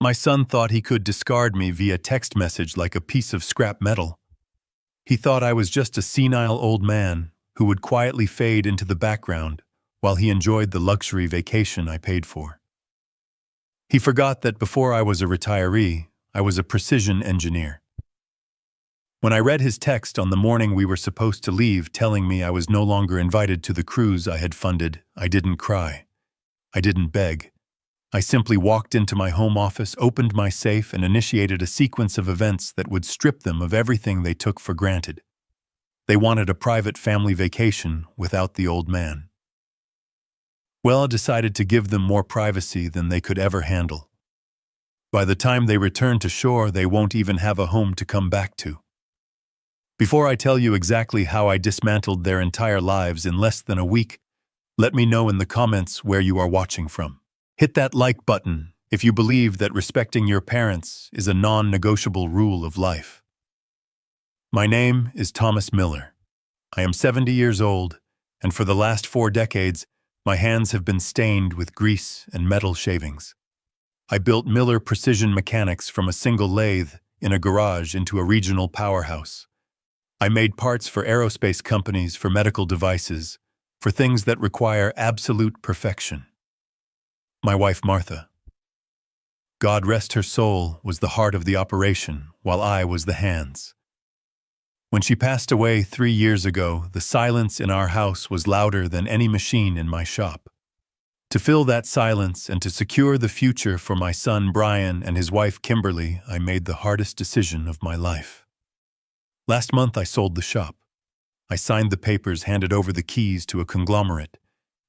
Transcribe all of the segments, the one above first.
My son thought he could discard me via text message like a piece of scrap metal. He thought I was just a senile old man who would quietly fade into the background while he enjoyed the luxury vacation I paid for. He forgot that before I was a retiree, I was a precision engineer. When I read his text on the morning we were supposed to leave telling me I was no longer invited to the cruise I had funded, I didn't cry. I didn't beg. I simply walked into my home office, opened my safe, and initiated a sequence of events that would strip them of everything they took for granted. They wanted a private family vacation without the old man. Well, I decided to give them more privacy than they could ever handle. By the time they return to shore, they won't even have a home to come back to. Before I tell you exactly how I dismantled their entire lives in less than a week, let me know in the comments where you are watching from. Hit that like button if you believe that respecting your parents is a non-negotiable rule of life. My name is Thomas Miller. I am 70 years old, and for the last 4 decades, my hands have been stained with grease and metal shavings. I built Miller Precision Mechanics from a single lathe in a garage into a regional powerhouse. I made parts for aerospace companies, for medical devices, for things that require absolute perfection. My wife Martha, God rest her soul, was the heart of the operation, while I was the hands. When she passed away 3 years ago, the silence in our house was louder than any machine in my shop. To fill that silence and to secure the future for my son Brian and his wife Kimberly, I made the hardest decision of my life. Last month I sold the shop. I signed the papers, handed over the keys to a conglomerate,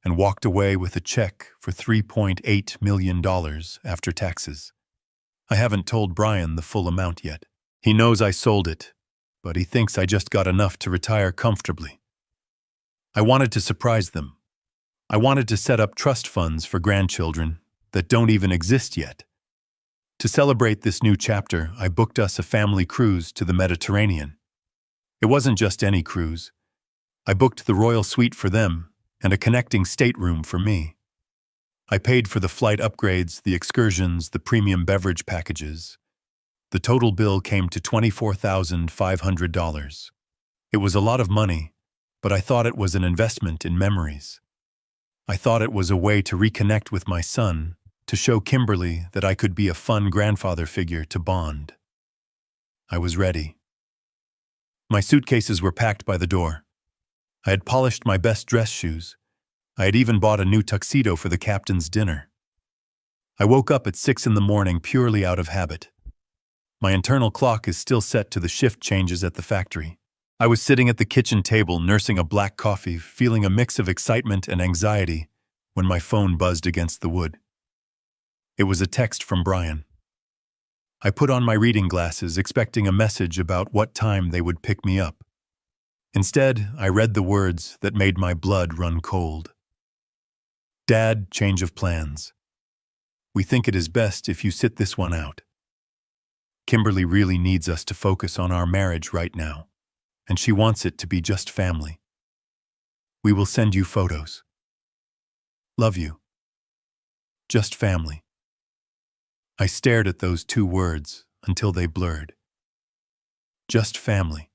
and walked away with a check for $3.8 million after taxes. I haven't told Brian the full amount yet. He knows I sold it, but he thinks I just got enough to retire comfortably. I wanted to surprise them. I wanted to set up trust funds for grandchildren that don't even exist yet. To celebrate this new chapter, I booked us a family cruise to the Mediterranean. It wasn't just any cruise. I booked the royal suite for them and a connecting stateroom for me. I paid for the flight upgrades, the excursions, the premium beverage packages. The total bill came to $24,500. It was a lot of money, but I thought it was an investment in memories. I thought it was a way to reconnect with my son, to show Kimberly that I could be a fun grandfather figure to bond. I was ready. My suitcases were packed by the door. I had polished my best dress shoes. I had even bought a new tuxedo for the captain's dinner. I woke up at 6 in the morning purely out of habit. My internal clock is still set to the shift changes at the factory. I was sitting at the kitchen table nursing a black coffee, feeling a mix of excitement and anxiety when my phone buzzed against the wood. It was a text from Brian. I put on my reading glasses, expecting a message about what time they would pick me up. Instead, I read the words that made my blood run cold. Dad, change of plans. We think it is best if you sit this one out. Kimberly really needs us to focus on our marriage right now, and she wants it to be just family. We will send you photos. Love you. Just family. I stared at those 2 words until they blurred. Just family.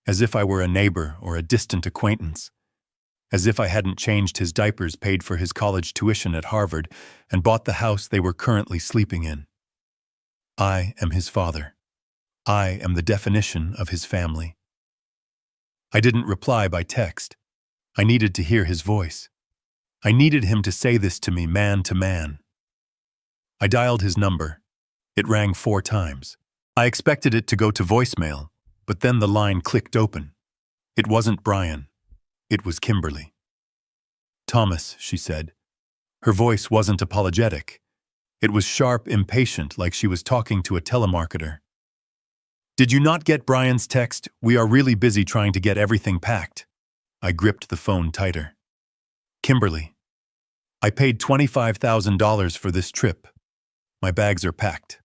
As if I were a neighbor or a distant acquaintance. As if I hadn't changed his diapers, paid for his college tuition at Harvard, and bought the house they were currently sleeping in. I am his father. I am the definition of his family. I didn't reply by text. I needed to hear his voice. I needed him to say this to me man to man. I dialed his number. It rang 4 times. I expected it to go to voicemail, but then the line clicked open. It wasn't Brian. It was Kimberly. Thomas, she said. Her voice wasn't apologetic. It was sharp, impatient, like she was talking to a telemarketer. Did you not get Brian's text? We are really busy trying to get everything packed. I gripped the phone tighter. Kimberly. I paid $25,000 for this trip. My bags are packed.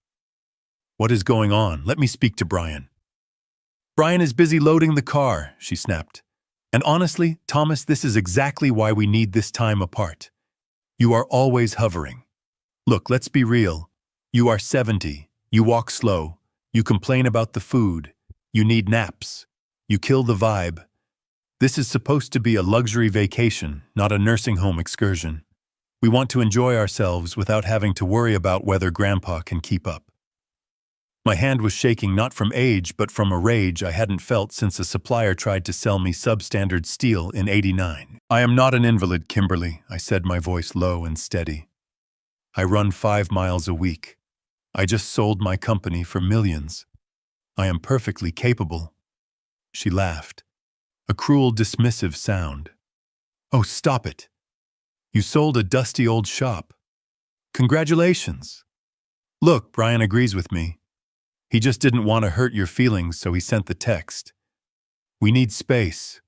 What is going on? Let me speak to Brian. Brian is busy loading the car, she snapped. And honestly, Thomas, this is exactly why we need this time apart. You are always hovering. Look, let's be real. You are 70. You walk slow. You complain about the food. You need naps. You kill the vibe. This is supposed to be a luxury vacation, not a nursing home excursion. We want to enjoy ourselves without having to worry about whether Grandpa can keep up. My hand was shaking not from age but from a rage I hadn't felt since a supplier tried to sell me substandard steel in '89. I am not an invalid, Kimberly, I said, my voice low and steady. I run 5 miles a week. I just sold my company for millions. I am perfectly capable. She laughed. A cruel, dismissive sound. Oh, stop it. You sold a dusty old shop. Congratulations. Look, Brian agrees with me. He just didn't want to hurt your feelings, so he sent the text. We need space.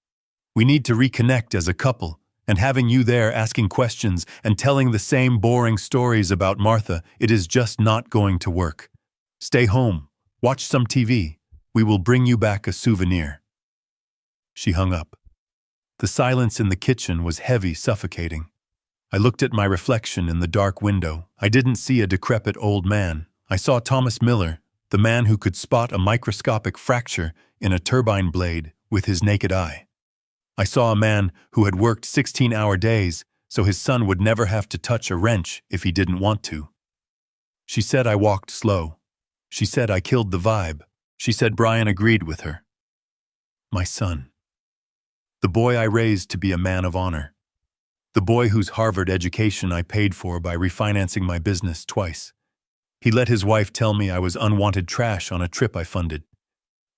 We need to reconnect as a couple, and having you there asking questions and telling the same boring stories about Martha, it is just not going to work. Stay home. Watch some TV. We will bring you back a souvenir. She hung up. The silence in the kitchen was heavy, suffocating. I looked at my reflection in the dark window. I didn't see a decrepit old man. I saw Thomas Miller, the man who could spot a microscopic fracture in a turbine blade with his naked eye. I saw a man who had worked 16-hour days so his son would never have to touch a wrench if he didn't want to. She said I walked slow. She said I killed the vibe. She said Brian agreed with her. My son. The boy I raised to be a man of honor. The boy whose Harvard education I paid for by refinancing my business twice. He let his wife tell me I was unwanted trash on a trip I funded.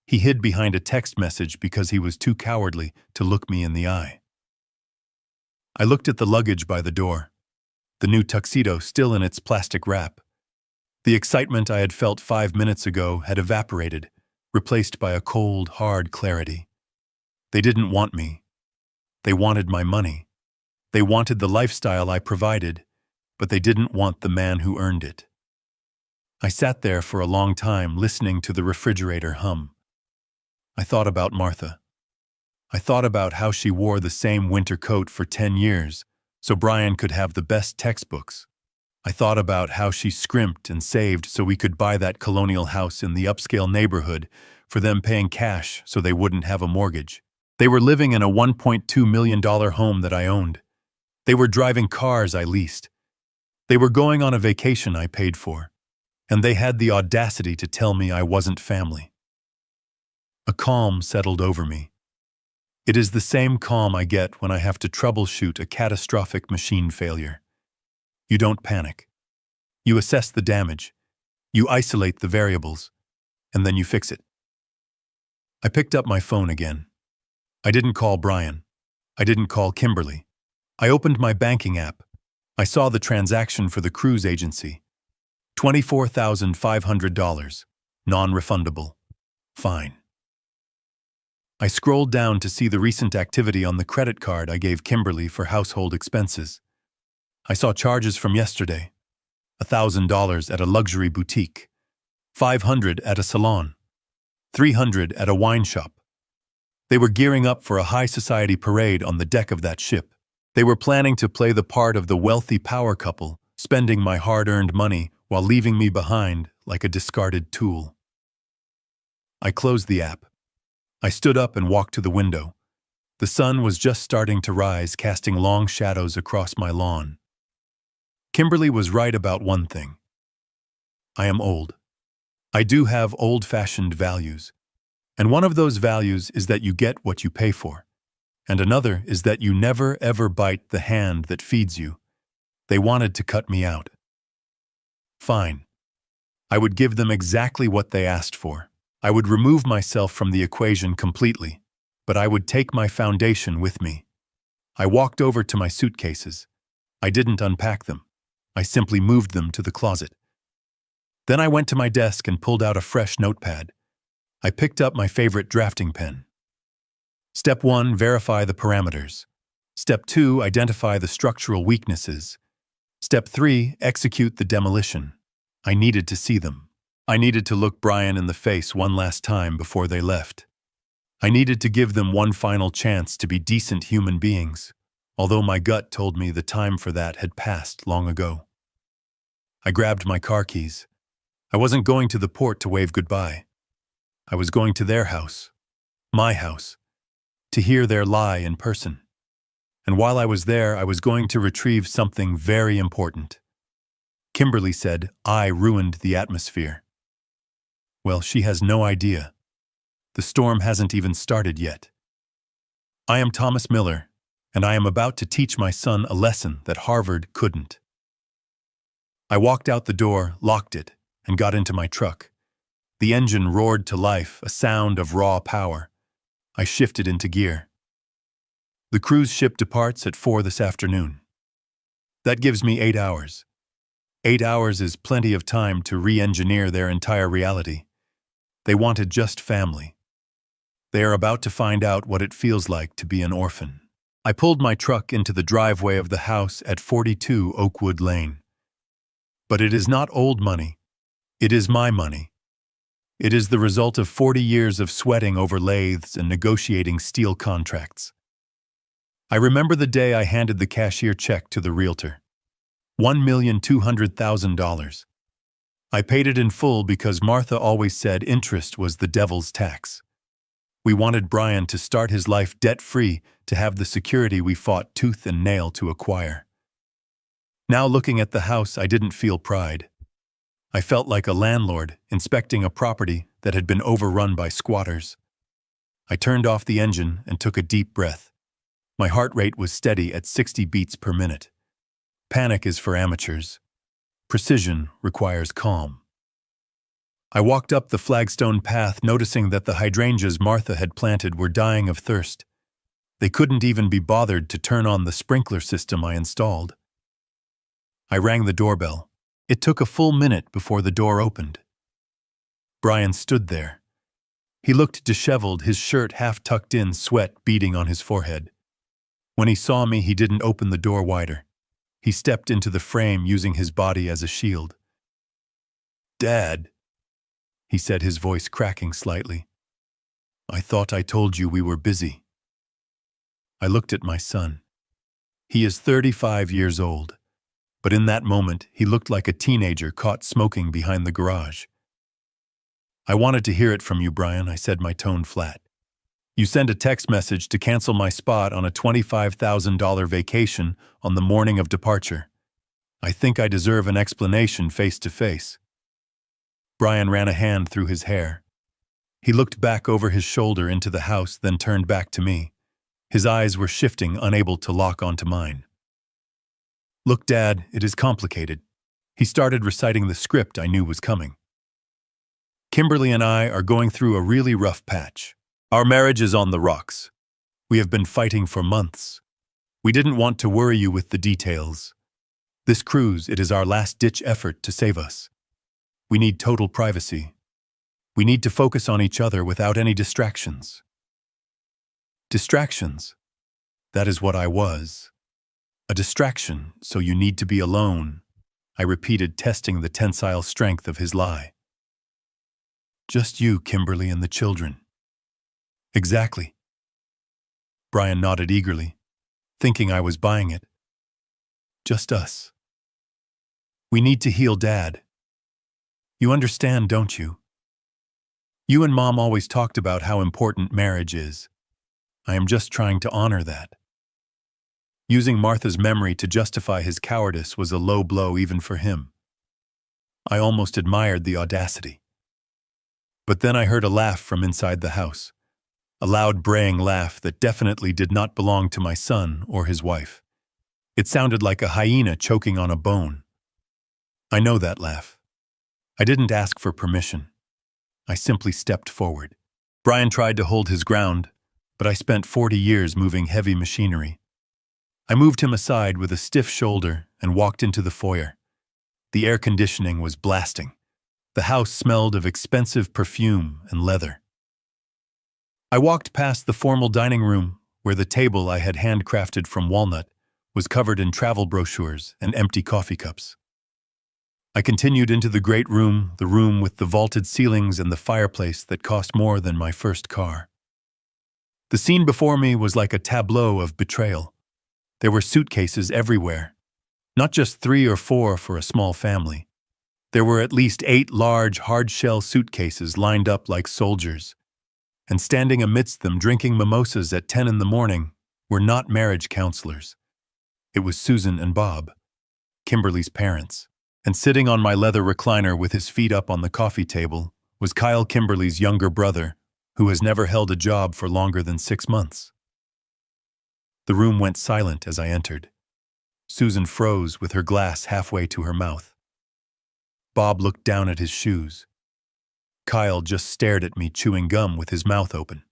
He hid behind a text message because he was too cowardly to look me in the eye. I looked at the luggage by the door, the new tuxedo still in its plastic wrap. The excitement I had felt 5 minutes ago had evaporated, replaced by a cold, hard clarity. They didn't want me. They wanted my money. They wanted the lifestyle I provided, but they didn't want the man who earned it. I sat there for a long time listening to the refrigerator hum. I thought about Martha. I thought about how she wore the same winter coat for 10 years so Brian could have the best textbooks. I thought about how she scrimped and saved so we could buy that colonial house in the upscale neighborhood for them paying cash so they wouldn't have a mortgage. They were living in a $1.2 million home that I owned. They were driving cars I leased. They were going on a vacation I paid for. And they had the audacity to tell me I wasn't family. A calm settled over me. It is the same calm I get when I have to troubleshoot a catastrophic machine failure. You don't panic. You assess the damage. You isolate the variables. And then you fix it. I picked up my phone again. I didn't call Brian. I didn't call Kimberly. I opened my banking app. I saw the transaction for the cruise agency. $24,500. Non-refundable. Fine. I scrolled down to see the recent activity on the credit card I gave Kimberly for household expenses. I saw charges from yesterday. $1,000 at a luxury boutique. $500 at a salon. $300 at a wine shop. They were gearing up for a high society parade on the deck of that ship. They were planning to play the part of the wealthy power couple, spending my hard-earned money while leaving me behind like a discarded tool. I closed the app. I stood up and walked to the window. The sun was just starting to rise, casting long shadows across my lawn. Kimberly was right about one thing. I am old. I do have old-fashioned values. And one of those values is that you get what you pay for. And another is that you never ever bite the hand that feeds you. They wanted to cut me out. Fine. I would give them exactly what they asked for. I would remove myself from the equation completely, but I would take my foundation with me. I walked over to my suitcases. I didn't unpack them. I simply moved them to the closet. Then I went to my desk and pulled out a fresh notepad. I picked up my favorite drafting pen. Step 1, verify the parameters. Step 2, identify the structural weaknesses. Step 3, execute the demolition. I needed to see them. I needed to look Brian in the face one last time before they left. I needed to give them one final chance to be decent human beings, although my gut told me the time for that had passed long ago. I grabbed my car keys. I wasn't going to the port to wave goodbye. I was going to their house, my house, to hear their lie in person. And while I was there, I was going to retrieve something very important. Kimberly said I ruined the atmosphere. Well, she has no idea. The storm hasn't even started yet. I am Thomas Miller, and I am about to teach my son a lesson that Harvard couldn't. I walked out the door, locked it, and got into my truck. The engine roared to life, a sound of raw power. I shifted into gear. The cruise ship departs at 4 this afternoon. That gives me 8 hours. 8 hours is plenty of time to re-engineer their entire reality. They wanted just family. They are about to find out what it feels like to be an orphan. I pulled my truck into the driveway of the house at 42 Oakwood Lane. But it is not old money. It is my money. It is the result of 40 years of sweating over lathes and negotiating steel contracts. I remember the day I handed the cashier check to the realtor. $1,200,000. I paid it in full because Martha always said interest was the devil's tax. We wanted Brian to start his life debt-free, to have the security we fought tooth and nail to acquire. Now looking at the house, I didn't feel pride. I felt like a landlord inspecting a property that had been overrun by squatters. I turned off the engine and took a deep breath. My heart rate was steady at 60 beats per minute. Panic is for amateurs. Precision requires calm. I walked up the flagstone path, noticing that the hydrangeas Martha had planted were dying of thirst. They couldn't even be bothered to turn on the sprinkler system I installed. I rang the doorbell. It took a full minute before the door opened. Brian stood there. He looked disheveled, his shirt half tucked in, sweat beading on his forehead. When he saw me, he didn't open the door wider. He stepped into the frame, using his body as a shield. "Dad," he said, his voice cracking slightly. "I thought I told you we were busy." I looked at my son. He is 35 years old, but in that moment, he looked like a teenager caught smoking behind the garage. "I wanted to hear it from you, Brian," I said, my tone flat. "You sent a text message to cancel my spot on a $25,000 vacation on the morning of departure. I think I deserve an explanation face to face." Brian ran a hand through his hair. He looked back over his shoulder into the house, then turned back to me. His eyes were shifting, unable to lock onto mine. "Look, Dad, it is complicated." He started reciting the script I knew was coming. "Kimberly and I are going through a really rough patch. Our marriage is on the rocks. We have been fighting for months. We didn't want to worry you with the details. This cruise, it is our last-ditch effort to save us. We need total privacy. We need to focus on each other without any distractions." Distractions. That is what I was. A distraction, so you need to be alone, I repeated, testing the tensile strength of his lie. "Just you, Kimberly, and the children." "Exactly." Brian nodded eagerly, thinking I was buying it. "Just us. We need to heal Dad. You understand, don't you? You and Mom always talked about how important marriage is. I am just trying to honor that." Using Martha's memory to justify his cowardice was a low blow even for him. I almost admired the audacity. But then I heard a laugh from inside the house. A loud braying laugh that definitely did not belong to my son or his wife. It sounded like a hyena choking on a bone. I know that laugh. I didn't ask for permission. I simply stepped forward. Brian tried to hold his ground, but I spent 40 years moving heavy machinery. I moved him aside with a stiff shoulder and walked into the foyer. The air conditioning was blasting. The house smelled of expensive perfume and leather. I walked past the formal dining room, where the table I had handcrafted from walnut was covered in travel brochures and empty coffee cups. I continued into the great room, the room with the vaulted ceilings and the fireplace that cost more than my first car. The scene before me was like a tableau of betrayal. There were suitcases everywhere, not just 3 or 4 for a small family. There were at least 8 large, hard-shell suitcases lined up like soldiers, and standing amidst them drinking mimosas at 10 in the morning were not marriage counselors. It was Susan and Bob, Kimberly's parents. And sitting on my leather recliner with his feet up on the coffee table was Kyle, Kimberly's younger brother, who has never held a job for longer than 6 months. The room went silent as I entered. Susan froze with her glass halfway to her mouth. Bob looked down at his shoes. Kyle just stared at me chewing gum with his mouth open.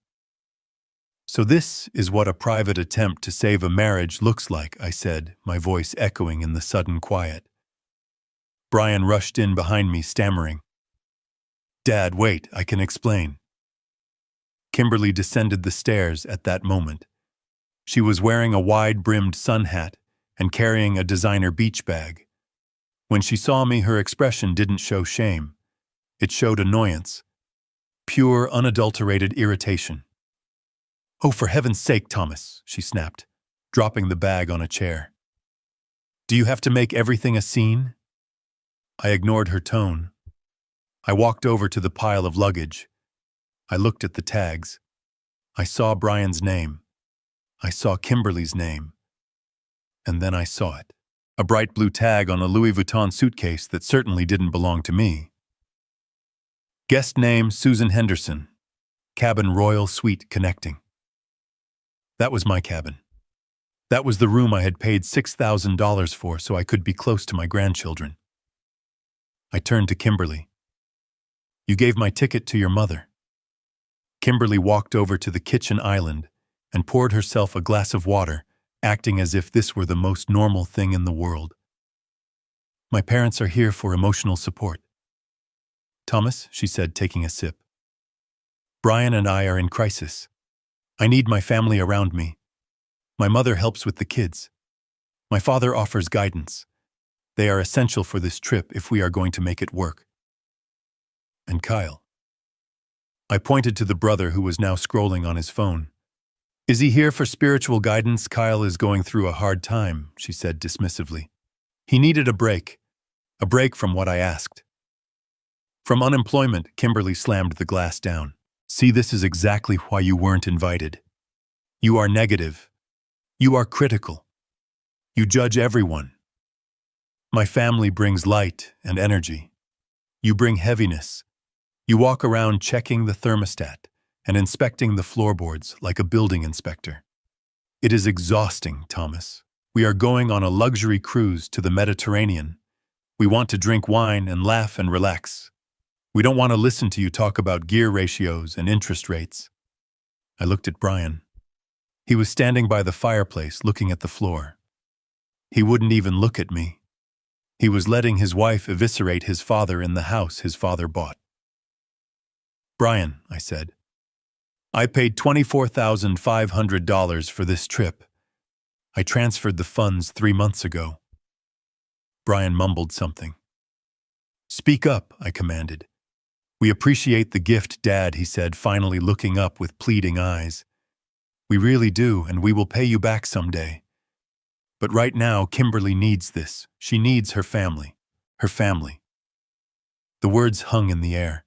"So this is what a private attempt to save a marriage looks like," I said, my voice echoing in the sudden quiet. Brian rushed in behind me, stammering, "Dad, wait, I can explain." Kimberly descended the stairs at that moment. She was wearing a wide-brimmed sun hat and carrying a designer beach bag. When she saw me, her expression didn't show shame. It showed annoyance. Pure, unadulterated irritation. "Oh, for heaven's sake, Thomas," she snapped, dropping the bag on a chair. "Do you have to make everything a scene?" I ignored her tone. I walked over to the pile of luggage. I looked at the tags. I saw Brian's name. I saw Kimberly's name. And then I saw it. A bright blue tag on a Louis Vuitton suitcase that certainly didn't belong to me. Guest name Susan Henderson. Cabin Royal Suite Connecting. That was my cabin. That was the room I had paid $6,000 for so I could be close to my grandchildren. I turned to Kimberly. "You gave my ticket to your mother." Kimberly walked over to the kitchen island and poured herself a glass of water, acting as if this were the most normal thing in the world. "My parents are here for emotional support." "Thomas," she said, taking a sip, "Brian and I are in crisis. I need my family around me. My mother helps with the kids. My father offers guidance. They are essential for this trip if we are going to make it work." "And Kyle?" I pointed to the brother who was now scrolling on his phone. "Is he here for spiritual guidance? Kyle is going through a hard time," she said dismissively. "He needed a break from what I asked." "From unemployment," Kimberly slammed the glass down. "See, this is exactly why you weren't invited. You are negative. You are critical. You judge everyone. My family brings light and energy. You bring heaviness. You walk around checking the thermostat and inspecting the floorboards like a building inspector. It is exhausting, Thomas. We are going on a luxury cruise to the Mediterranean. We want to drink wine and laugh and relax. We don't want to listen to you talk about gear ratios and interest rates." I looked at Brian. He was standing by the fireplace looking at the floor. He wouldn't even look at me. He was letting his wife eviscerate his father in the house his father bought. "Brian," I said, "I paid $24,500 for this trip. I transferred the funds 3 months ago." Brian mumbled something. "Speak up," I commanded. "We appreciate the gift, Dad," he said, finally looking up with pleading eyes. "We really do, and we will pay you back someday. But right now, Kimberly needs this. She needs her family. Her family." The words hung in the air.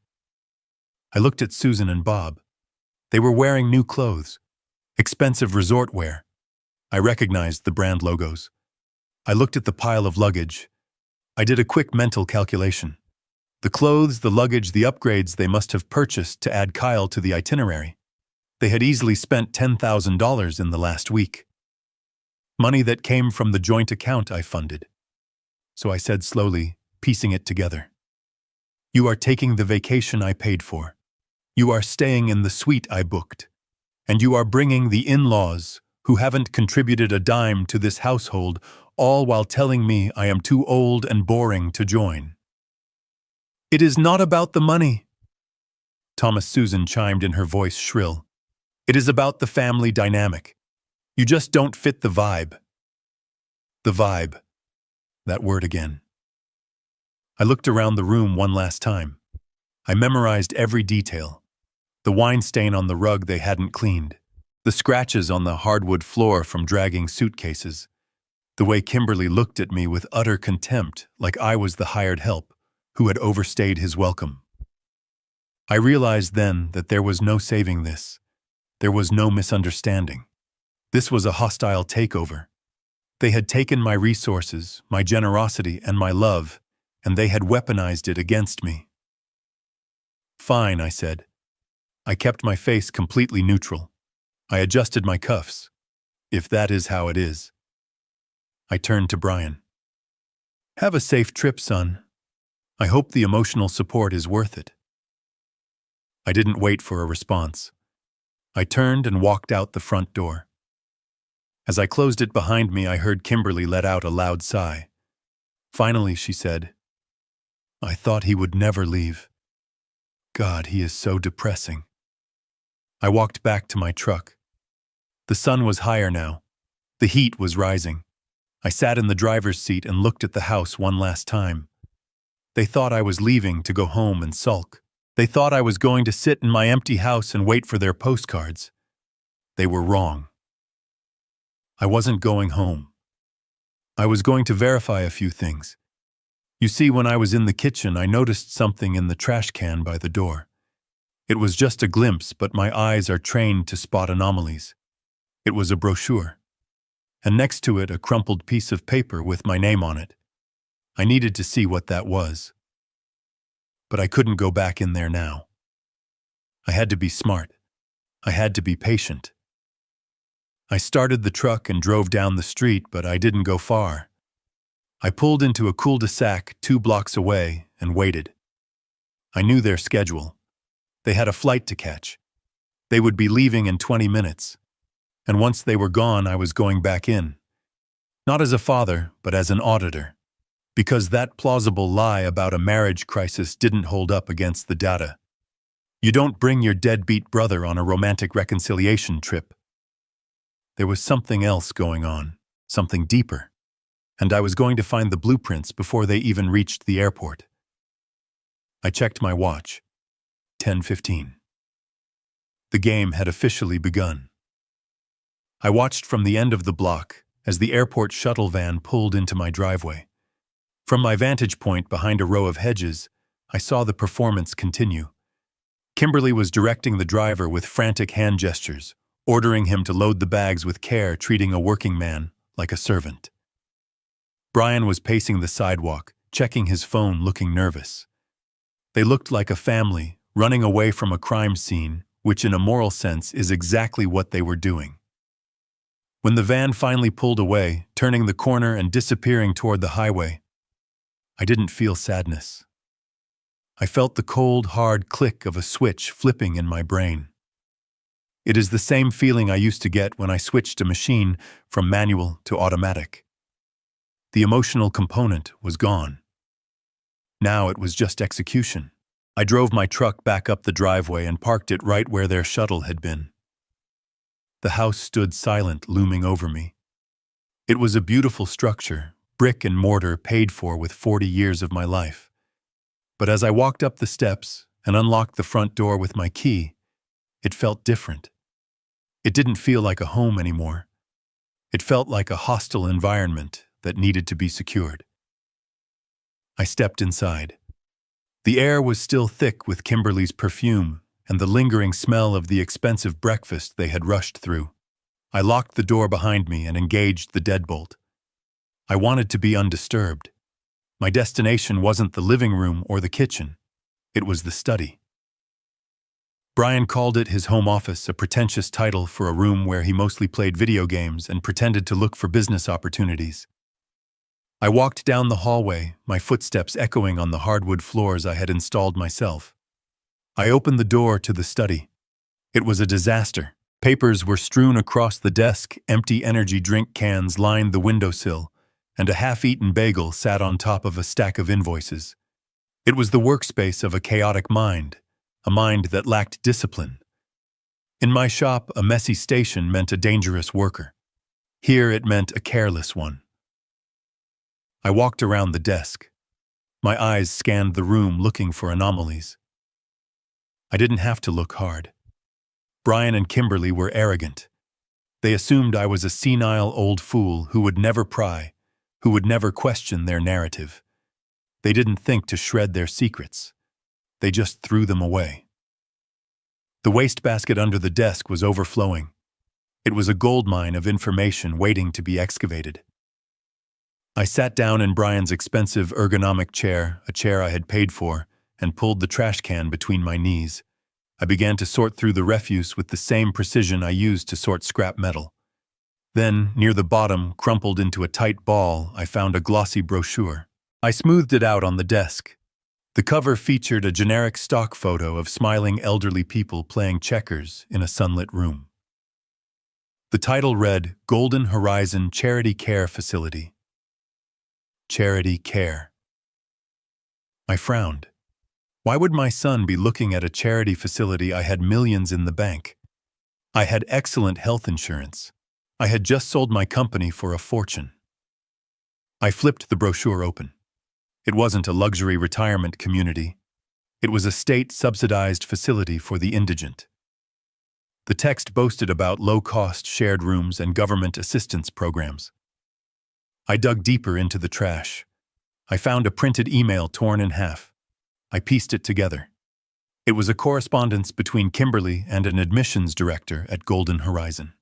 I looked at Susan and Bob. They were wearing new clothes, expensive resort wear. I recognized the brand logos. I looked at the pile of luggage. I did a quick mental calculation. The clothes, the luggage, the upgrades they must have purchased to add Kyle to the itinerary. They had easily spent $10,000 in the last week. Money that came from the joint account I funded. So I said slowly, piecing it together. "You are taking the vacation I paid for. You are staying in the suite I booked. And you are bringing the in-laws who haven't contributed a dime to this household, all while telling me I am too old and boring to join." "It is not about the money," Thomas Susan chimed in, her voice shrill. "It is about the family dynamic. You just don't fit the vibe." The vibe. That word again. I looked around the room one last time. I memorized every detail. The wine stain on the rug they hadn't cleaned. The scratches on the hardwood floor from dragging suitcases. The way Kimberly looked at me with utter contempt, like I was the hired help, who had overstayed his welcome. I realized then that there was no saving this. There was no misunderstanding. This was a hostile takeover. They had taken my resources, my generosity, and my love, and they had weaponized it against me. "Fine," I said. I kept my face completely neutral. I adjusted my cuffs. "If that is how it is." I turned to Brian. "Have a safe trip, son. I hope the emotional support is worth it." I didn't wait for a response. I turned and walked out the front door. As I closed it behind me, I heard Kimberly let out a loud sigh. Finally, she said, "I thought he would never leave. God, he is so depressing." I walked back to my truck. The sun was higher now. The heat was rising. I sat in the driver's seat and looked at the house one last time. They thought I was leaving to go home and sulk. They thought I was going to sit in my empty house and wait for their postcards. They were wrong. I wasn't going home. I was going to verify a few things. You see, when I was in the kitchen, I noticed something in the trash can by the door. It was just a glimpse, but my eyes are trained to spot anomalies. It was a brochure, and next to it a crumpled piece of paper with my name on it. I needed to see what that was. But I couldn't go back in there now. I had to be smart. I had to be patient. I started the truck and drove down the street, but I didn't go far. I pulled into a cul-de-sac 2 blocks away and waited. I knew their schedule. They had a flight to catch. They would be leaving in 20 minutes. And once they were gone, I was going back in. Not as a father, but as an auditor. Because that plausible lie about a marriage crisis didn't hold up against the data. You don't bring your deadbeat brother on a romantic reconciliation trip. There was something else going on, something deeper. And I was going to find the blueprints before they even reached the airport. I checked my watch. 10:15. The game had officially begun. I watched from the end of the block as the airport shuttle van pulled into my driveway. From my vantage point behind a row of hedges, I saw the performance continue. Kimberly was directing the driver with frantic hand gestures, ordering him to load the bags with care, treating a working man like a servant. Brian was pacing the sidewalk, checking his phone, looking nervous. They looked like a family, running away from a crime scene, which in a moral sense is exactly what they were doing. When the van finally pulled away, turning the corner and disappearing toward the highway, I didn't feel sadness. I felt the cold, hard click of a switch flipping in my brain. It is the same feeling I used to get when I switched a machine from manual to automatic. The emotional component was gone. Now it was just execution. I drove my truck back up the driveway and parked it right where their shuttle had been. The house stood silent, looming over me. It was a beautiful structure, brick and mortar paid for with 40 years of my life. But as I walked up the steps and unlocked the front door with my key, it felt different. It didn't feel like a home anymore. It felt like a hostile environment that needed to be secured. I stepped inside. The air was still thick with Kimberly's perfume and the lingering smell of the expensive breakfast they had rushed through. I locked the door behind me and engaged the deadbolt. I wanted to be undisturbed. My destination wasn't the living room or the kitchen. It was the study. Brian called it his home office, a pretentious title for a room where he mostly played video games and pretended to look for business opportunities. I walked down the hallway, my footsteps echoing on the hardwood floors I had installed myself. I opened the door to the study. It was a disaster. Papers were strewn across the desk, empty energy drink cans lined the windowsill, and a half-eaten bagel sat on top of a stack of invoices. It was the workspace of a chaotic mind, a mind that lacked discipline. In my shop, a messy station meant a dangerous worker. Here it meant a careless one. I walked around the desk. My eyes scanned the room looking for anomalies. I didn't have to look hard. Brian and Kimberly were arrogant. They assumed I was a senile old fool who would never pry, who would never question their narrative. They didn't think to shred their secrets. They just threw them away. The wastebasket under the desk was overflowing. It was a goldmine of information waiting to be excavated. I sat down in Brian's expensive ergonomic chair, a chair I had paid for, and pulled the trash can between my knees. I began to sort through the refuse with the same precision I used to sort scrap metal. Then, near the bottom, crumpled into a tight ball, I found a glossy brochure. I smoothed it out on the desk. The cover featured a generic stock photo of smiling elderly people playing checkers in a sunlit room. The title read, Golden Horizon Charity Care Facility. Charity care. I frowned. Why would my son be looking at a charity facility? I had millions in the bank. I had excellent health insurance. I had just sold my company for a fortune. I flipped the brochure open. It wasn't a luxury retirement community. It was a state-subsidized facility for the indigent. The text boasted about low-cost shared rooms and government assistance programs. I dug deeper into the trash. I found a printed email torn in half. I pieced it together. It was a correspondence between Kimberly and an admissions director at Golden Horizon.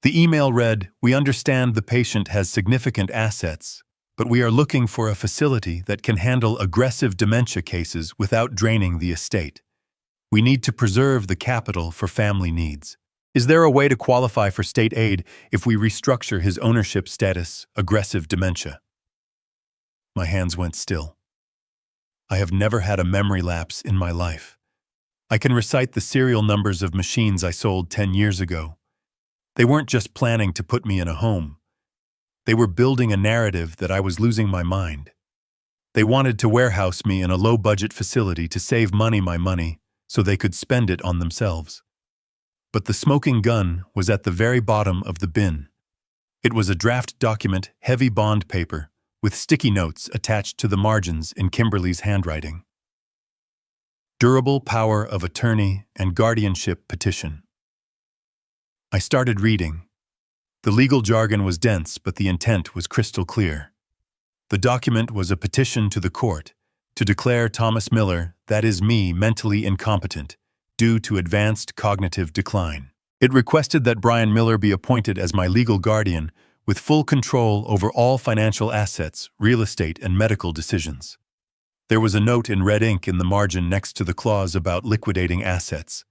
The email read, We understand the patient has significant assets, but we are looking for a facility that can handle aggressive dementia cases without draining the estate. We need to preserve the capital for family needs. Is there a way to qualify for state aid if we restructure his ownership status, aggressive dementia? My hands went still. I have never had a memory lapse in my life. I can recite the serial numbers of machines I sold 10 years ago. They weren't just planning to put me in a home. They were building a narrative that I was losing my mind. They wanted to warehouse me in a low-budget facility to save my money, so they could spend it on themselves. But the smoking gun was at the very bottom of the bin. It was a draft document, heavy bond paper, with sticky notes attached to the margins in Kimberly's handwriting. Durable power of attorney and guardianship petition. I started reading. The legal jargon was dense, but the intent was crystal clear. The document was a petition to the court to declare Thomas Miller, that is me, mentally incompetent, due to advanced cognitive decline. It requested that Brian Miller be appointed as my legal guardian with full control over all financial assets, real estate, and medical decisions. There was a note in red ink in the margin next to the clause about liquidating assets.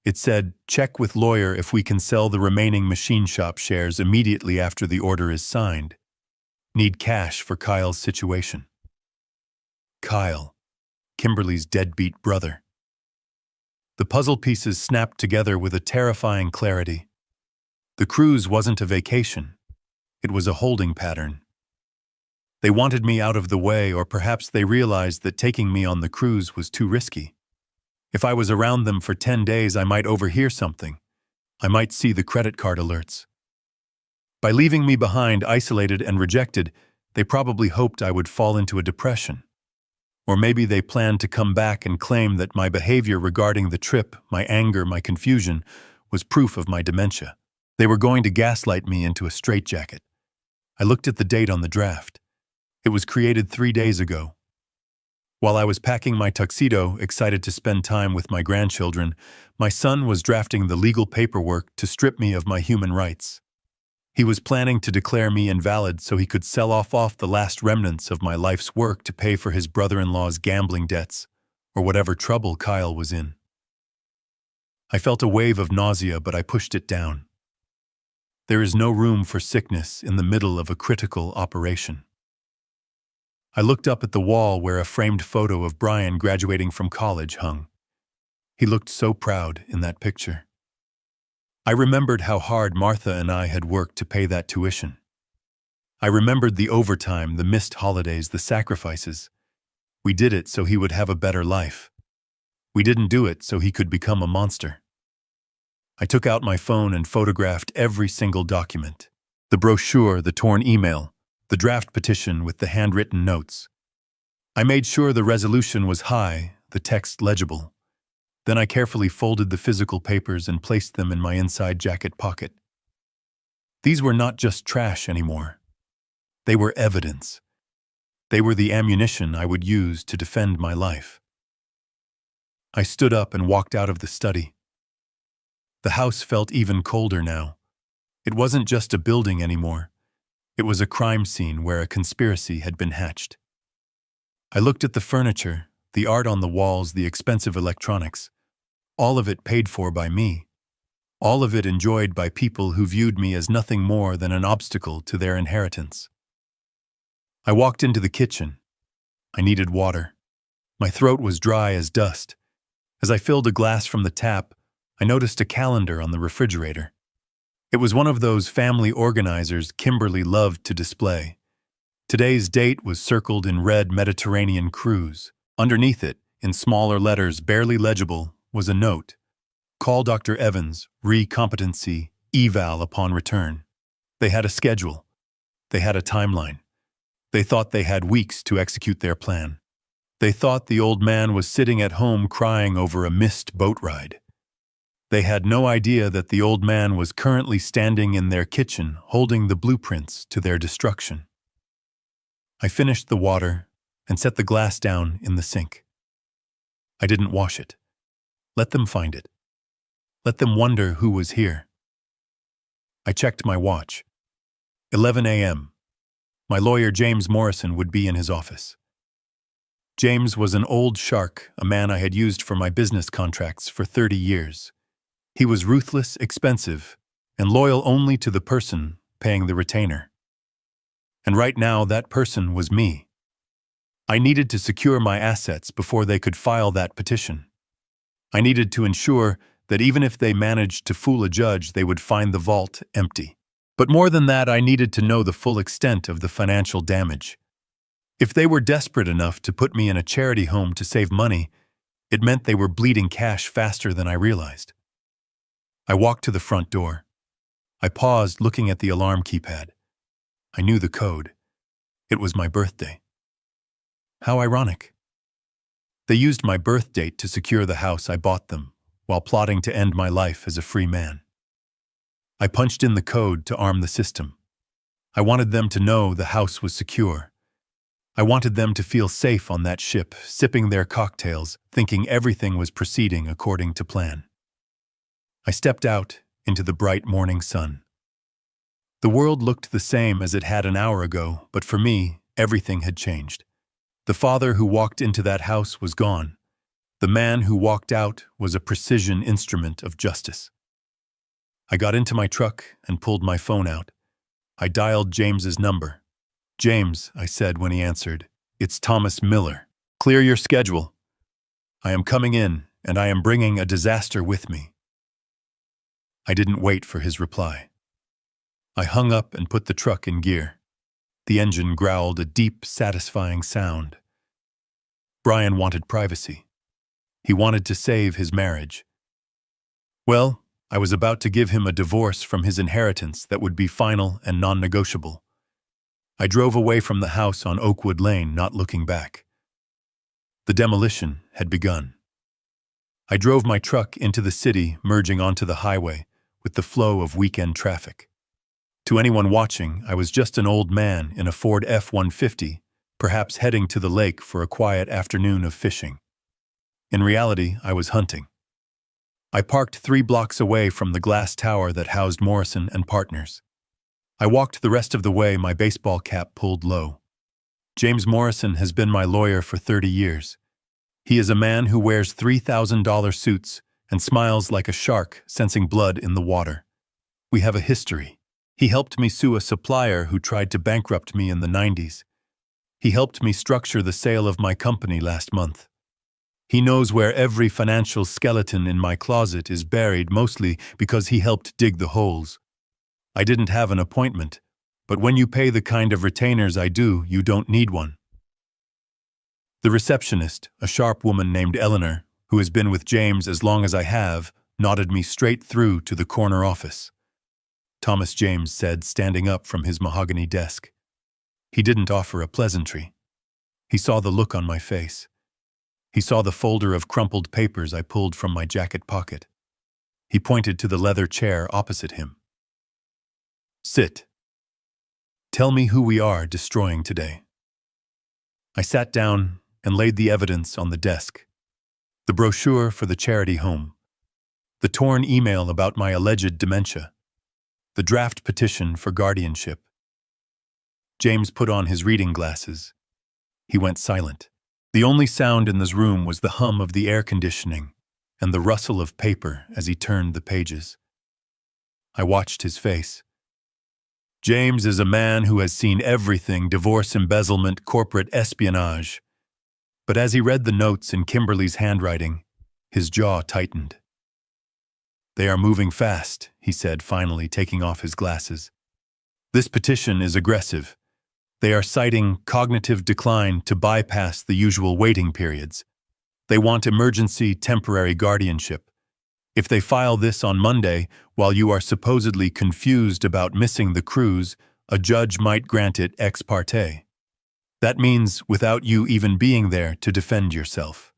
It said, check with lawyer if we can sell the remaining machine shop shares immediately after the order is signed. Need cash for Kyle's situation. Kyle, Kimberly's deadbeat brother. The puzzle pieces snapped together with a terrifying clarity. The cruise wasn't a vacation. It was a holding pattern. They wanted me out of the way, or perhaps they realized that taking me on the cruise was too risky. If I was around them for 10 days, I might overhear something. I might see the credit card alerts. By leaving me behind, isolated and rejected, they probably hoped I would fall into a depression. Or maybe they planned to come back and claim that my behavior regarding the trip, my anger, my confusion, was proof of my dementia. They were going to gaslight me into a straitjacket. I looked at the date on the draft. It was created 3 days ago. While I was packing my tuxedo, excited to spend time with my grandchildren, my son was drafting the legal paperwork to strip me of my human rights. He was planning to declare me invalid so he could sell off the last remnants of my life's work to pay for his brother-in-law's gambling debts, or whatever trouble Kyle was in. I felt a wave of nausea, but I pushed it down. There is no room for sickness in the middle of a critical operation. I looked up at the wall where a framed photo of Brian graduating from college hung. He looked so proud in that picture. I remembered how hard Martha and I had worked to pay that tuition. I remembered the overtime, the missed holidays, the sacrifices. We did it so he would have a better life. We didn't do it so he could become a monster. I took out my phone and photographed every single document. The brochure, the torn email, the draft petition with the handwritten notes. I made sure the resolution was high, the text legible. Then I carefully folded the physical papers and placed them in my inside jacket pocket. These were not just trash anymore. They were evidence. They were the ammunition I would use to defend my life. I stood up and walked out of the study. The house felt even colder now. It wasn't just a building anymore. It was a crime scene where a conspiracy had been hatched. I looked at the furniture, the art on the walls, the expensive electronics. All of it paid for by me. All of it enjoyed by people who viewed me as nothing more than an obstacle to their inheritance. I walked into the kitchen. I needed water. My throat was dry as dust. As I filled a glass from the tap, I noticed a calendar on the refrigerator. It was one of those family organizers Kimberly loved to display. Today's date was circled in red Mediterranean cruise. Underneath it, in smaller letters barely legible, was a note. Call Dr. Evans, re-competency, eval upon return. They had a schedule. They had a timeline. They thought they had weeks to execute their plan. They thought the old man was sitting at home crying over a missed boat ride. They had no idea that the old man was currently standing in their kitchen holding the blueprints to their destruction. I finished the water and set the glass down in the sink. I didn't wash it. Let them find it. Let them wonder who was here. I checked my watch. 11 a.m. My lawyer James Morrison would be in his office. James was an old shark, a man I had used for my business contracts for 30 years. He was ruthless, expensive, and loyal only to the person paying the retainer. And right now, that person was me. I needed to secure my assets before they could file that petition. I needed to ensure that even if they managed to fool a judge, they would find the vault empty. But more than that, I needed to know the full extent of the financial damage. If they were desperate enough to put me in a charity home to save money, it meant they were bleeding cash faster than I realized. I walked to the front door. I paused, looking at the alarm keypad. I knew the code. It was my birthday. How ironic. They used my birth date to secure the house I bought them, while plotting to end my life as a free man. I punched in the code to arm the system. I wanted them to know the house was secure. I wanted them to feel safe on that ship, sipping their cocktails, thinking everything was proceeding according to plan. I stepped out into the bright morning sun. The world looked the same as it had an hour ago, but for me, everything had changed. The father who walked into that house was gone. The man who walked out was a precision instrument of justice. I got into my truck and pulled my phone out. I dialed James's number. "James," I said when he answered, "it's Thomas Miller. Clear your schedule. I am coming in, and I am bringing a disaster with me." I didn't wait for his reply. I hung up and put the truck in gear. The engine growled a deep, satisfying sound. Brian wanted privacy. He wanted to save his marriage. Well, I was about to give him a divorce from his inheritance that would be final and non-negotiable. I drove away from the house on Oakwood Lane, not looking back. The demolition had begun. I drove my truck into the city, merging onto the highway with the flow of weekend traffic. To anyone watching, I was just an old man in a Ford F-150, perhaps heading to the lake for a quiet afternoon of fishing. In reality, I was hunting. I parked 3 blocks away from the glass tower that housed Morrison and Partners. I walked the rest of the way, my baseball cap pulled low. James Morrison has been my lawyer for 30 years. He is a man who wears $3,000 suits and smiles like a shark sensing blood in the water. We have a history. He helped me sue a supplier who tried to bankrupt me in the 90s. He helped me structure the sale of my company last month. He knows where every financial skeleton in my closet is buried, mostly because he helped dig the holes. I didn't have an appointment, but when you pay the kind of retainers I do, you don't need one. The receptionist, a sharp woman named Eleanor, who has been with James as long as I have, nodded me straight through to the corner office. Thomas James said, standing up from his mahogany desk. He didn't offer a pleasantry. He saw the look on my face. He saw the folder of crumpled papers I pulled from my jacket pocket. He pointed to the leather chair opposite him. "Sit. Tell me who we are destroying today." I sat down and laid the evidence on the desk. The brochure for the charity home, the torn email about my alleged dementia, the draft petition for guardianship. James put on his reading glasses. He went silent. The only sound in this room was the hum of the air conditioning and the rustle of paper as he turned the pages. I watched his face. James is a man who has seen everything: divorce, embezzlement, corporate espionage. But as he read the notes in Kimberly's handwriting, his jaw tightened. They are moving fast, he said, finally taking off his glasses. This petition is aggressive. They are citing cognitive decline to bypass the usual waiting periods. They want emergency temporary guardianship. If they file this on Monday, while you are supposedly confused about missing the cruise, a judge might grant it ex parte. That means without you even being there to defend yourself.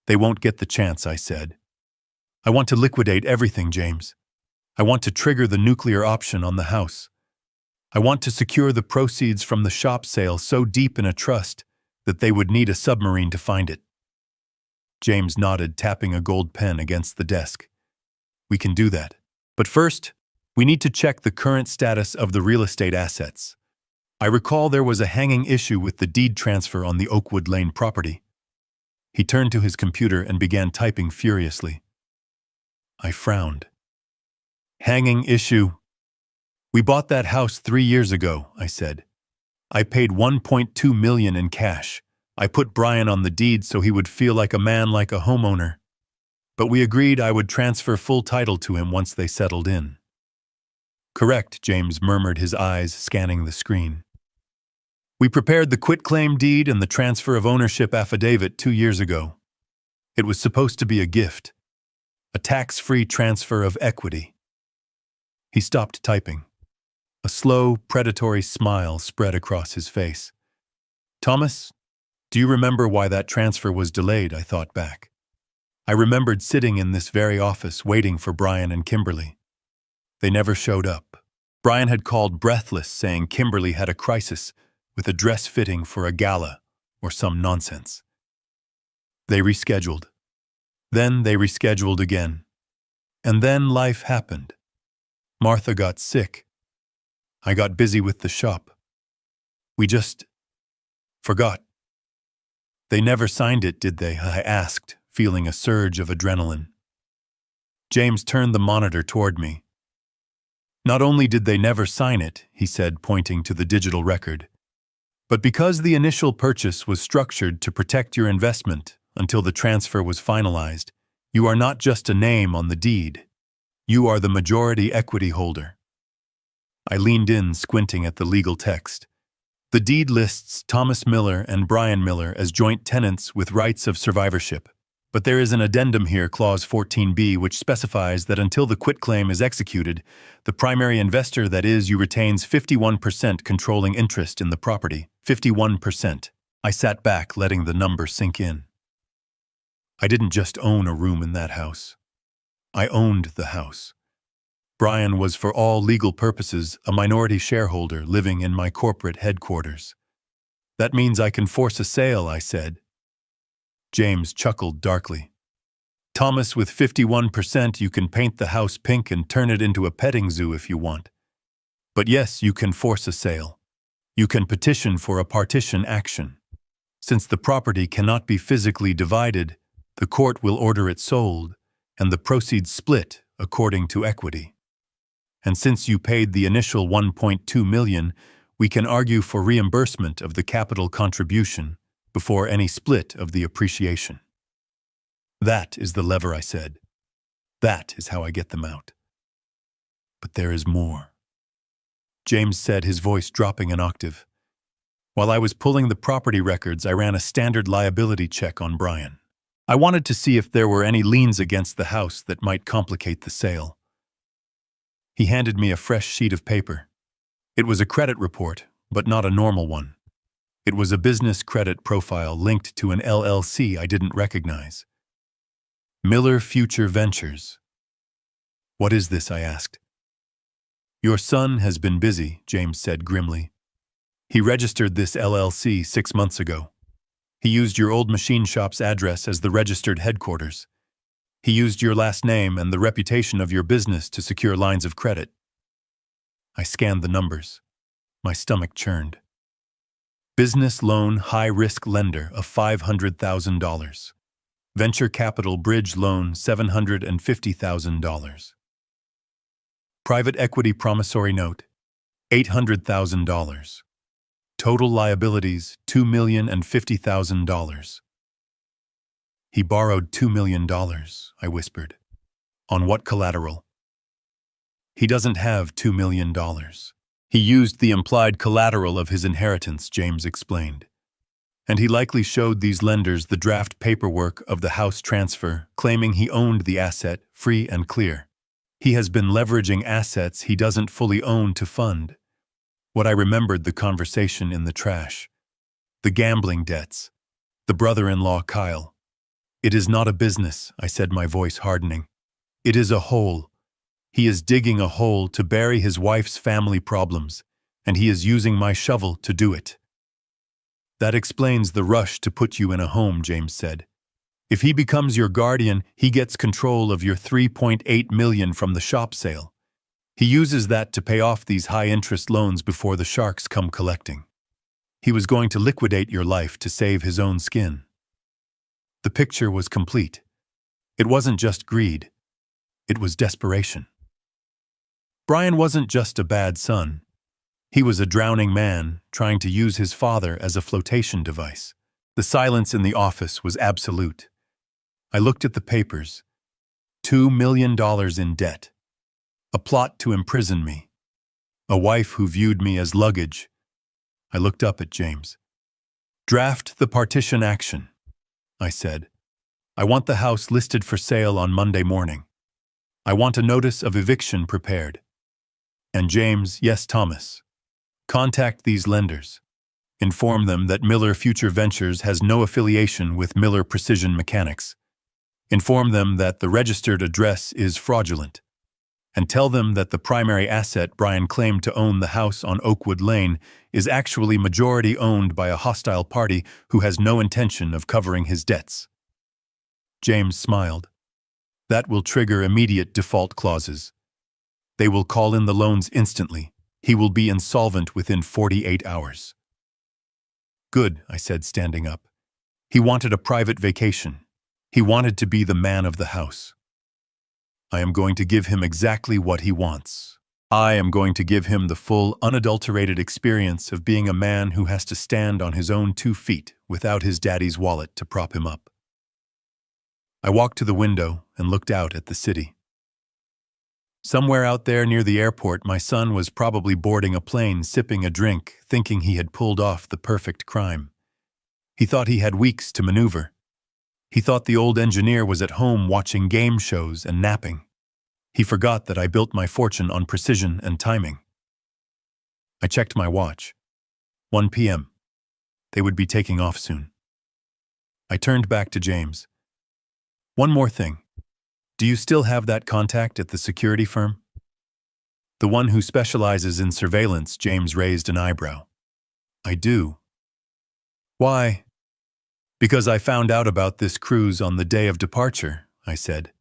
They won't get the chance, I said. I want to liquidate everything, James. I want to trigger the nuclear option on the house. I want to secure the proceeds from the shop sale so deep in a trust that they would need a submarine to find it. James nodded, tapping a gold pen against the desk. We can do that. But first, we need to check the current status of the real estate assets. I recall there was a hanging issue with the deed transfer on the Oakwood Lane property. He turned to his computer and began typing furiously. I frowned. Hanging issue. We bought that house 3 years ago, I said. I paid $1.2 million in cash. I put Brian on the deed so he would feel like a man, like a homeowner. But we agreed I would transfer full title to him once they settled in. Correct, James murmured, his eyes scanning the screen. We prepared the quitclaim deed and the transfer of ownership affidavit 2 years ago. It was supposed to be a gift, a tax-free transfer of equity. He stopped typing. A slow, predatory smile spread across his face. Thomas, do you remember why that transfer was delayed? I thought back. I remembered sitting in this very office waiting for Brian and Kimberly. They never showed up. Brian had called breathless, saying Kimberly had a crisis with a dress fitting for a gala or some nonsense. They rescheduled. Then they rescheduled again. And then life happened. Martha got sick. I got busy with the shop. We just forgot. They never signed it, did they? I asked, feeling a surge of adrenaline. James turned the monitor toward me. Not only did they never sign it, he said, pointing to the digital record, but because the initial purchase was structured to protect your investment until the transfer was finalized, you are not just a name on the deed. You are the majority equity holder. I leaned in, squinting at the legal text. The deed lists Thomas Miller and Brian Miller as joint tenants with rights of survivorship. But there is an addendum here, Clause 14b, which specifies that until the quitclaim is executed, the primary investor, that is, you, retains 51% controlling interest in the property. 51%. I sat back, letting the number sink in. I didn't just own a room in that house. I owned the house. Brian was, for all legal purposes, a minority shareholder living in my corporate headquarters. That means I can force a sale, I said. James chuckled darkly. Thomas, with 51%, you can paint the house pink and turn it into a petting zoo if you want. But yes, you can force a sale. You can petition for a partition action. Since the property cannot be physically divided, the court will order it sold, and the proceeds split according to equity. And since you paid the initial $1.2 million, we can argue for reimbursement of the capital contribution before any split of the appreciation. That is the lever, I said. That is how I get them out. But there is more. James said, his voice dropping an octave. While I was pulling the property records, I ran a standard liability check on Brian. I wanted to see if there were any liens against the house that might complicate the sale. He handed me a fresh sheet of paper. It was a credit report, but not a normal one. It was a business credit profile linked to an LLC I didn't recognize. Miller Future Ventures. What is this? I asked. Your son has been busy, James said grimly. He registered this LLC 6 months ago. He used your old machine shop's address as the registered headquarters. He used your last name and the reputation of your business to secure lines of credit. I scanned the numbers. My stomach churned. Business loan high-risk lender of $500,000. Venture capital bridge loan $750,000. Private equity promissory note $800,000. Total liabilities $2,050,000. He borrowed $2 million, I whispered. On what collateral? He doesn't have $2 million. He used the implied collateral of his inheritance, James explained. And he likely showed these lenders the draft paperwork of the house transfer, claiming he owned the asset, free and clear. He has been leveraging assets he doesn't fully own to fund. What I remembered the conversation in the trash. The gambling debts. The brother-in-law Kyle. It is not a business, I said, my voice hardening. It is a hole. He is digging a hole to bury his wife's family problems, and he is using my shovel to do it. That explains the rush to put you in a home, James said. If he becomes your guardian, he gets control of your $3.8 million from the shop sale. He uses that to pay off these high-interest loans before the sharks come collecting. He was going to liquidate your life to save his own skin. The picture was complete. It wasn't just greed. It was desperation. Brian wasn't just a bad son. He was a drowning man trying to use his father as a flotation device. The silence in the office was absolute. I looked at the papers. $2 million in debt. A plot to imprison me. A wife who viewed me as luggage. I looked up at James. Draft the partition action, I said. I want the house listed for sale on Monday morning. I want a notice of eviction prepared. And James, yes, Thomas. Contact these lenders. Inform them that Miller Future Ventures has no affiliation with Miller Precision Mechanics. Inform them that the registered address is fraudulent. And tell them that the primary asset Brian claimed to own the house on Oakwood Lane is actually majority owned by a hostile party who has no intention of covering his debts. James smiled. That will trigger immediate default clauses. They will call in the loans instantly. He will be insolvent within 48 hours. Good, I said, standing up. He wanted a private vacation. He wanted to be the man of the house. I am going to give him exactly what he wants. I am going to give him the full, unadulterated experience of being a man who has to stand on his own 2 feet without his daddy's wallet to prop him up. I walked to the window and looked out at the city. Somewhere out there near the airport, my son was probably boarding a plane, sipping a drink, thinking he had pulled off the perfect crime. He thought he had weeks to maneuver. He thought the old engineer was at home watching game shows and napping. He forgot that I built my fortune on precision and timing. I checked my watch. 1 p.m. They would be taking off soon. I turned back to James. One more thing. Do you still have that contact at the security firm? The one who specializes in surveillance, James raised an eyebrow. I do. Why? Because I found out about this cruise on the day of departure, I said.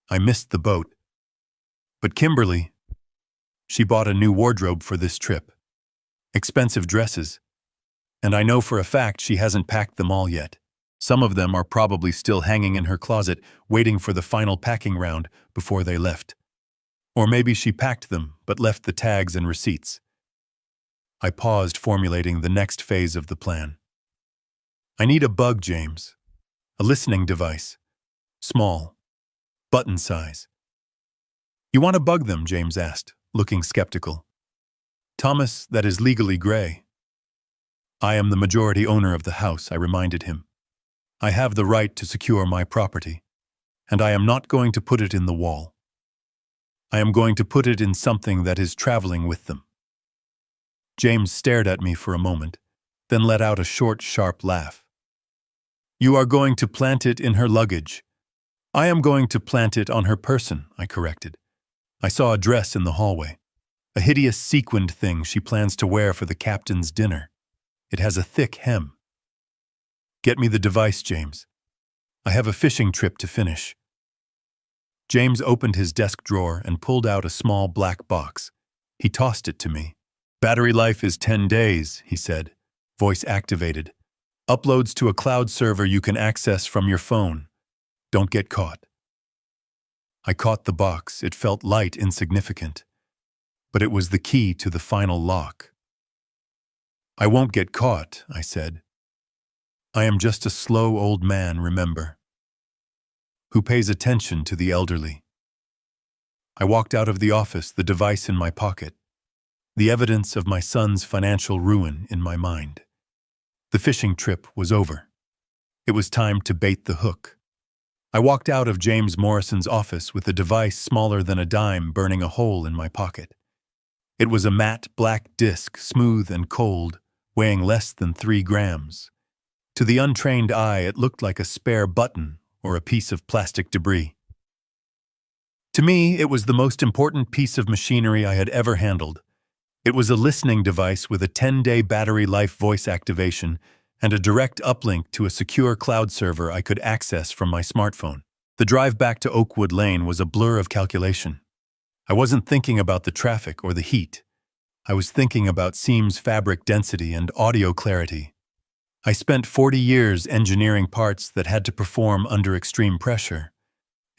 I missed the boat. But Kimberly, she bought a new wardrobe for this trip. Expensive dresses. And I know for a fact she hasn't packed them all yet. Some of them are probably still hanging in her closet, waiting for the final packing round before they left. Or maybe she packed them, but left the tags and receipts. I paused, formulating the next phase of the plan. I need a bug, James. A listening device. Small. Button size. You want to bug them? James asked, looking skeptical. Thomas, that is legally gray. I am the majority owner of the house, I reminded him. I have the right to secure my property, and I am not going to put it in the wall. I am going to put it in something that is traveling with them. James stared at me for a moment, then let out a short, sharp laugh. You are going to plant it in her luggage. I am going to plant it on her person, I corrected. I saw a dress in the hallway, a hideous sequined thing she plans to wear for the captain's dinner. It has a thick hem. Get me the device, James. I have a fishing trip to finish. James opened his desk drawer and pulled out a small black box. He tossed it to me. Battery life is 10 days, he said. Voice activated. Uploads to a cloud server you can access from your phone. Don't get caught. I caught the box. It felt light, insignificant. But it was the key to the final lock. I won't get caught, I said. I am just a slow old man, remember, who pays attention to the elderly. I walked out of the office, the device in my pocket, the evidence of my son's financial ruin in my mind. The fishing trip was over. It was time to bait the hook. I walked out of James Morrison's office with a device smaller than a dime burning a hole in my pocket. It was a matte black disc, smooth and cold, weighing less than 3 grams. To the untrained eye, it looked like a spare button or a piece of plastic debris. To me, it was the most important piece of machinery I had ever handled. It was a listening device with a 10-day battery life voice activation and a direct uplink to a secure cloud server I could access from my smartphone. The drive back to Oakwood Lane was a blur of calculation. I wasn't thinking about the traffic or the heat. I was thinking about seams fabric density and audio clarity. I spent 40 years engineering parts that had to perform under extreme pressure.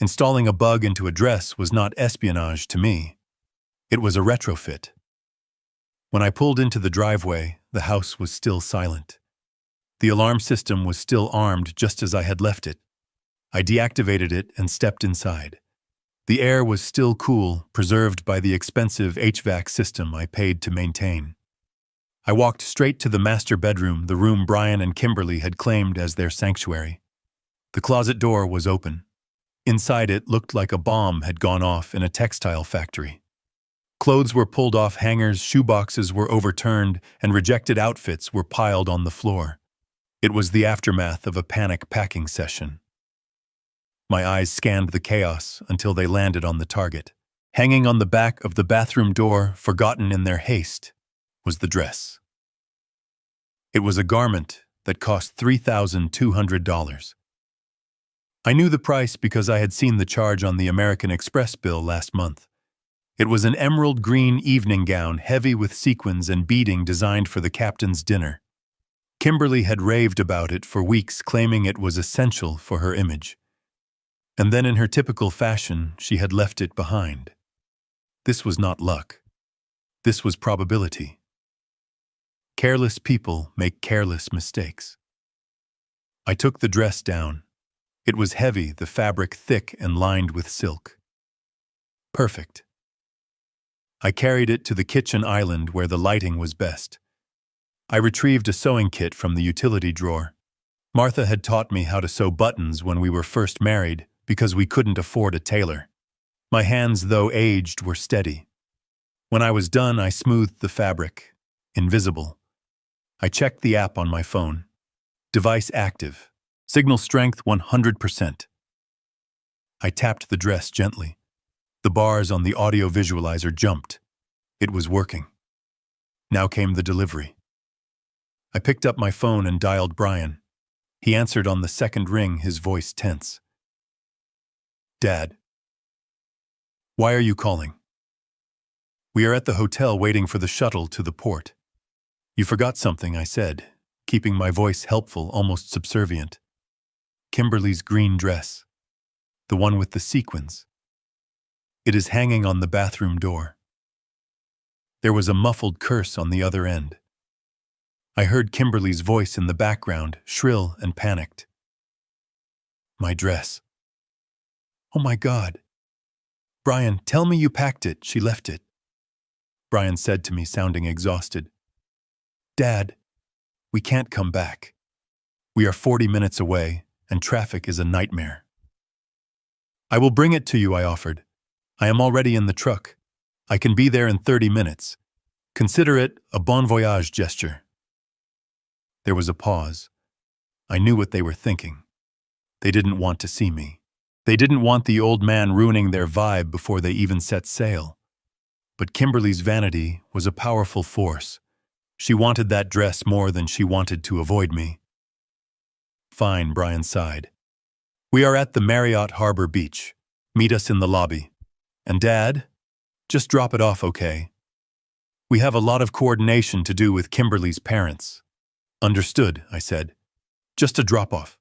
Installing a bug into a dress was not espionage to me. It was a retrofit. When I pulled into the driveway, the house was still silent. The alarm system was still armed just as I had left it. I deactivated it and stepped inside. The air was still cool, preserved by the expensive HVAC system I paid to maintain. I walked straight to the master bedroom, the room Brian and Kimberly had claimed as their sanctuary. The closet door was open. Inside it looked like a bomb had gone off in a textile factory. Clothes were pulled off hangers, shoeboxes were overturned, and rejected outfits were piled on the floor. It was the aftermath of a panic packing session. My eyes scanned the chaos until they landed on the target. Hanging on the back of the bathroom door, forgotten in their haste, was the dress. It was a garment that cost $3,200. I knew the price because I had seen the charge on the American Express bill last month. It was an emerald green evening gown, heavy with sequins and beading, designed for the captain's dinner. Kimberly had raved about it for weeks, claiming it was essential for her image. And then in her typical fashion, she had left it behind. This was not luck. This was probability. Careless people make careless mistakes. I took the dress down. It was heavy, the fabric thick and lined with silk. Perfect. I carried it to the kitchen island where the lighting was best. I retrieved a sewing kit from the utility drawer. Martha had taught me how to sew buttons when we were first married because we couldn't afford a tailor. My hands, though aged, were steady. When I was done, I smoothed the fabric. Invisible. I checked the app on my phone. Device active. Signal strength 100%. I tapped the dress gently. The bars on the audio visualizer jumped. It was working. Now came the delivery. I picked up my phone and dialed Brian. He answered on the second ring, his voice tense. Dad. Why are you calling? We are at the hotel waiting for the shuttle to the port. You forgot something, I said, keeping my voice helpful, almost subservient. Kimberly's green dress. The one with the sequins. It is hanging on the bathroom door. There was a muffled curse on the other end. I heard Kimberly's voice in the background, shrill and panicked. My dress. Oh my God. Brian, tell me you packed it. She left it. Brian said to me, sounding exhausted. Dad, we can't come back. We are 40 minutes away, and traffic is a nightmare. I will bring it to you, I offered. I am already in the truck. I can be there in 30 minutes. Consider it a bon voyage gesture. There was a pause. I knew what they were thinking. They didn't want to see me. They didn't want the old man ruining their vibe before they even set sail. But Kimberly's vanity was a powerful force. She wanted that dress more than she wanted to avoid me. Fine, Brian sighed. We are at the Marriott Harbor Beach. Meet us in the lobby. And Dad? Just drop it off, okay? We have a lot of coordination to do with Kimberly's parents. Understood, I said. Just a drop-off.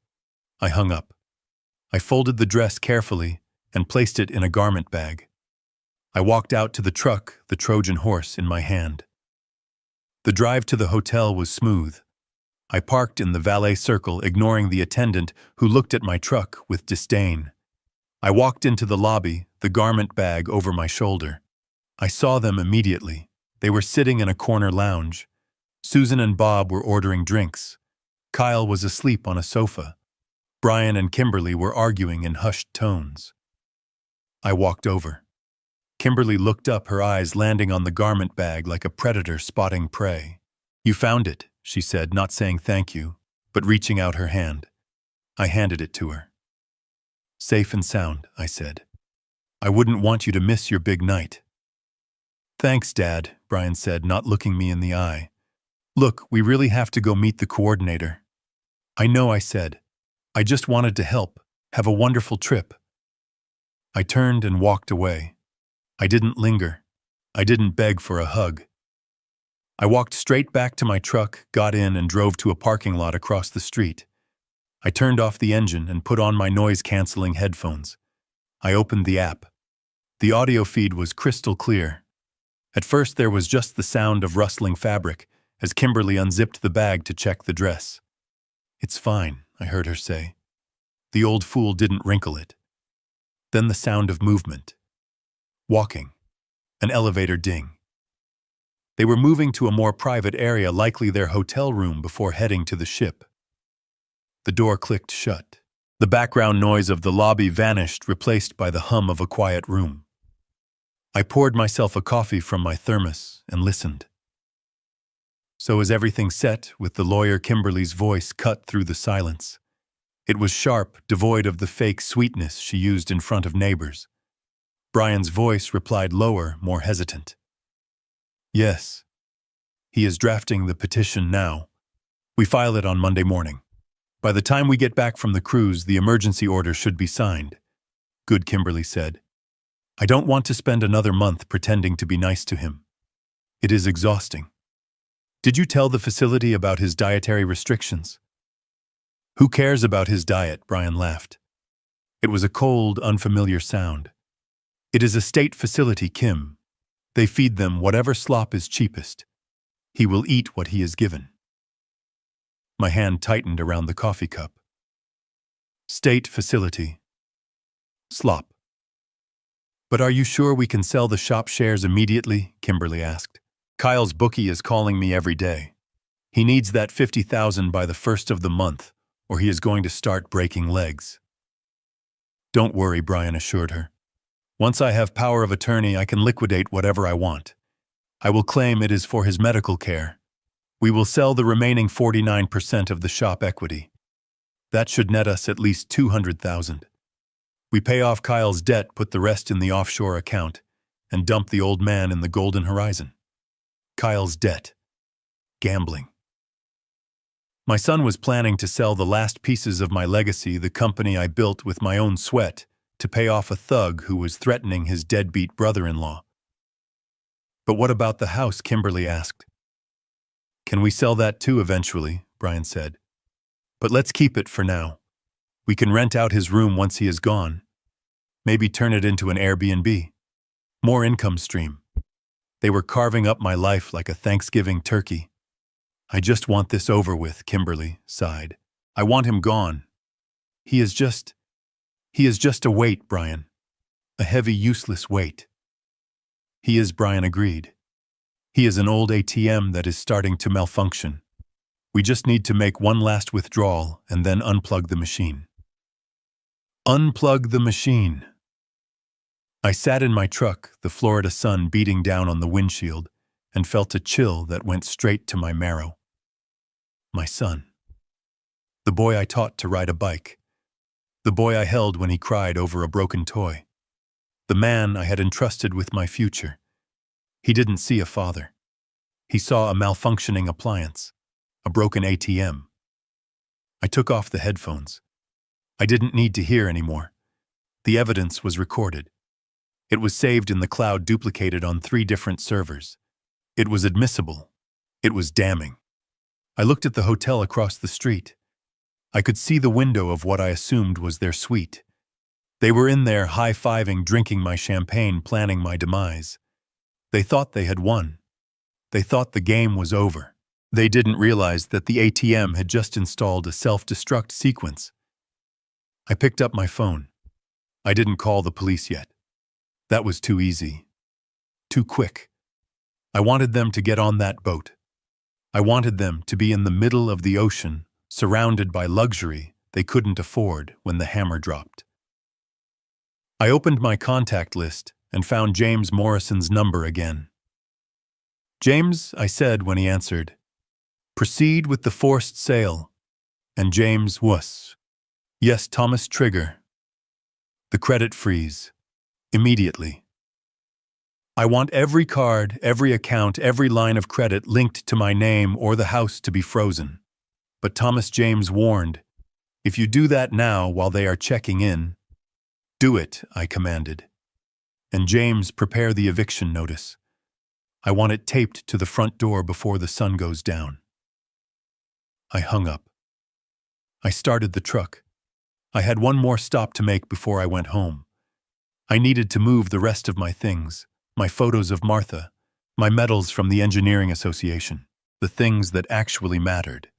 I hung up. I folded the dress carefully and placed it in a garment bag. I walked out to the truck, the Trojan horse in my hand. The drive to the hotel was smooth. I parked in the valet circle, ignoring the attendant who looked at my truck with disdain. I walked into the lobby, the garment bag over my shoulder. I saw them immediately. They were sitting in a corner lounge. Susan and Bob were ordering drinks. Kyle was asleep on a sofa. Brian and Kimberly were arguing in hushed tones. I walked over. Kimberly looked up, her eyes landing on the garment bag like a predator spotting prey. You found it, she said, not saying thank you, but reaching out her hand. I handed it to her. Safe and sound, I said. I wouldn't want you to miss your big night. Thanks, Dad, Brian said, not looking me in the eye. Look, we really have to go meet the coordinator. I know, I said. I just wanted to help. Have a wonderful trip. I turned and walked away. I didn't linger. I didn't beg for a hug. I walked straight back to my truck, got in, and drove to a parking lot across the street. I turned off the engine and put on my noise-canceling headphones. I opened the app. The audio feed was crystal clear. At first there was just the sound of rustling fabric as Kimberly unzipped the bag to check the dress. It's fine, I heard her say. The old fool didn't wrinkle it. Then the sound of movement. Walking. An elevator ding. They were moving to a more private area, likely their hotel room, before heading to the ship. The door clicked shut. The background noise of the lobby vanished, replaced by the hum of a quiet room. I poured myself a coffee from my thermos and listened. So is everything set? With the lawyer Kimberly's voice cut through the silence. It was sharp, devoid of the fake sweetness she used in front of neighbors. Brian's voice replied lower, more hesitant. Yes. He is drafting the petition now. We file it on Monday morning. By the time we get back from the cruise, the emergency order should be signed. Good, Kimberly said. I don't want to spend another month pretending to be nice to him. It is exhausting. Did you tell the facility about his dietary restrictions? Who cares about his diet? Brian laughed. It was a cold, unfamiliar sound. It is a state facility, Kim. They feed them whatever slop is cheapest. He will eat what he is given. My hand tightened around the coffee cup. State facility. Slop. But are you sure we can sell the shop shares immediately? Kimberly asked. Kyle's bookie is calling me every day. He needs that $50,000 by the first of the month, or he is going to start breaking legs. Don't worry, Brian assured her. Once I have power of attorney, I can liquidate whatever I want. I will claim it is for his medical care. We will sell the remaining 49% of the shop equity. That should net us at least $200,000. We pay off Kyle's debt, put the rest in the offshore account, and dump the old man in the golden horizon. Kyle's debt. Gambling. My son was planning to sell the last pieces of my legacy, the company I built with my own sweat, to pay off a thug who was threatening his deadbeat brother-in-law. But what about the house? Kimberly asked. Can we sell that too eventually? Brian said. But let's keep it for now. We can rent out his room once he is gone. Maybe turn it into an Airbnb. More income stream. They were carving up my life like a Thanksgiving turkey. I just want this over with, Kimberly sighed. I want him gone. He is just a weight, Brian. A heavy, useless weight. He is, Brian agreed. He is an old ATM that is starting to malfunction. We just need to make one last withdrawal and then unplug the machine. Unplug the machine. I sat in my truck, the Florida sun beating down on the windshield, and felt a chill that went straight to my marrow. My son. The boy I taught to ride a bike. The boy I held when he cried over a broken toy. The man I had entrusted with my future. He didn't see a father. He saw a malfunctioning appliance, a broken ATM. I took off the headphones. I didn't need to hear anymore. The evidence was recorded. It was saved in the cloud, duplicated on 3 different servers. It was admissible. It was damning. I looked at the hotel across the street. I could see the window of what I assumed was their suite. They were in there high-fiving, drinking my champagne, planning my demise. They thought they had won. They thought the game was over. They didn't realize that the ATM had just installed a self-destruct sequence. I picked up my phone. I didn't call the police yet. That was too easy. Too quick. I wanted them to get on that boat. I wanted them to be in the middle of the ocean, surrounded by luxury they couldn't afford when the hammer dropped. I opened my contact list and found James Morrison's number again. "James," I said when he answered. "Proceed with the forced sale." And James was. "Yes, Thomas, trigger." The credit freeze. Immediately. "I want every card, every account, every line of credit linked to my name or the house to be frozen." But Thomas James warned, "If you do that now while they are checking in—" "Do it," I commanded. "And James, prepare the eviction notice. I want it taped to the front door before the sun goes down." I hung up. I started the truck. I had one more stop to make before I went home. I needed to move the rest of my things, my photos of Martha, my medals from the Engineering Association, the things that actually mattered.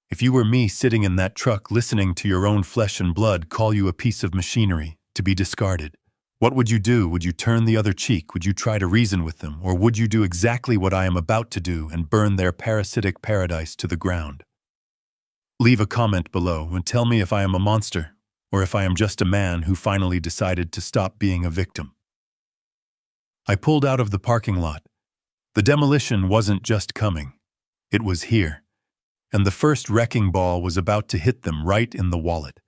If you were me sitting in that truck listening to your own flesh and blood call you a piece of machinery to be discarded, what would you do? Would you turn the other cheek? Would you try to reason with them? Or would you do exactly what I am about to do and burn their parasitic paradise to the ground? Leave a comment below and tell me if I am a monster or if I am just a man who finally decided to stop being a victim. I pulled out of the parking lot. The demolition wasn't just coming. It was here. And the first wrecking ball was about to hit them right in the wallet.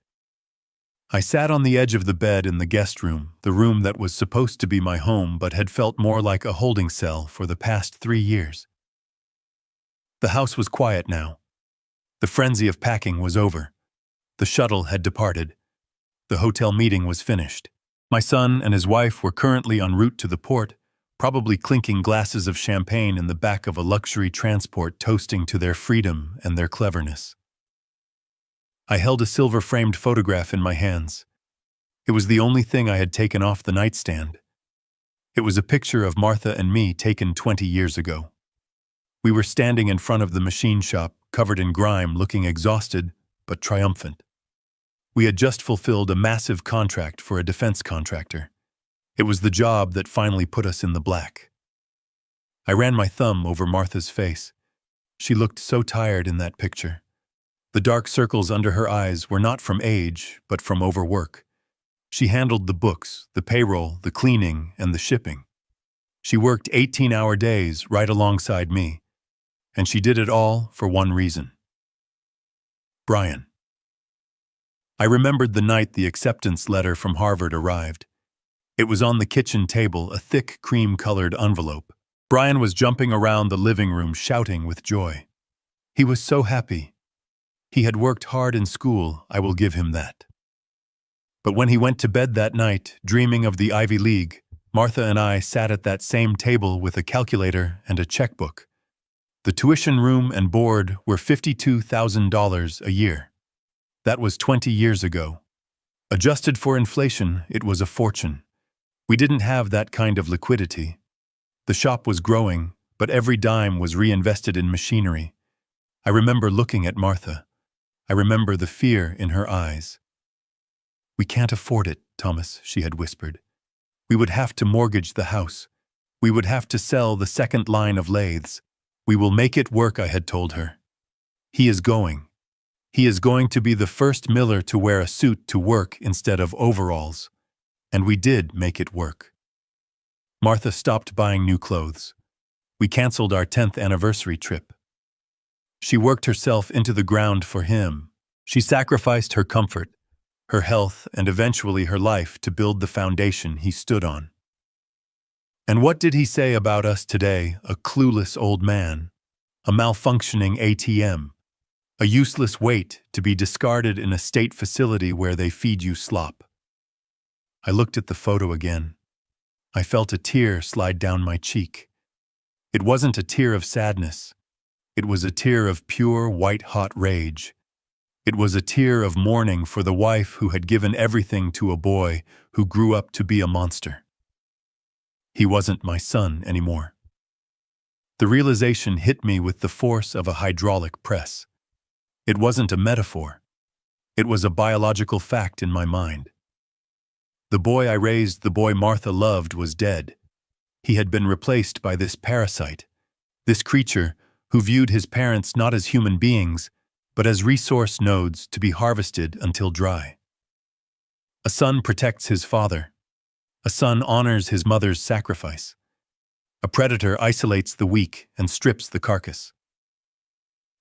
I sat on the edge of the bed in the guest room, the room that was supposed to be my home but had felt more like a holding cell for the past 3 years. The house was quiet now. The frenzy of packing was over. The shuttle had departed. The hotel meeting was finished. My son and his wife were currently en route to the port, probably clinking glasses of champagne in the back of a luxury transport, toasting to their freedom and their cleverness. I held a silver-framed photograph in my hands. It was the only thing I had taken off the nightstand. It was a picture of Martha and me taken 20 years ago. We were standing in front of the machine shop, covered in grime, looking exhausted but triumphant. We had just fulfilled a massive contract for a defense contractor. It was the job that finally put us in the black. I ran my thumb over Martha's face. She looked so tired in that picture. The dark circles under her eyes were not from age, but from overwork. She handled the books, the payroll, the cleaning, and the shipping. She worked 18-hour days right alongside me. And she did it all for one reason. Brian. I remembered the night the acceptance letter from Harvard arrived. It was on the kitchen table, a thick cream-colored envelope. Brian was jumping around the living room shouting with joy. He was so happy. He had worked hard in school, I will give him that. But when he went to bed that night, dreaming of the Ivy League, Martha and I sat at that same table with a calculator and a checkbook. The tuition room and board were $52,000 a year. That was 20 years ago. Adjusted for inflation, it was a fortune. We didn't have that kind of liquidity. The shop was growing, but every dime was reinvested in machinery. I remember looking at Martha. I remember the fear in her eyes. "We can't afford it, Thomas," she had whispered. "We would have to mortgage the house. We would have to sell the second line of lathes. We will make it work," I had told her. He is going. He is going to be the first miller to wear a suit to work instead of overalls. And we did make it work. Martha stopped buying new clothes. We canceled our 10th anniversary trip. She worked herself into the ground for him. She sacrificed her comfort, her health, and eventually her life to build the foundation he stood on. And what did he say about us today? A clueless old man, a malfunctioning ATM, A useless weight to be discarded in a state facility where they feed you slop. I looked at the photo again. I felt a tear slide down my cheek. It wasn't a tear of sadness. It was a tear of pure, white-hot rage. It was a tear of mourning for the wife who had given everything to a boy who grew up to be a monster. He wasn't my son anymore. The realization hit me with the force of a hydraulic press. It wasn't a metaphor. It was a biological fact in my mind. The boy I raised, the boy Martha loved, was dead. He had been replaced by this parasite, this creature who viewed his parents not as human beings, but as resource nodes to be harvested until dry. A son protects his father. A son honors his mother's sacrifice. A predator isolates the weak and strips the carcass.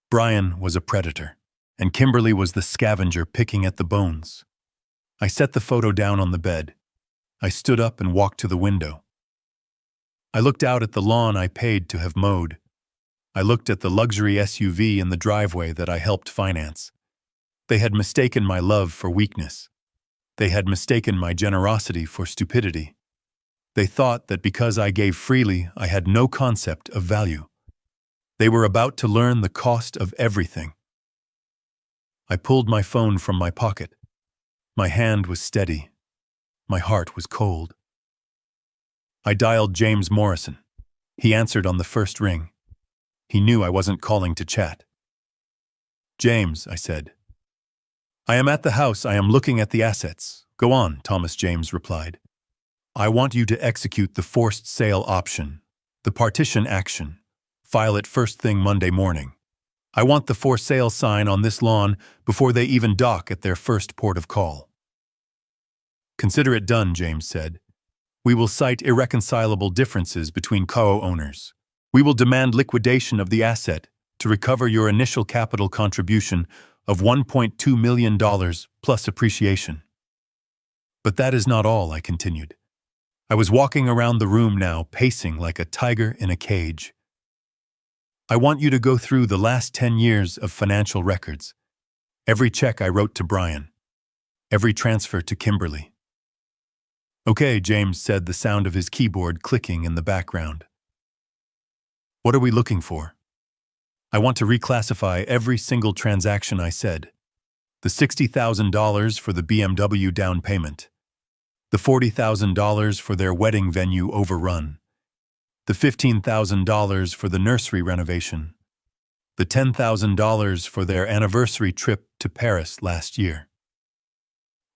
Brian was a predator, and Kimberly was the scavenger picking at the bones. I set the photo down on the bed. I stood up and walked to the window. I looked out at the lawn I paid to have mowed. I looked at the luxury SUV in the driveway that I helped finance. They had mistaken my love for weakness. They had mistaken my generosity for stupidity. They thought that because I gave freely, I had no concept of value. They were about to learn the cost of everything. I pulled my phone from my pocket. My hand was steady. My heart was cold. I dialed James Morrison. He answered on the first ring. He knew I wasn't calling to chat. "James," I said. "I am at the house. I am looking at the assets." "Go on," Thomas James replied. "I want you to execute the forced sale option, the partition action. File it first thing Monday morning. I want the for sale sign on this lawn before they even dock at their first port of call." "Consider it done," James said. "We will cite irreconcilable differences between co-owners. We will demand liquidation of the asset to recover your initial capital contribution of $1.2 million plus appreciation." "But that is not all," I continued. I was walking around the room now, pacing like a tiger in a cage. "I want you to go through the last 10 years of financial records. Every check I wrote to Brian. Every transfer to Kimberly." "Okay," James said, the sound of his keyboard clicking in the background. "What are we looking for?" "I want to reclassify every single transaction," I said. "The $60,000 for the BMW down payment. The $40,000 for their wedding venue overrun. The $15,000 for the nursery renovation. The $10,000 for their anniversary trip to Paris last year."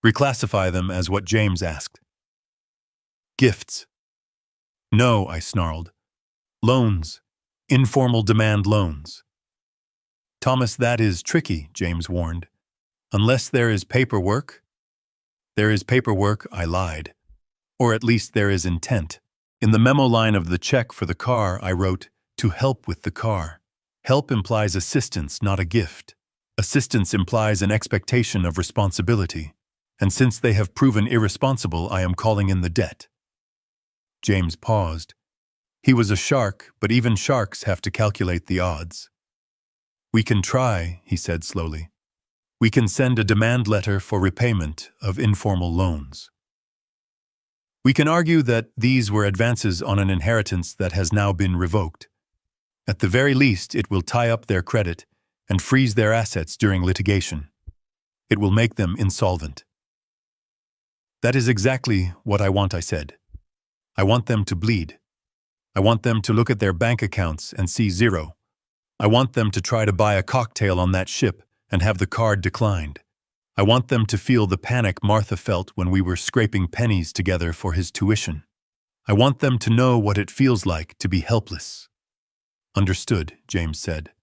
"Reclassify them as what James asked." "Gifts." "No," I snarled. "Loans. Informal demand loans." "Thomas, that is tricky," James warned. "Unless there is paperwork." "There is paperwork," I lied. "Or at least there is intent. In the memo line of the check for the car, I wrote, 'to help with the car.' Help implies assistance, not a gift. Assistance implies an expectation of responsibility. And since they have proven irresponsible, I am calling in the debt." James paused. He was a shark, but even sharks have to calculate the odds. "We can try," he said slowly. "We can send a demand letter for repayment of informal loans. We can argue that these were advances on an inheritance that has now been revoked. At the very least, it will tie up their credit and freeze their assets during litigation. It will make them insolvent." "That is exactly what I want," I said. "I want them to bleed. I want them to look at their bank accounts and see zero. I want them to try to buy a cocktail on that ship and have the card declined. I want them to feel the panic Martha felt when we were scraping pennies together for his tuition. I want them to know what it feels like to be helpless." "Understood," James said.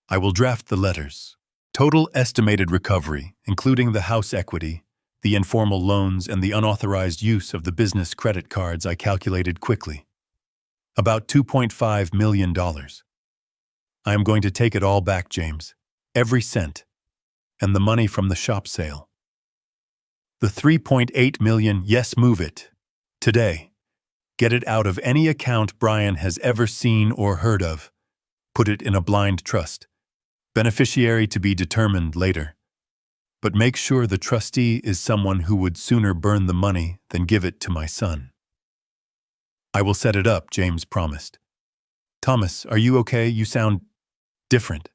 "I will draft the letters. Total estimated recovery, including the house equity, the informal loans, and the unauthorized use of the business credit cards, I calculated quickly. About $2.5 million. I am going to take it all back, James. Every cent. And the money from the shop sale. The $3.8 million, yes, move it. Today. Get it out of any account Brian has ever seen or heard of. Put it in a blind trust. Beneficiary to be determined later. But make sure the trustee is someone who would sooner burn the money than give it to my son. I will set it up, James promised. Thomas, are you okay? You sound different.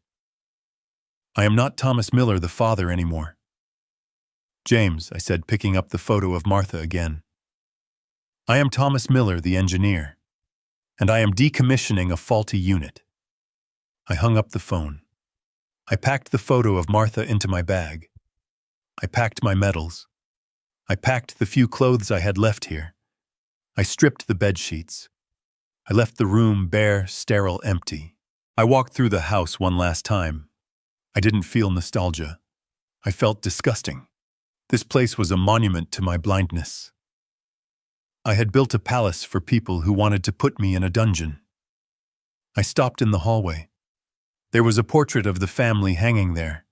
I am not Thomas Miller, the father, anymore. James, I said, picking up the photo of Martha again. I am Thomas Miller, the engineer, and I am decommissioning a faulty unit. I hung up the phone. I packed the photo of Martha into my bag. I packed my medals. I packed the few clothes I had left here. I stripped the bed sheets. I left the room bare, sterile, empty. I walked through the house one last time. I didn't feel nostalgia. I felt disgusting. This place was a monument to my blindness. I had built a palace for people who wanted to put me in a dungeon. I stopped in the hallway. There was a portrait of the family hanging there.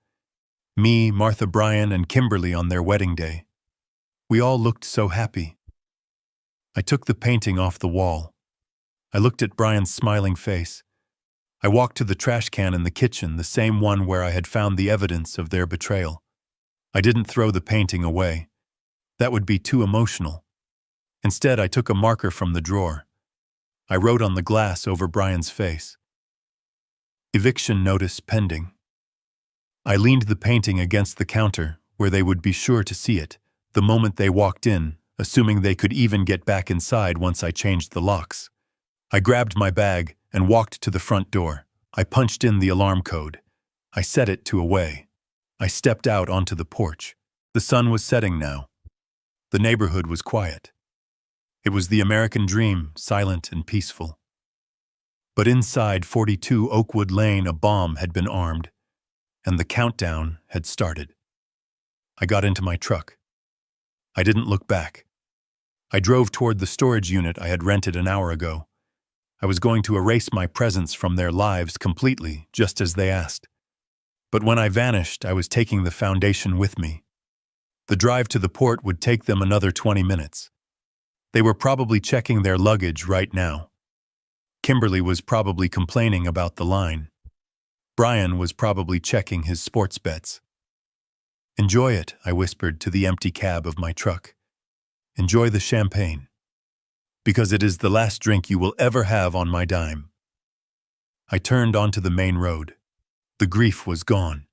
Me, Martha, Brian, and Kimberly on their wedding day. We all looked so happy. I took the painting off the wall. I looked at Brian's smiling face. I walked to the trash can in the kitchen, the same one where I had found the evidence of their betrayal. I didn't throw the painting away. That would be too emotional. Instead, I took a marker from the drawer. I wrote on the glass over Brian's face. Eviction notice pending. I leaned the painting against the counter, where they would be sure to see it, the moment they walked in, assuming they could even get back inside once I changed the locks. I grabbed my bag and walked to the front door. I punched in the alarm code. I set it to away. I stepped out onto the porch. The sun was setting now. The neighborhood was quiet. It was the American dream, silent and peaceful. But inside 42 Oakwood Lane, a bomb had been armed, and the countdown had started. I got into my truck. I didn't look back. I drove toward the storage unit I had rented an hour ago. I was going to erase my presence from their lives completely, just as they asked. But when I vanished, I was taking the foundation with me. The drive to the port would take them another 20 minutes. They were probably checking their luggage right now. Kimberly was probably complaining about the line. Brian was probably checking his sports bets. Enjoy it, I whispered to the empty cab of my truck. Enjoy the champagne. Because it is the last drink you will ever have on my dime. I turned onto the main road. The grief was gone.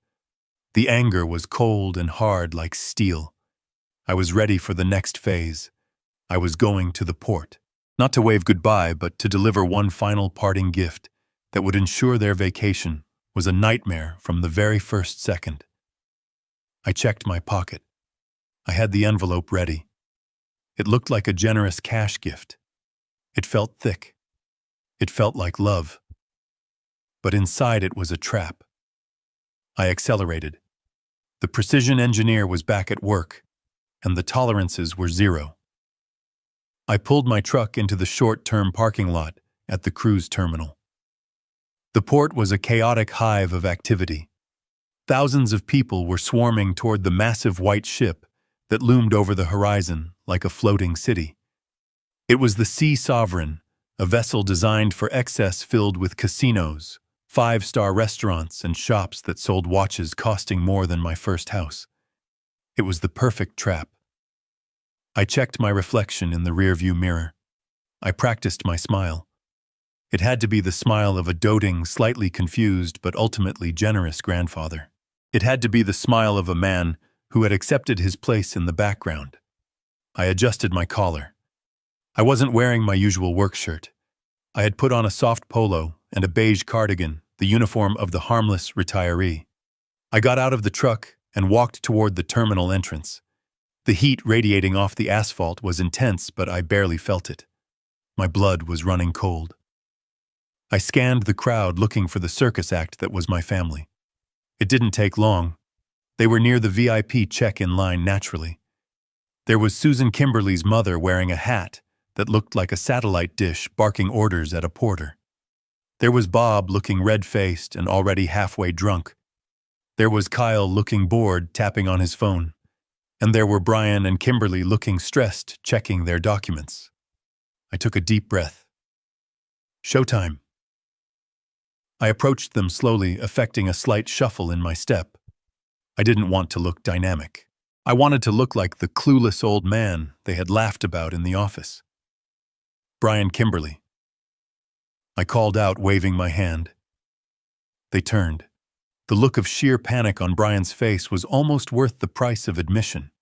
The anger was cold and hard like steel. I was ready for the next phase. I was going to the port, not to wave goodbye, but to deliver one final parting gift that would ensure their vacation was a nightmare from the very first second. I checked my pocket. I had the envelope ready. It looked like a generous cash gift. It felt thick. It felt like love. But inside it was a trap. I accelerated. The precision engineer was back at work, and the tolerances were zero. I pulled my truck into the short-term parking lot at the cruise terminal. The port was a chaotic hive of activity. Thousands of people were swarming toward the massive white ship that loomed over the horizon like a floating city. It was the Sea Sovereign, a vessel designed for excess filled with casinos, 5-star restaurants, and shops that sold watches costing more than my first house. It was the perfect trap. I checked my reflection in the rearview mirror. I practiced my smile. It had to be the smile of a doting, slightly confused, but ultimately generous grandfather. It had to be the smile of a man who had accepted his place in the background. I adjusted my collar. I wasn't wearing my usual work shirt. I had put on a soft polo and a beige cardigan, the uniform of the harmless retiree. I got out of the truck and walked toward the terminal entrance. The heat radiating off the asphalt was intense, but I barely felt it. My blood was running cold. I scanned the crowd looking for the circus act that was my family. It didn't take long. They were near the VIP check-in line naturally. There was Susan Kimberly's mother wearing a hat that looked like a satellite dish barking orders at a porter. There was Bob looking red-faced and already halfway drunk. There was Kyle looking bored, tapping on his phone. And there were Brian and Kimberly looking stressed, checking their documents. I took a deep breath. Showtime. I approached them slowly, affecting a slight shuffle in my step. I didn't want to look dynamic. I wanted to look like the clueless old man they had laughed about in the office. "Brian Kimberly." I called out, waving my hand. They turned. The look of sheer panic on Brian's face was almost worth the price of admission.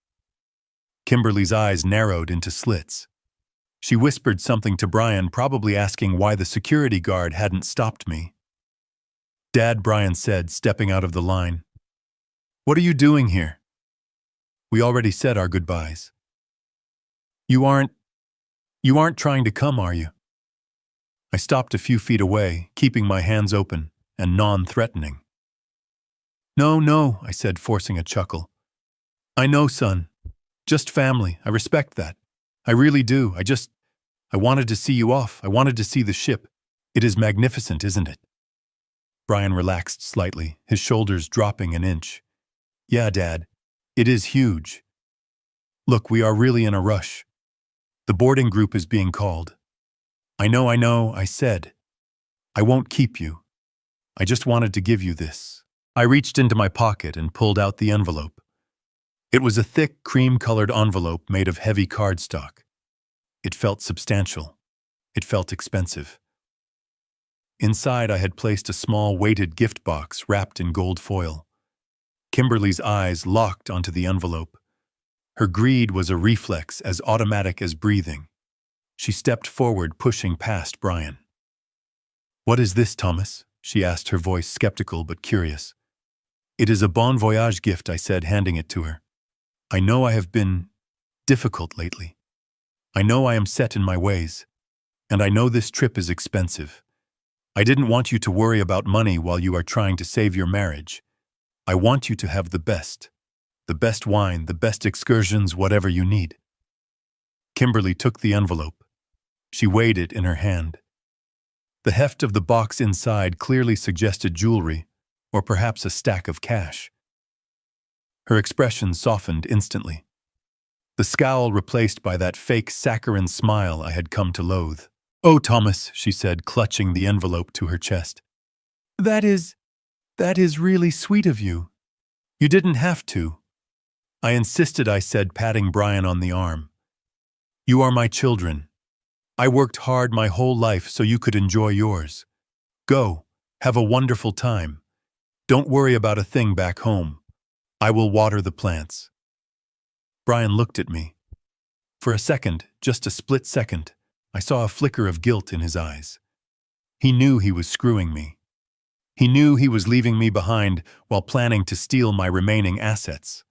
Kimberly's eyes narrowed into slits. She whispered something to Brian, probably asking why the security guard hadn't stopped me. "Dad," Brian said, stepping out of the line. "What are you doing here? We already said our goodbyes." You aren't trying to come, are you?" I stopped a few feet away, keeping my hands open and non-threatening. No, I said, forcing a chuckle. "I know, son. Just family. I respect that. I really do. I wanted to see you off. I wanted to see the ship. It is magnificent, isn't it?" Brian relaxed slightly, his shoulders dropping an inch. "Yeah, Dad. It is huge. Look, we are really in a rush. The boarding group is being called." I know, I said. "I won't keep you. I just wanted to give you this." I reached into my pocket and pulled out the envelope. It was a thick, cream-colored envelope made of heavy cardstock. It felt substantial. It felt expensive. Inside, I had placed a small weighted gift box wrapped in gold foil. Kimberly's eyes locked onto the envelope. Her greed was a reflex as automatic as breathing. She stepped forward, pushing past Brian. "What is this, Thomas?" she asked, her voice skeptical but curious. "It is a bon voyage gift," I said, handing it to her. "I know I have been difficult lately. I know I am set in my ways. And I know this trip is expensive. I didn't want you to worry about money while you are trying to save your marriage. I want you to have the best wine, the best excursions, whatever you need." Kimberly took the envelope. She weighed it in her hand. The heft of the box inside clearly suggested jewelry, or perhaps a stack of cash. Her expression softened instantly. The scowl replaced by that fake saccharine smile I had come to loathe. "Oh, Thomas," she said, clutching the envelope to her chest. That is really sweet of you. You didn't have to." I insisted, I said, patting Brian on the arm. "You are my children. I worked hard my whole life so you could enjoy yours. Go, have a wonderful time. Don't worry about a thing back home. I will water the plants." Brian looked at me. For a second, just a split second, I saw a flicker of guilt in his eyes. He knew he was screwing me. He knew he was leaving me behind while planning to steal my remaining assets.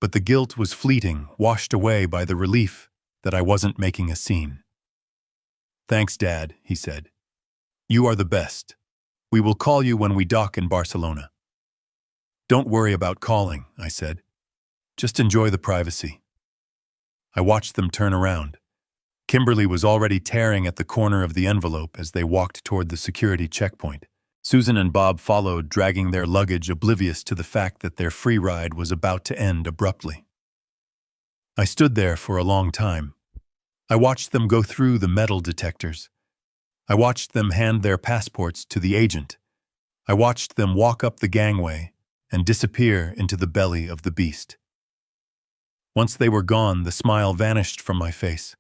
But the guilt was fleeting, washed away by the relief that I wasn't making a scene. "Thanks, Dad," he said. "You are the best. We will call you when we dock in Barcelona." "Don't worry about calling," I said. "Just enjoy the privacy." I watched them turn around. Kimberly was already tearing at the corner of the envelope as they walked toward the security checkpoint. Susan and Bob followed, dragging their luggage, oblivious to the fact that their free ride was about to end abruptly. I stood there for a long time. I watched them go through the metal detectors. I watched them hand their passports to the agent. I watched them walk up the gangway and disappear into the belly of the beast. Once they were gone, the smile vanished from my face.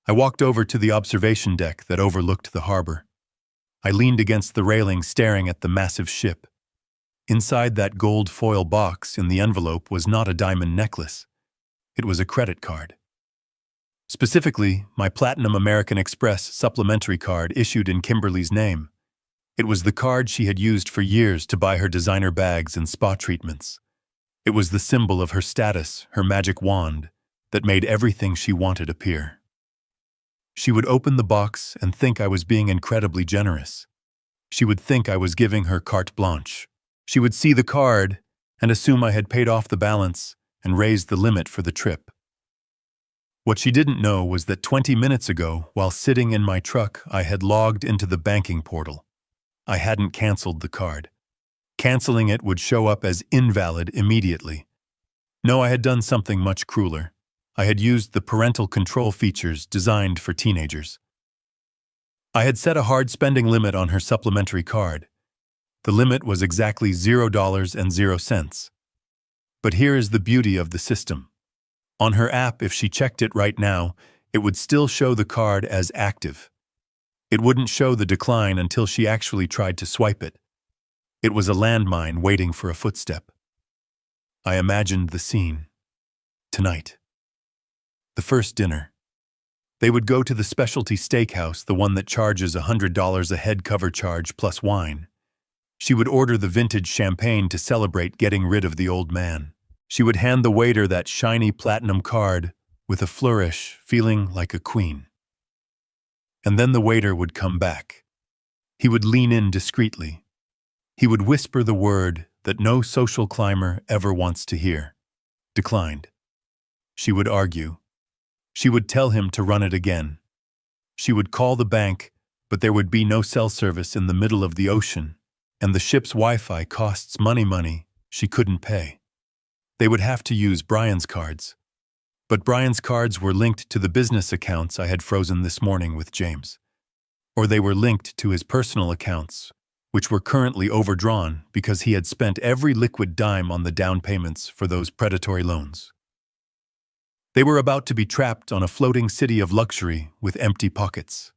I walked over to the observation deck that overlooked the harbor. I leaned against the railing, staring at the massive ship. Inside that gold foil box in the envelope was not a diamond necklace. It was a credit card. Specifically, my Platinum American Express supplementary card issued in Kimberly's name. It was the card she had used for years to buy her designer bags and spa treatments. It was the symbol of her status, her magic wand, that made everything she wanted appear. She would open the box and think I was being incredibly generous. She would think I was giving her carte blanche. She would see the card and assume I had paid off the balance and raised the limit for the trip. What she didn't know was that 20 minutes ago, while sitting in my truck, I had logged into the banking portal. I hadn't canceled the card. Canceling it would show up as invalid immediately. No, I had done something much crueler. I had used the parental control features designed for teenagers. I had set a hard spending limit on her supplementary card. The limit was exactly $0.00. But here is the beauty of the system. On her app, if she checked it right now, it would still show the card as active. It wouldn't show the decline until she actually tried to swipe it. It was a landmine waiting for a footstep. I imagined the scene. Tonight. The first dinner. They would go to the specialty steakhouse, the one that charges $100 a head cover charge plus wine. She would order the vintage champagne to celebrate getting rid of the old man. She would hand the waiter that shiny platinum card with a flourish, feeling like a queen. And then the waiter would come back. He would lean in discreetly. He would whisper the word that no social climber ever wants to hear. Declined. She would argue. She would tell him to run it again. She would call the bank, but there would be no cell service in the middle of the ocean, and the ship's Wi-Fi costs money she couldn't pay. They would have to use Brian's cards. But Brian's cards were linked to the business accounts I had frozen this morning with James. Or they were linked to his personal accounts, which were currently overdrawn because he had spent every liquid dime on the down payments for those predatory loans. They were about to be trapped on a floating city of luxury with empty pockets.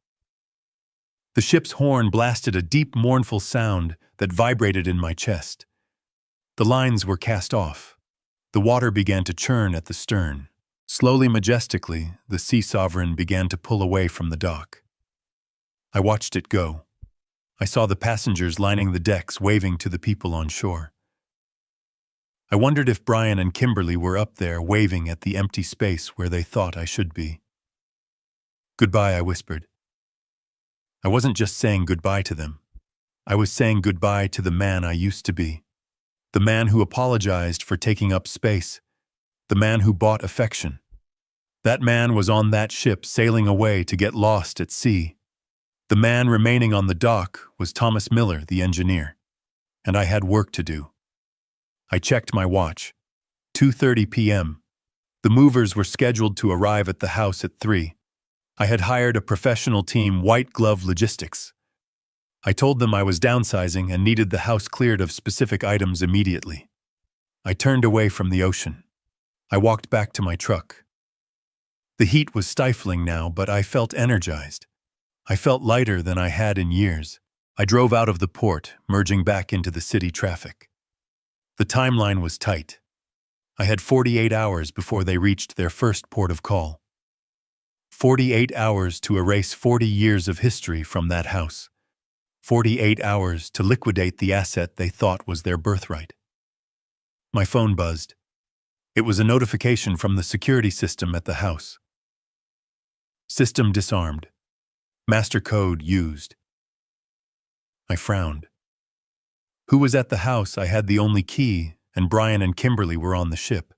The ship's horn blasted a deep, mournful sound that vibrated in my chest. The lines were cast off. The water began to churn at the stern. Slowly, majestically, the Sea Sovereign began to pull away from the dock. I watched it go. I saw the passengers lining the decks, waving to the people on shore. I wondered if Brian and Kimberly were up there, waving at the empty space where they thought I should be. "Goodbye," I whispered. I wasn't just saying goodbye to them. I was saying goodbye to the man I used to be. The man who apologized for taking up space. The man who bought affection. That man was on that ship, sailing away to get lost at sea. The man remaining on the dock was Thomas Miller, the engineer. And I had work to do. I checked my watch. 2:30 p.m. The movers were scheduled to arrive at the house at 3. I had hired a professional team, White Glove Logistics. I told them I was downsizing and needed the house cleared of specific items immediately. I turned away from the ocean. I walked back to my truck. The heat was stifling now, but I felt energized. I felt lighter than I had in years. I drove out of the port, merging back into the city traffic. The timeline was tight. I had 48 hours before they reached their first port of call. 48 hours to erase 40 years of history from that house. 48 hours to liquidate the asset they thought was their birthright. My phone buzzed. It was a notification from the security system at the house. System disarmed. Master code used. I frowned. Who was at the house? I had the only key, and Brian and Kimberly were on the ship.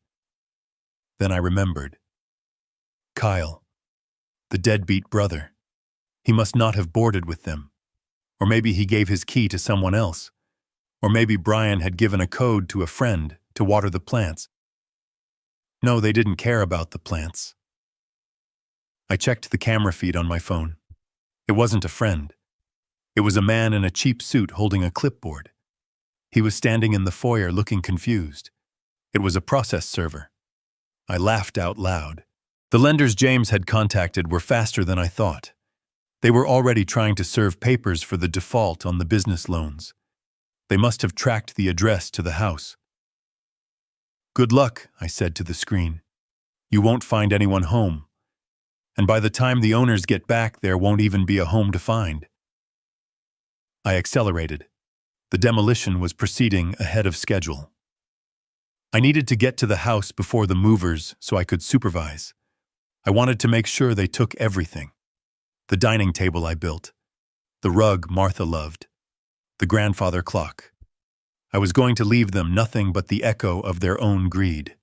Then I remembered. Kyle. The deadbeat brother. He must not have boarded with them. Or maybe he gave his key to someone else. Or maybe Brian had given a code to a friend to water the plants. No, they didn't care about the plants. I checked the camera feed on my phone. It wasn't a friend. It was a man in a cheap suit holding a clipboard. He was standing in the foyer looking confused. It was a process server. I laughed out loud. The lenders James had contacted were faster than I thought. They were already trying to serve papers for the default on the business loans. They must have tracked the address to the house. "Good luck," I said to the screen. "You won't find anyone home. And by the time the owners get back, there won't even be a home to find." I accelerated. The demolition was proceeding ahead of schedule. I needed to get to the house before the movers so I could supervise. I wanted to make sure they took everything. The dining table I built. The rug Martha loved. The grandfather clock. I was going to leave them nothing but the echo of their own greed.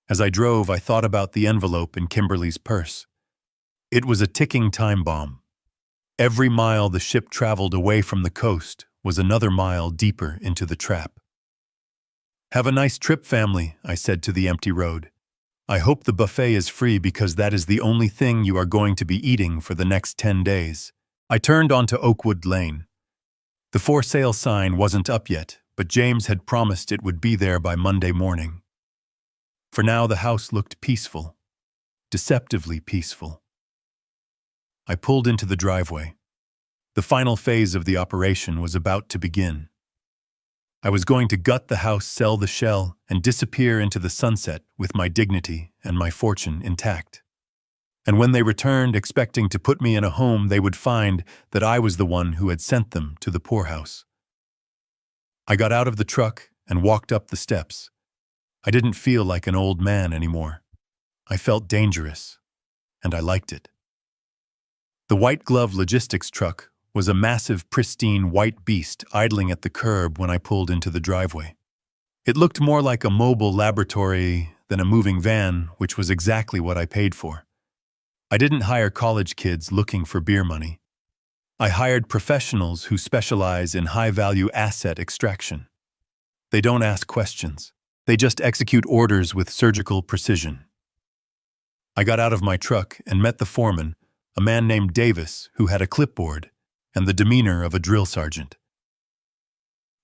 As I drove, I thought about the envelope in Kimberly's purse. It was a ticking time bomb. Every mile the ship traveled away from the coast was another mile deeper into the trap. "Have a nice trip, family," I said to the empty road. "I hope the buffet is free because that is the only thing you are going to be eating for the next 10 days. I turned onto Oakwood Lane. The for sale sign wasn't up yet, but James had promised it would be there by Monday morning. For now, the house looked peaceful, deceptively peaceful. I pulled into the driveway. The final phase of the operation was about to begin. I was going to gut the house, sell the shell, and disappear into the sunset with my dignity and my fortune intact. And when they returned expecting to put me in a home, they would find that I was the one who had sent them to the poorhouse. I got out of the truck and walked up the steps. I didn't feel like an old man anymore. I felt dangerous, and I liked it. The white glove logistics truck was a massive, pristine white beast idling at the curb when I pulled into the driveway. It looked more like a mobile laboratory than a moving van, which was exactly what I paid for. I didn't hire college kids looking for beer money. I hired professionals who specialize in high-value asset extraction. They don't ask questions. They just execute orders with surgical precision. I got out of my truck and met the foreman, a man named Davis who had a clipboard and the demeanor of a drill sergeant.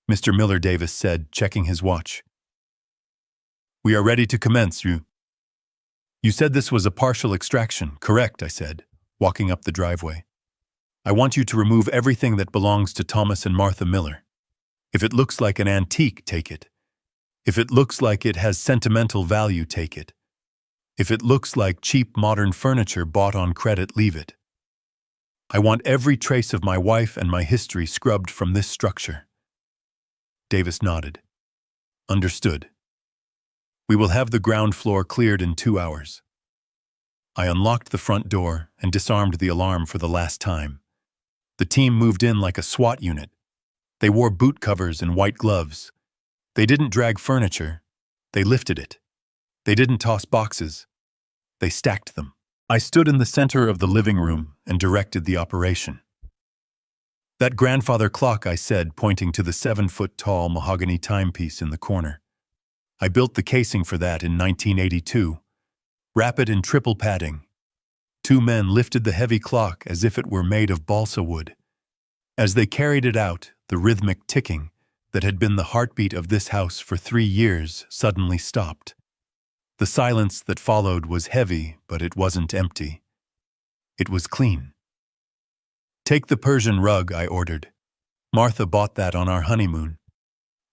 "Mr. Miller," Davis said, checking his watch. "We are ready to commence, you." "You said this was a partial extraction, correct?" I said, walking up the driveway. "I want you to remove everything that belongs to Thomas and Martha Miller. If it looks like an antique, take it. If it looks like it has sentimental value, take it. If it looks like cheap modern furniture bought on credit, leave it. I want every trace of my wife and my history scrubbed from this structure." Davis nodded. "Understood. We will have the ground floor cleared in 2 hours." I unlocked the front door and disarmed the alarm for the last time. The team moved in like a SWAT unit. They wore boot covers and white gloves. They didn't drag furniture. They lifted it. They didn't toss boxes. They stacked them. I stood in the center of the living room and directed the operation. "That grandfather clock," I said, pointing to the 7-foot-tall mahogany timepiece in the corner. "I built the casing for that in 1982. Rapid in triple padding. 2 men lifted the heavy clock as if it were made of balsa wood. As they carried it out, the rhythmic ticking that had been the heartbeat of this house for 3 years suddenly stopped. The silence that followed was heavy, but it wasn't empty. It was clean. "Take the Persian rug," I ordered. "Martha bought that on our honeymoon.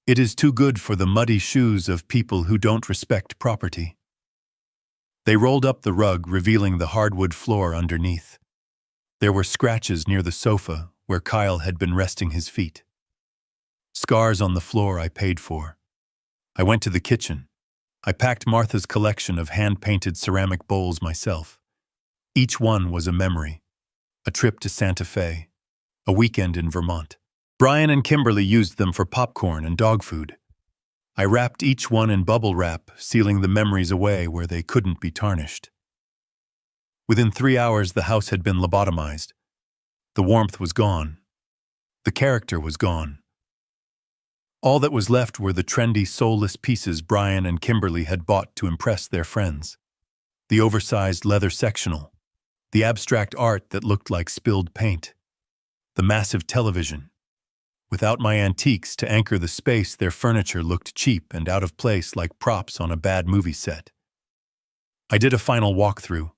It is too good for the muddy shoes of people who don't respect property." They rolled up the rug, revealing the hardwood floor underneath. There were scratches near the sofa where Kyle had been resting his feet. Scars on the floor I paid for. I went to the kitchen. I packed Martha's collection of hand-painted ceramic bowls myself. Each one was a memory. A trip to Santa Fe. A weekend in Vermont. Brian and Kimberly used them for popcorn and dog food. I wrapped each one in bubble wrap, sealing the memories away where they couldn't be tarnished. Within 3 hours, the house had been lobotomized. The warmth was gone. The character was gone. All that was left were the trendy, soulless pieces Brian and Kimberly had bought to impress their friends. The oversized leather sectional. The abstract art that looked like spilled paint. The massive television. Without my antiques to anchor the space, their furniture looked cheap and out of place like props on a bad movie set. I did a final walkthrough.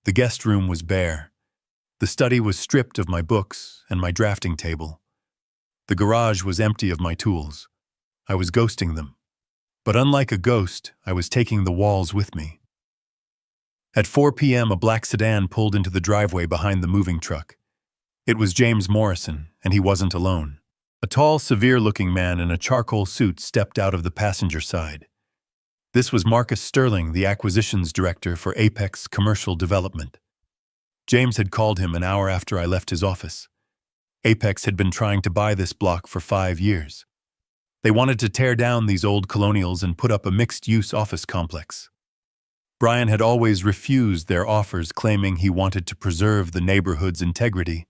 The guest room was bare. The study was stripped of my books and my drafting table. The garage was empty of my tools. I was ghosting them. But unlike a ghost, I was taking the walls with me. At 4 p.m., a black sedan pulled into the driveway behind the moving truck. It was James Morrison, and he wasn't alone. A tall, severe-looking man in a charcoal suit stepped out of the passenger side. This was Marcus Sterling, the acquisitions director for Apex Commercial Development. James had called him an hour after I left his office. Apex had been trying to buy this block for 5 years. They wanted to tear down these old colonials and put up a mixed-use office complex. Brian had always refused their offers, claiming he wanted to preserve the neighborhood's integrity,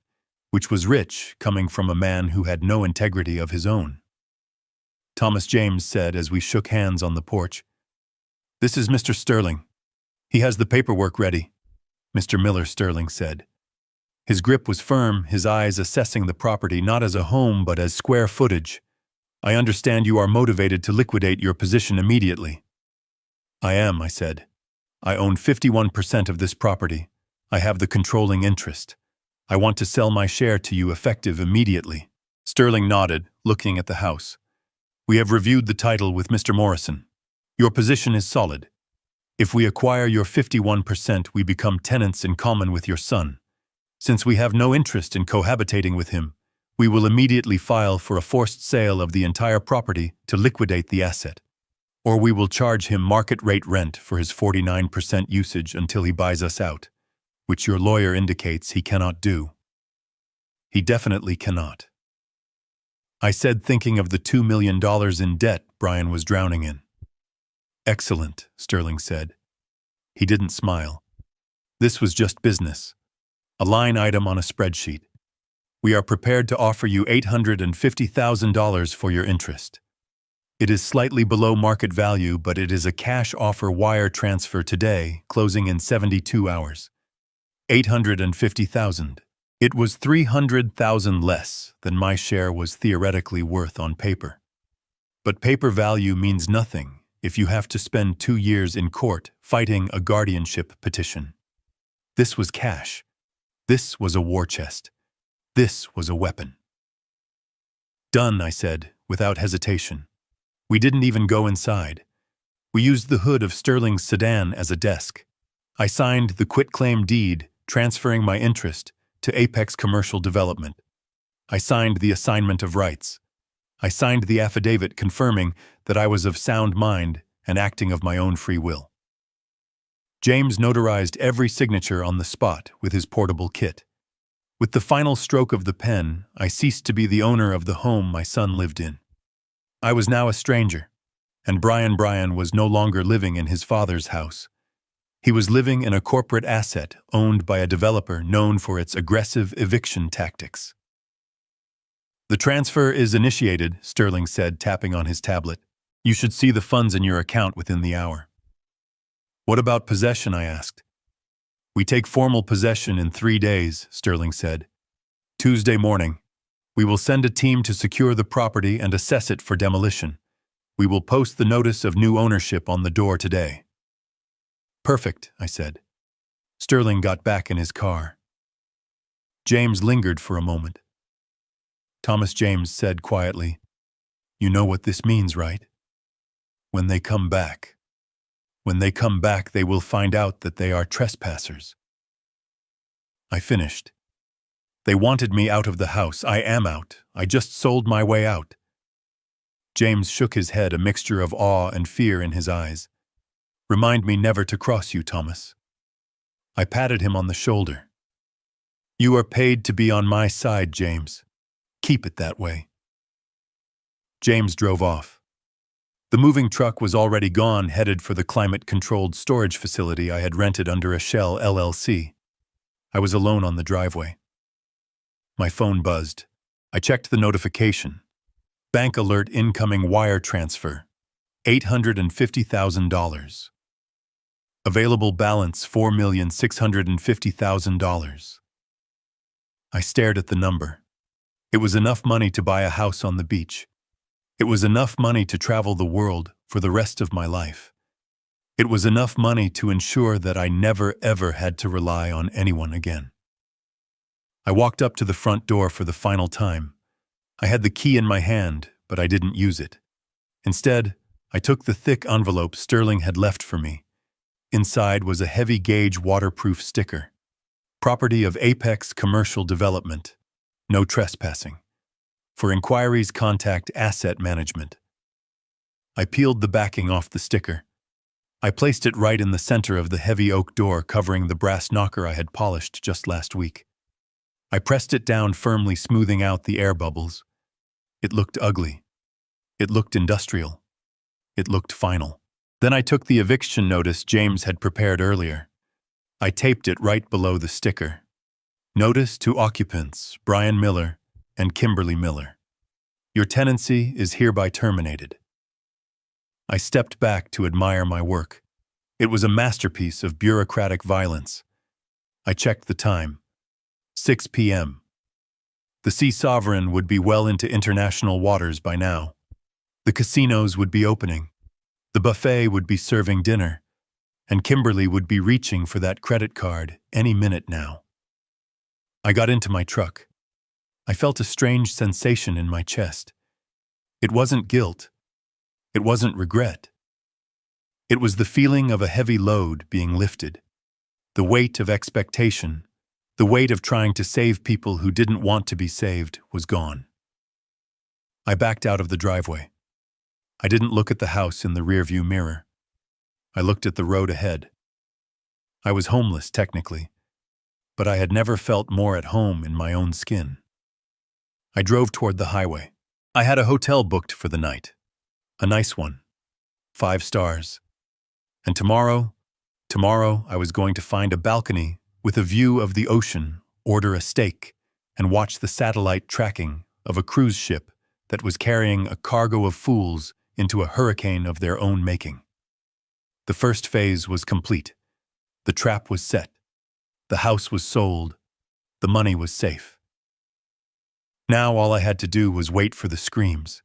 which was rich, coming from a man who had no integrity of his own. Thomas James said as we shook hands on the porch, "This is Mr. Sterling. He has the paperwork ready," Mr. Miller, Sterling said. His grip was firm, his eyes assessing the property not as a home but as square footage. I understand you are motivated to liquidate your position immediately. I am, I said. I own 51% of this property. I have the controlling interest. I want to sell my share to you effective immediately. Sterling nodded, looking at the house. We have reviewed the title with Mr. Morrison. Your position is solid. If we acquire your 51%, we become tenants in common with your son. Since we have no interest in cohabitating with him, we will immediately file for a forced sale of the entire property to liquidate the asset. Or we will charge him market rate rent for his 49% usage until he buys us out, which your lawyer indicates he cannot do. He definitely cannot. I said, thinking of the $2 million in debt Brian was drowning in. Excellent, Sterling said. He didn't smile. This was just business. A line item on a spreadsheet. We are prepared to offer you $850,000 for your interest. It is slightly below market value, but it is a cash offer wire transfer today, closing in 72 hours. $850,000. It was $300,000 less than my share was theoretically worth on paper. But paper value means nothing if you have to spend 2 years in court fighting a guardianship petition. This was cash. This was a war chest. This was a weapon. Done, I said, without hesitation. We didn't even go inside. We used the hood of Sterling's sedan as a desk. I signed the quitclaim deed, transferring my interest to Apex Commercial Development. I signed the assignment of rights. I signed the affidavit confirming that I was of sound mind and acting of my own free will. James notarized every signature on the spot with his portable kit. With the final stroke of the pen, I ceased to be the owner of the home my son lived in. I was now a stranger, and Brian was no longer living in his father's house. He was living in a corporate asset owned by a developer known for its aggressive eviction tactics. The transfer is initiated, Sterling said, tapping on his tablet. You should see the funds in your account within the hour. What about possession, I asked. We take formal possession in 3 days, Sterling said. Tuesday morning. We will send a team to secure the property and assess it for demolition. We will post the notice of new ownership on the door today. Perfect, I said. Sterling got back in his car. James lingered for a moment. Thomas James said quietly, You know what this means, right? When they come back, they will find out that they are trespassers. I finished. They wanted me out of the house. I am out. I just sold my way out. James shook his head, a mixture of awe and fear in his eyes. Remind me never to cross you, Thomas. I patted him on the shoulder. You are paid to be on my side, James. Keep it that way. James drove off. The moving truck was already gone, headed for the climate-controlled storage facility I had rented under a Shell LLC. I was alone on the driveway. My phone buzzed. I checked the notification. Bank alert, incoming wire transfer. $850,000. Available balance $4,650,000. I stared at the number. It was enough money to buy a house on the beach. It was enough money to travel the world for the rest of my life. It was enough money to ensure that I never ever had to rely on anyone again. I walked up to the front door for the final time. I had the key in my hand, but I didn't use it. Instead, I took the thick envelope Sterling had left for me. Inside was a heavy-gauge waterproof sticker. Property of Apex Commercial Development. No trespassing. For inquiries, contact Asset Management. I peeled the backing off the sticker. I placed it right in the center of the heavy oak door covering the brass knocker I had polished just last week. I pressed it down firmly, smoothing out the air bubbles. It looked ugly. It looked industrial. It looked final. Then I took the eviction notice James had prepared earlier. I taped it right below the sticker. Notice to occupants, Brian Miller and Kimberly Miller. Your tenancy is hereby terminated. I stepped back to admire my work. It was a masterpiece of bureaucratic violence. I checked the time. 6 p.m. The Sea Sovereign would be well into international waters by now. The casinos would be opening. The buffet would be serving dinner. And Kimberly would be reaching for that credit card any minute now. I got into my truck. I felt a strange sensation in my chest. It wasn't guilt. It wasn't regret. It was the feeling of a heavy load being lifted. The weight of expectation, the weight of trying to save people who didn't want to be saved, was gone. I backed out of the driveway. I didn't look at the house in the rearview mirror. I looked at the road ahead. I was homeless, technically, but I had never felt more at home in my own skin. I drove toward the highway. I had a hotel booked for the night. A nice one. 5 stars. And tomorrow I was going to find a balcony with a view of the ocean, order a steak, and watch the satellite tracking of a cruise ship that was carrying a cargo of fools into a hurricane of their own making. The first phase was complete. The trap was set. The house was sold. The money was safe. Now all I had to do was wait for the screams.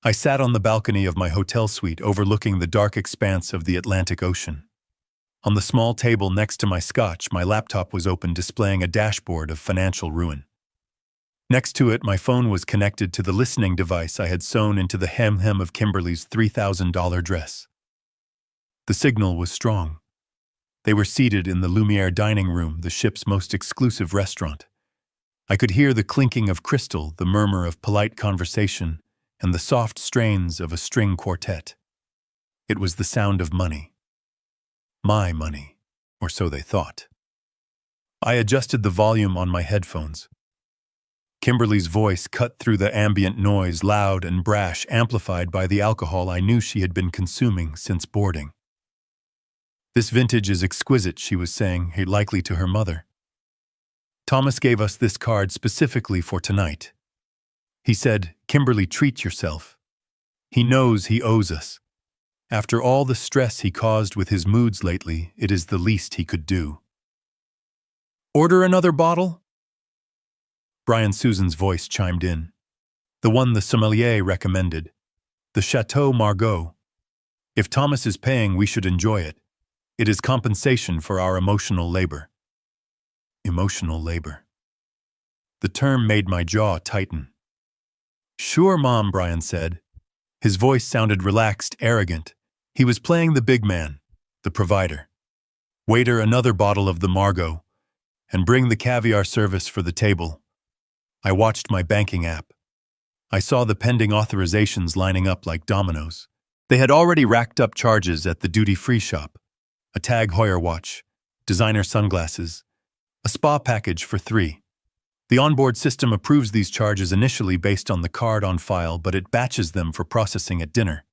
I sat on the balcony of my hotel suite overlooking the dark expanse of the Atlantic Ocean. On the small table next to my scotch, my laptop was open, displaying a dashboard of financial ruin. Next to it, my phone was connected to the listening device I had sewn into the hem of Kimberly's $3,000 dress. The signal was strong. They were seated in the Lumiere dining room, the ship's most exclusive restaurant. I could hear the clinking of crystal, the murmur of polite conversation, and the soft strains of a string quartet. It was the sound of money. My money, or so they thought. I adjusted the volume on my headphones. Kimberly's voice cut through the ambient noise, loud and brash, amplified by the alcohol I knew she had been consuming since boarding. "This vintage is exquisite," she was saying, likely to her mother. "Thomas gave us this card specifically for tonight. He said, 'Kimberly, treat yourself.' He knows he owes us. After all the stress he caused with his moods lately, it is the least he could do." "Order another bottle?" Brian Susan's voice chimed in. "The one the sommelier recommended. The Chateau Margaux. If Thomas is paying, we should enjoy it. It is compensation for our emotional labor." Emotional labor. The term made my jaw tighten. "Sure, Mom," Brian said. His voice sounded relaxed, arrogant. He was playing the big man, the provider. "Waiter, another bottle of the Margaux, and bring the caviar service for the table." I watched my banking app. I saw the pending authorizations lining up like dominoes. They had already racked up charges at the duty-free shop. A Tag Heuer watch, designer sunglasses, a spa package for 3. The onboard system approves these charges initially based on the card on file, but it batches them for processing at dinner.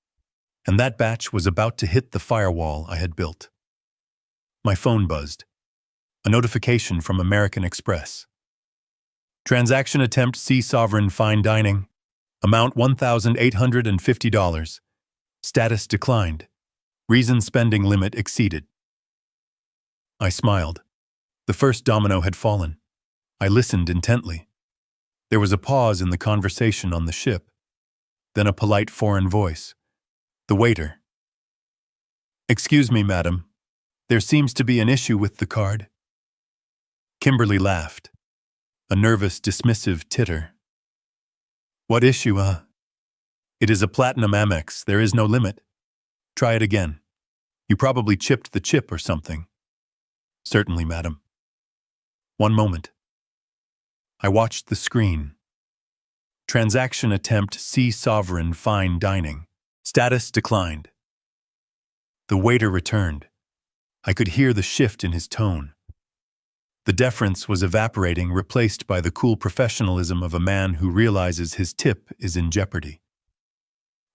And that batch was about to hit the firewall I had built. My phone buzzed. A notification from American Express. "Transaction attempt, Sea Sovereign fine dining. Amount $1,850. Status declined. Reason spending limit exceeded." I smiled. The first domino had fallen. I listened intently. There was a pause in the conversation on the ship. Then a polite foreign voice. The waiter. "Excuse me, madam. There seems to be an issue with the card." Kimberly laughed. A nervous, dismissive titter. "What issue, It is a platinum Amex. There is no limit. Try it again. You probably chipped the chip or something." "Certainly, madam." "One moment." I watched the screen. Transaction attempt, Sea Sovereign fine dining. Status declined. The waiter returned. I could hear the shift in his tone. The deference was evaporating, replaced by the cool professionalism of a man who realizes his tip is in jeopardy.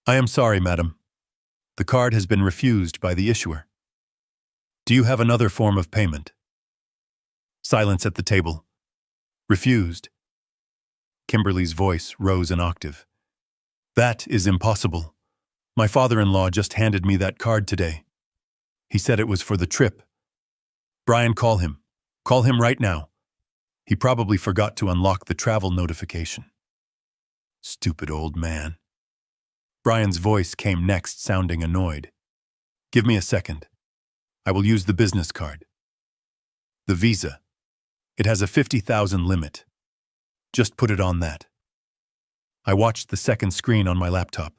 "I am sorry, madam. The card has been refused by the issuer. Do you have another form of payment?" Silence at the table. "Refused." Kimberly's voice rose an octave. "That is impossible. My father-in-law just handed me that card today. He said it was for the trip. Brian, call him. Call him right now. He probably forgot to unlock the travel notification. Stupid old man. Brian's voice came next, sounding annoyed. Give me a second. I will use the business card. The Visa. It has a 50,000 limit. Just put it on that. I watched the second screen on my laptop,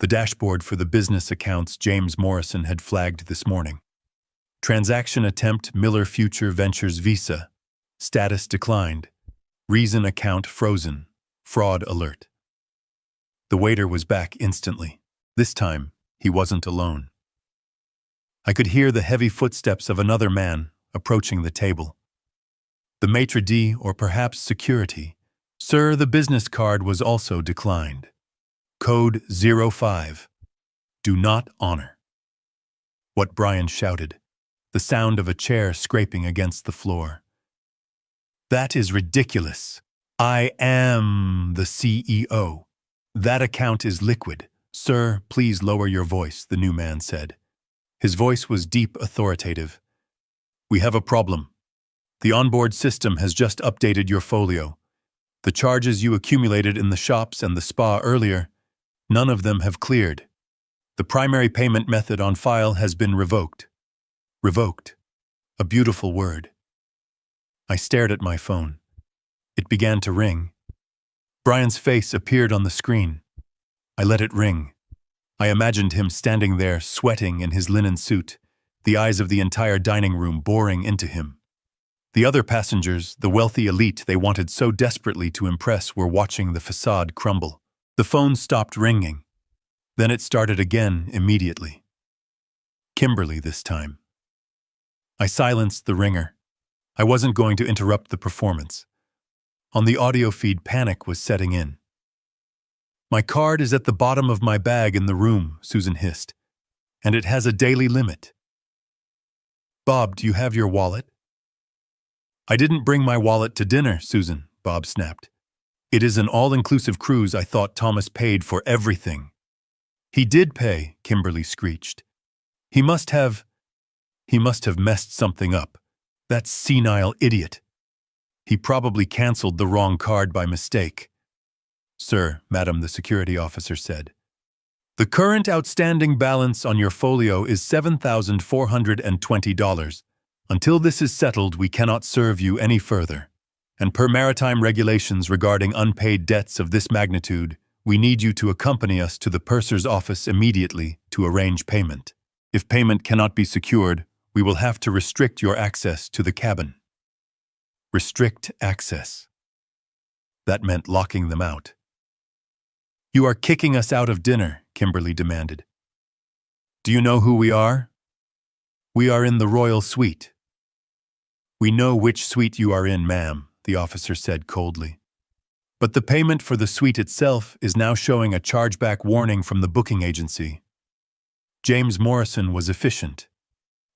the dashboard for the business accounts James Morrison had flagged this morning. Transaction attempt Miller Future Ventures Visa. Status declined. Reason account frozen. Fraud alert. The waiter was back instantly. This time, he wasn't alone. I could hear the heavy footsteps of another man approaching the table. The maitre d' or perhaps security. Sir, the business card was also declined. Code 05. Do not honor. What Brian shouted. The sound of a chair scraping against the floor. That is ridiculous. I am the CEO. That account is liquid. Sir, please lower your voice, the new man said. His voice was deep, authoritative. We have a problem. The onboard system has just updated your folio. The charges you accumulated in the shops and the spa earlier, none of them have cleared. The primary payment method on file has been revoked. Revoked. A beautiful word. I stared at my phone. It began to ring. Brian's face appeared on the screen. I let it ring. I imagined him standing there, sweating in his linen suit, the eyes of the entire dining room boring into him. The other passengers, the wealthy elite they wanted so desperately to impress, were watching the facade crumble. The phone stopped ringing. Then it started again immediately. Kimberly this time. I silenced the ringer. I wasn't going to interrupt the performance. On the audio feed, panic was setting in. My card is at the bottom of my bag in the room, Susan hissed, and it has a daily limit. Bob, do you have your wallet? I didn't bring my wallet to dinner, Susan, Bob snapped. It is an all-inclusive cruise. I thought Thomas paid for everything. He did pay, Kimberly screeched. He must have messed something up. That senile idiot. He probably canceled the wrong card by mistake. Sir, madam, the security officer said. The current outstanding balance on your folio is $7,420. Until this is settled, we cannot serve you any further. And per maritime regulations regarding unpaid debts of this magnitude, we need you to accompany us to the purser's office immediately to arrange payment. If payment cannot be secured, we will have to restrict your access to the cabin. Restrict access. That meant locking them out. You are kicking us out of dinner, Kimberly demanded. Do you know who we are? We are in the royal suite. We know which suite you are in, ma'am, the officer said coldly. But the payment for the suite itself is now showing a chargeback warning from the booking agency. James Morrison was efficient.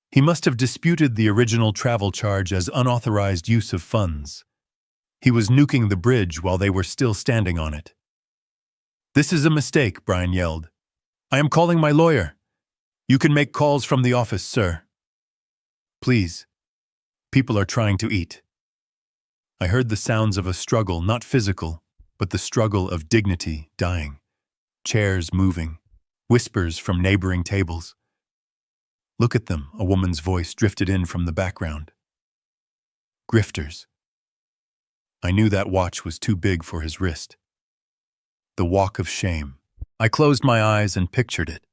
He must have disputed the original travel charge as unauthorized use of funds. He was nuking the bridge while they were still standing on it. This is a mistake, Brian yelled. I am calling my lawyer. You can make calls from the office, sir. Please. People are trying to eat. I heard the sounds of a struggle, not physical, but the struggle of dignity dying. Chairs moving. Whispers from neighboring tables. Look at them, a woman's voice drifted in from the background. Grifters. I knew that watch was too big for his wrist. The walk of shame. I closed my eyes and pictured it.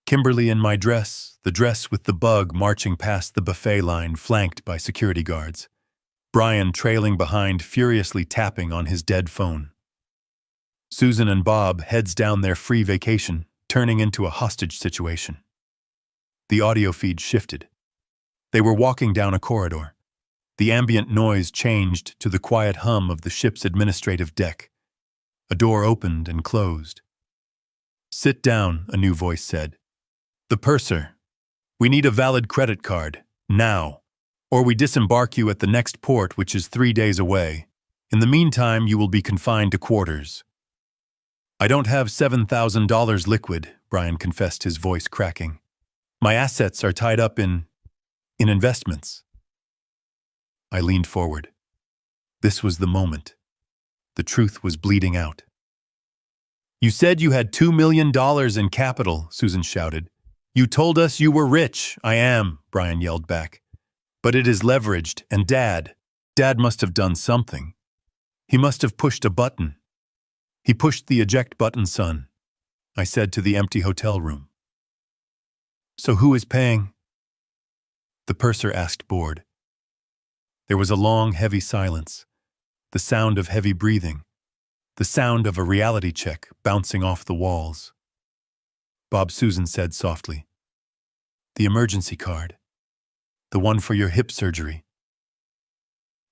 Kimberly in my dress, the dress with the bug marching past the buffet line flanked by security guards. Brian trailing behind, furiously tapping on his dead phone. Susan and Bob, heads down their free vacation, turning into a hostage situation. The audio feed shifted. They were walking down a corridor. The ambient noise changed to the quiet hum of the ship's administrative deck. A door opened and closed. Sit down, a new voice said. The purser. We need a valid credit card, now, or we disembark you at the next port, which is 3 days away. In the meantime, you will be confined to quarters. I don't have $7,000 liquid, Brian confessed, his voice cracking. My assets are tied up in investments. I leaned forward. This was the moment. The truth was bleeding out. "You said you had $2 million in capital," Susan shouted. "You told us you were rich." "I am," Brian yelled back. "But it is leveraged, and Dad must have done something. He must have pushed a button." "He pushed the eject button, son," I said to the empty hotel room. "So who is paying?" The purser asked, bored. There was a long, heavy silence, the sound of heavy breathing, the sound of a reality check bouncing off the walls. Bob, Susan said softly. "The emergency card. The one for your hip surgery."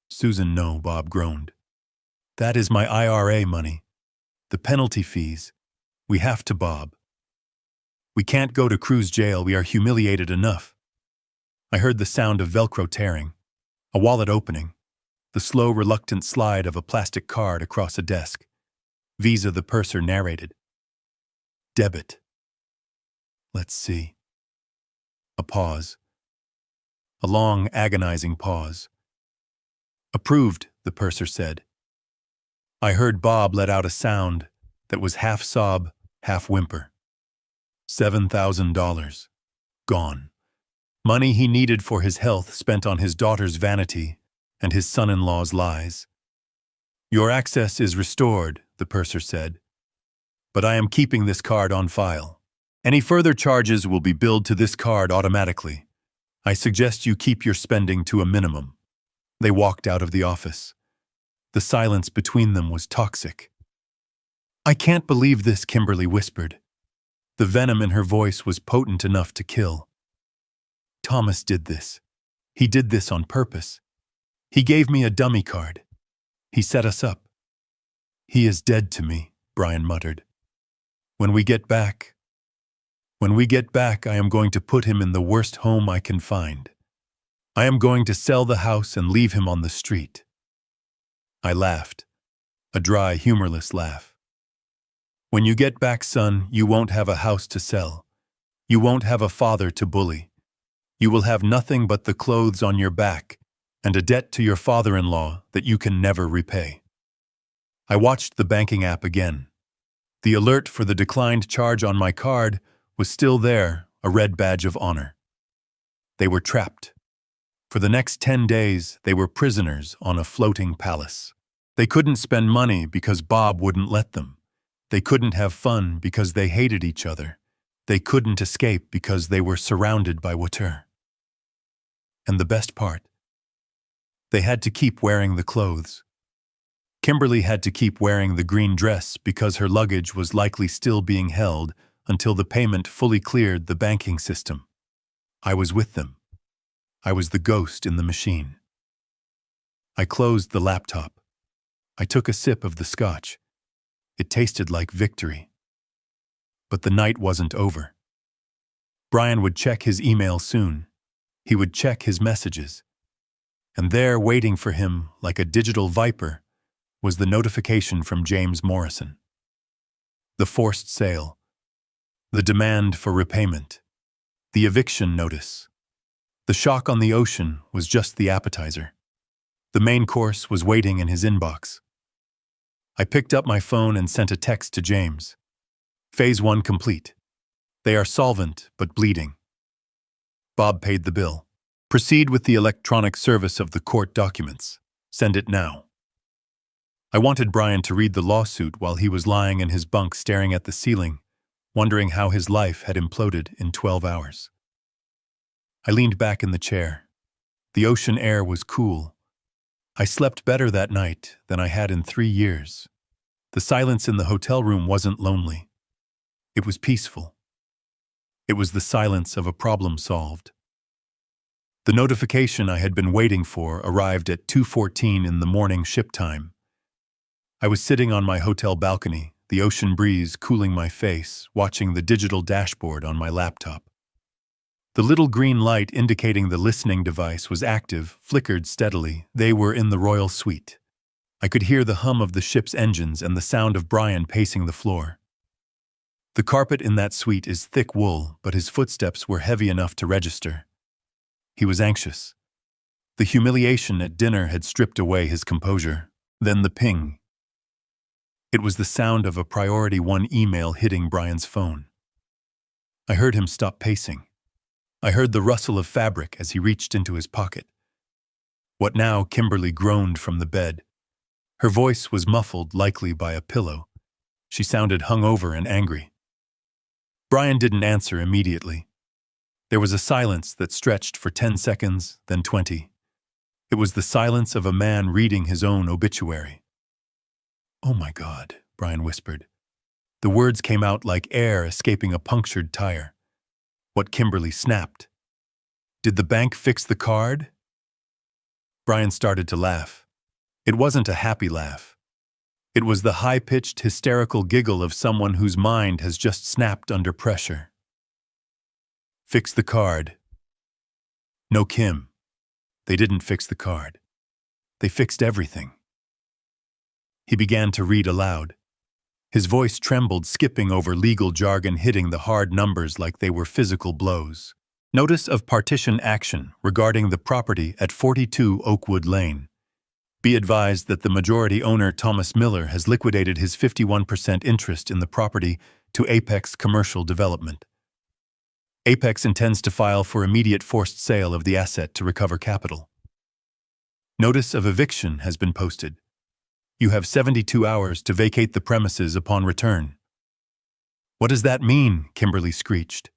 "Susan, no," Bob groaned. "That is my IRA money. The penalty fees. We have to, Bob. We can't go to cruise jail. We are humiliated enough." I heard the sound of Velcro tearing, a wallet opening, the slow, reluctant slide of a plastic card across a desk. "Visa," the purser narrated. "Debit. Let's see." A pause. A long, agonizing pause. "Approved," the purser said. I heard Bob let out a sound that was half sob, half whimper. $7,000. Gone. Money he needed for his health spent on his daughter's vanity and his son-in-law's lies. "Your access is restored," the purser said. "But I am keeping this card on file. Any further charges will be billed to this card automatically. I suggest you keep your spending to a minimum." They walked out of the office. The silence between them was toxic. "I can't believe this," Kimberly whispered. The venom in her voice was potent enough to kill. "Thomas did this. He did this on purpose. He gave me a dummy card. He set us up." "He is dead to me," Brian muttered. When we get back, I am going to put him in the worst home I can find. I am going to sell the house and leave him on the street." I laughed, a dry, humorless laugh. "When you get back, son, you won't have a house to sell. You won't have a father to bully. You will have nothing but the clothes on your back and a debt to your father-in-law that you can never repay." I watched the banking app again. The alert for the declined charge on my card was still there, a red badge of honor. They were trapped. For the next 10 days, they were prisoners on a floating palace. They couldn't spend money because Bob wouldn't let them. They couldn't have fun because they hated each other. They couldn't escape because they were surrounded by water. And the best part, they had to keep wearing the clothes. Kimberly had to keep wearing the green dress because her luggage was likely still being held until the payment fully cleared the banking system. I was with them. I was the ghost in the machine. I closed the laptop. I took a sip of the scotch. It tasted like victory. But the night wasn't over. Brian would check his email soon. He would check his messages. And there, waiting for him like a digital viper, was the notification from James Morrison. The forced sale. The demand for repayment. The eviction notice. The shock on the ocean was just the appetizer. The main course was waiting in his inbox. I picked up my phone and sent a text to James. Phase 1 complete. They are solvent but bleeding. Bob paid the bill. Proceed with the electronic service of the court documents. Send it now. I wanted Brian to read the lawsuit while he was lying in his bunk staring at the ceiling, wondering how his life had imploded in 12 hours. I leaned back in the chair. The ocean air was cool. I slept better that night than I had in 3 years. The silence in the hotel room wasn't lonely. It was peaceful. It was the silence of a problem solved. The notification I had been waiting for arrived at 2:14 in the morning ship time. I was sitting on my hotel balcony, the ocean breeze cooling my face, watching the digital dashboard on my laptop. The little green light indicating the listening device was active flickered steadily. They were in the royal suite. I could hear the hum of the ship's engines and the sound of Brian pacing the floor. The carpet in that suite is thick wool, but his footsteps were heavy enough to register. He was anxious. The humiliation at dinner had stripped away his composure. Then the ping. It was the sound of a priority one email hitting Brian's phone. I heard him stop pacing. I heard the rustle of fabric as he reached into his pocket. "What now?" Kimberly groaned from the bed. Her voice was muffled, likely by a pillow. She sounded hungover and angry. Brian didn't answer immediately. There was a silence that stretched for 10 seconds, then 20. It was the silence of a man reading his own obituary. "Oh my God," Brian whispered. The words came out like air escaping a punctured tire. What Kimberly snapped. "Did the bank fix the card?" Brian started to laugh. It wasn't a happy laugh. It was the high-pitched, hysterical giggle of someone whose mind has just snapped under pressure. "Fix the card." "No, Kim. They didn't fix the card. They fixed everything." He began to read aloud. His voice trembled, skipping over legal jargon, hitting the hard numbers like they were physical blows. "Notice of partition action regarding the property at 42 Oakwood Lane. Be advised that the majority owner, Thomas Miller, has liquidated his 51% interest in the property to Apex Commercial Development. Apex intends to file for immediate forced sale of the asset to recover capital. Notice of eviction has been posted. You have 72 hours to vacate the premises upon return." "What does that mean?" Kimberly screeched.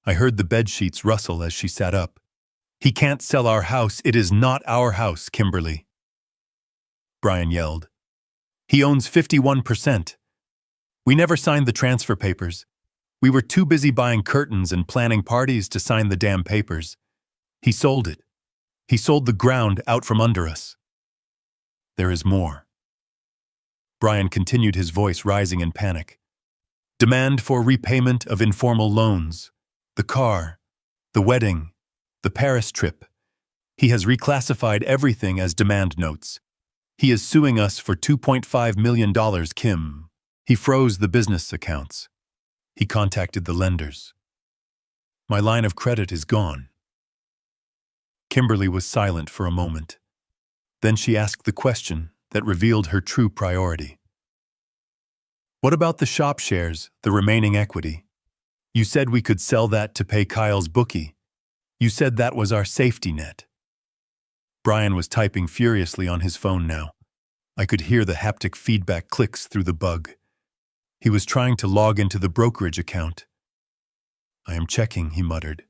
I heard the bedsheets rustle as she sat up. "He can't sell our house. It is not our house, Kimberly." Brian yelled. "He owns 51%. We never signed the transfer papers. We were too busy buying curtains and planning parties to sign the damn papers. He sold it. He sold the ground out from under us." "There is more." Brian continued, his voice rising in panic. "Demand for repayment of informal loans. The car. The wedding. The Paris trip. He has reclassified everything as demand notes. He is suing us for $2.5 million, Kim. He froze the business accounts. He contacted the lenders. My line of credit is gone." Kimberly was silent for a moment. Then she asked the question that revealed her true priority. "What about the shop shares, the remaining equity? You said we could sell that to pay Kyle's bookie. You said that was our safety net." Brian was typing furiously on his phone now. I could hear the haptic feedback clicks through the bug. He was trying to log into the brokerage account. "I am checking," he muttered.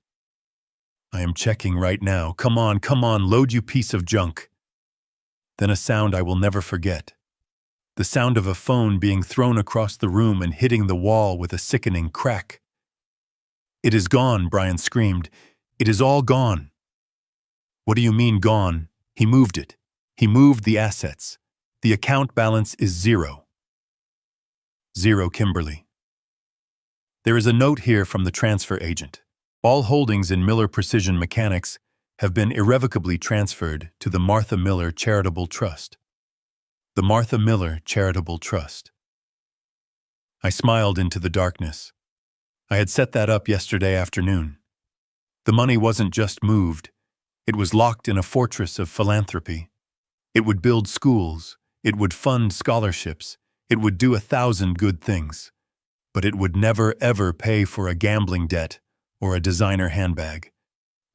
"I am checking right now. Come on, load, you piece of junk." Then a sound I will never forget. The sound of a phone being thrown across the room and hitting the wall with a sickening crack. "It is gone," Brian screamed. "It is all gone." "What do you mean gone?" "He moved it. He moved the assets. The account balance is zero." "Zero, Kimberly." "There is a note here from the transfer agent. All holdings in Miller Precision Mechanics have been irrevocably transferred to the Martha Miller Charitable Trust." The Martha Miller Charitable Trust. I smiled into the darkness. I had set that up yesterday afternoon. The money wasn't just moved. It was locked in a fortress of philanthropy. It would build schools. It would fund scholarships. It would do 1,000 good things. But it would never, ever pay for a gambling debt or a designer handbag.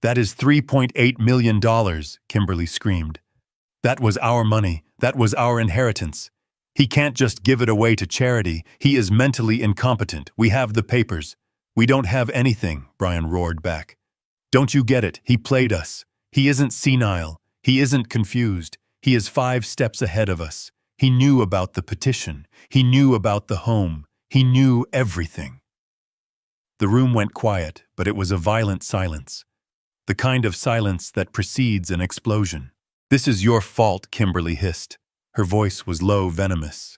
"That is $3.8 million, Kimberly screamed. "That was our money. That was our inheritance. He can't just give it away to charity. He is mentally incompetent. We have the papers." "We don't have anything," Brian roared back. "Don't you get it? He played us. He isn't senile. He isn't confused. He is 5 steps ahead of us. He knew about the petition. He knew about the home. He knew everything." The room went quiet, but it was a violent silence. The kind of silence that precedes an explosion. "This is your fault," Kimberly hissed. Her voice was low, venomous.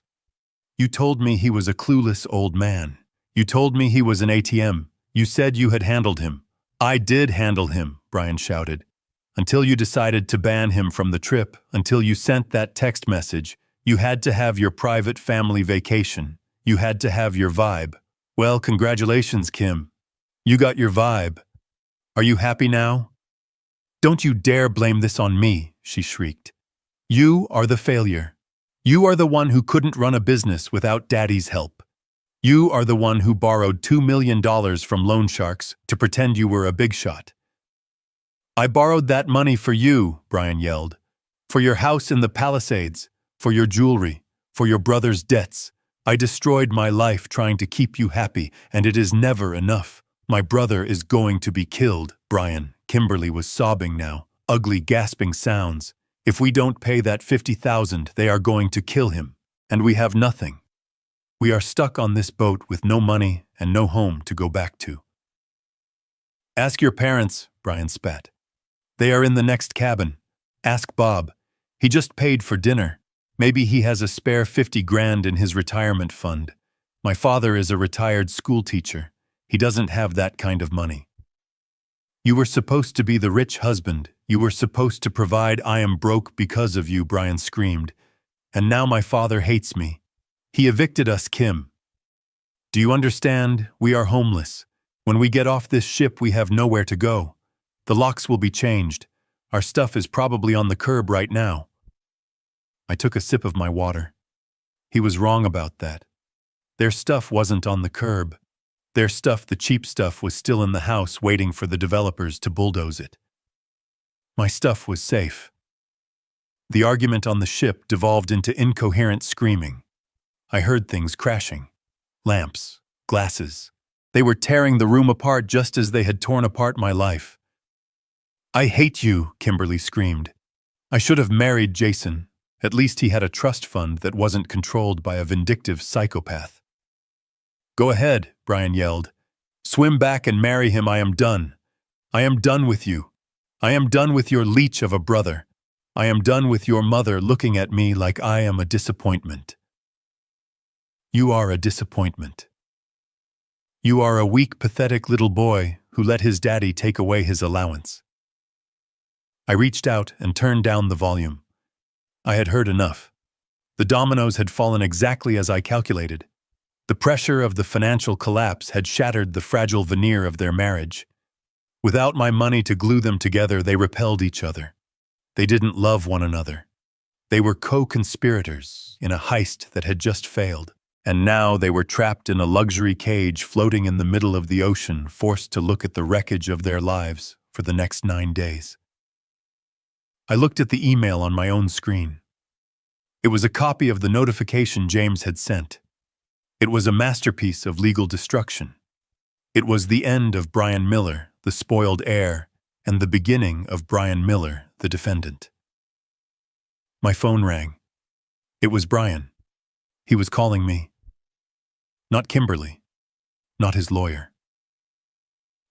"You told me he was a clueless old man. You told me he was an ATM. You said you had handled him." "I did handle him," Brian shouted. "Until you decided to ban him from the trip, until you sent that text message. You had to have your private family vacation. You had to have your vibe. Well, congratulations, Kim. You got your vibe. Are you happy now?" Don't you dare blame this on me, she shrieked. You are the failure. You are the one who couldn't run a business without Daddy's help. You are the one who borrowed $2 million from loan sharks to pretend you were a big shot. I borrowed that money for you, Brian yelled. For your house in the Palisades, for your jewelry, for your brother's debts. I destroyed my life trying to keep you happy, and it is never enough. My brother is going to be killed, Brian. Kimberly was sobbing now, ugly gasping sounds. If we don't pay that $50,000, they are going to kill him, and we have nothing. We are stuck on this boat with no money and no home to go back to. Ask your parents, Brian spat. They are in the next cabin. Ask Bob. He just paid for dinner. Maybe he has a spare 50 grand in his retirement fund. My father is a retired school teacher. He doesn't have that kind of money. You were supposed to be the rich husband. You were supposed to provide. I am broke because of you, Brian screamed. And now my father hates me. He evicted us, Kim. Do you understand? We are homeless. When we get off this ship, we have nowhere to go. The locks will be changed. Our stuff is probably on the curb right now. I took a sip of my water. He was wrong about that. Their stuff wasn't on the curb. Their stuff, the cheap stuff, was still in the house waiting for the developers to bulldoze it. My stuff was safe. The argument on the ship devolved into incoherent screaming. I heard things crashing. Lamps, glasses. They were tearing the room apart just as they had torn apart my life. I hate you, Kimberly screamed. I should have married Jason. At least he had a trust fund that wasn't controlled by a vindictive psychopath. Go ahead, Brian yelled. Swim back and marry him. I am done. I am done with you. I am done with your leech of a brother. I am done with your mother looking at me like I am a disappointment. You are a disappointment. You are a weak, pathetic little boy who let his daddy take away his allowance. I reached out and turned down the volume. I had heard enough. The dominoes had fallen exactly as I calculated. The pressure of the financial collapse had shattered the fragile veneer of their marriage. Without my money to glue them together, they repelled each other. They didn't love one another. They were co-conspirators in a heist that had just failed. And now they were trapped in a luxury cage floating in the middle of the ocean, forced to look at the wreckage of their lives for the next 9 days. I looked at the email on my own screen. It was a copy of the notification James had sent. It was a masterpiece of legal destruction. It was the end of Brian Miller, the spoiled heir, and the beginning of Brian Miller, the defendant. My phone rang. It was Brian. He was calling me. Not Kimberly. Not his lawyer.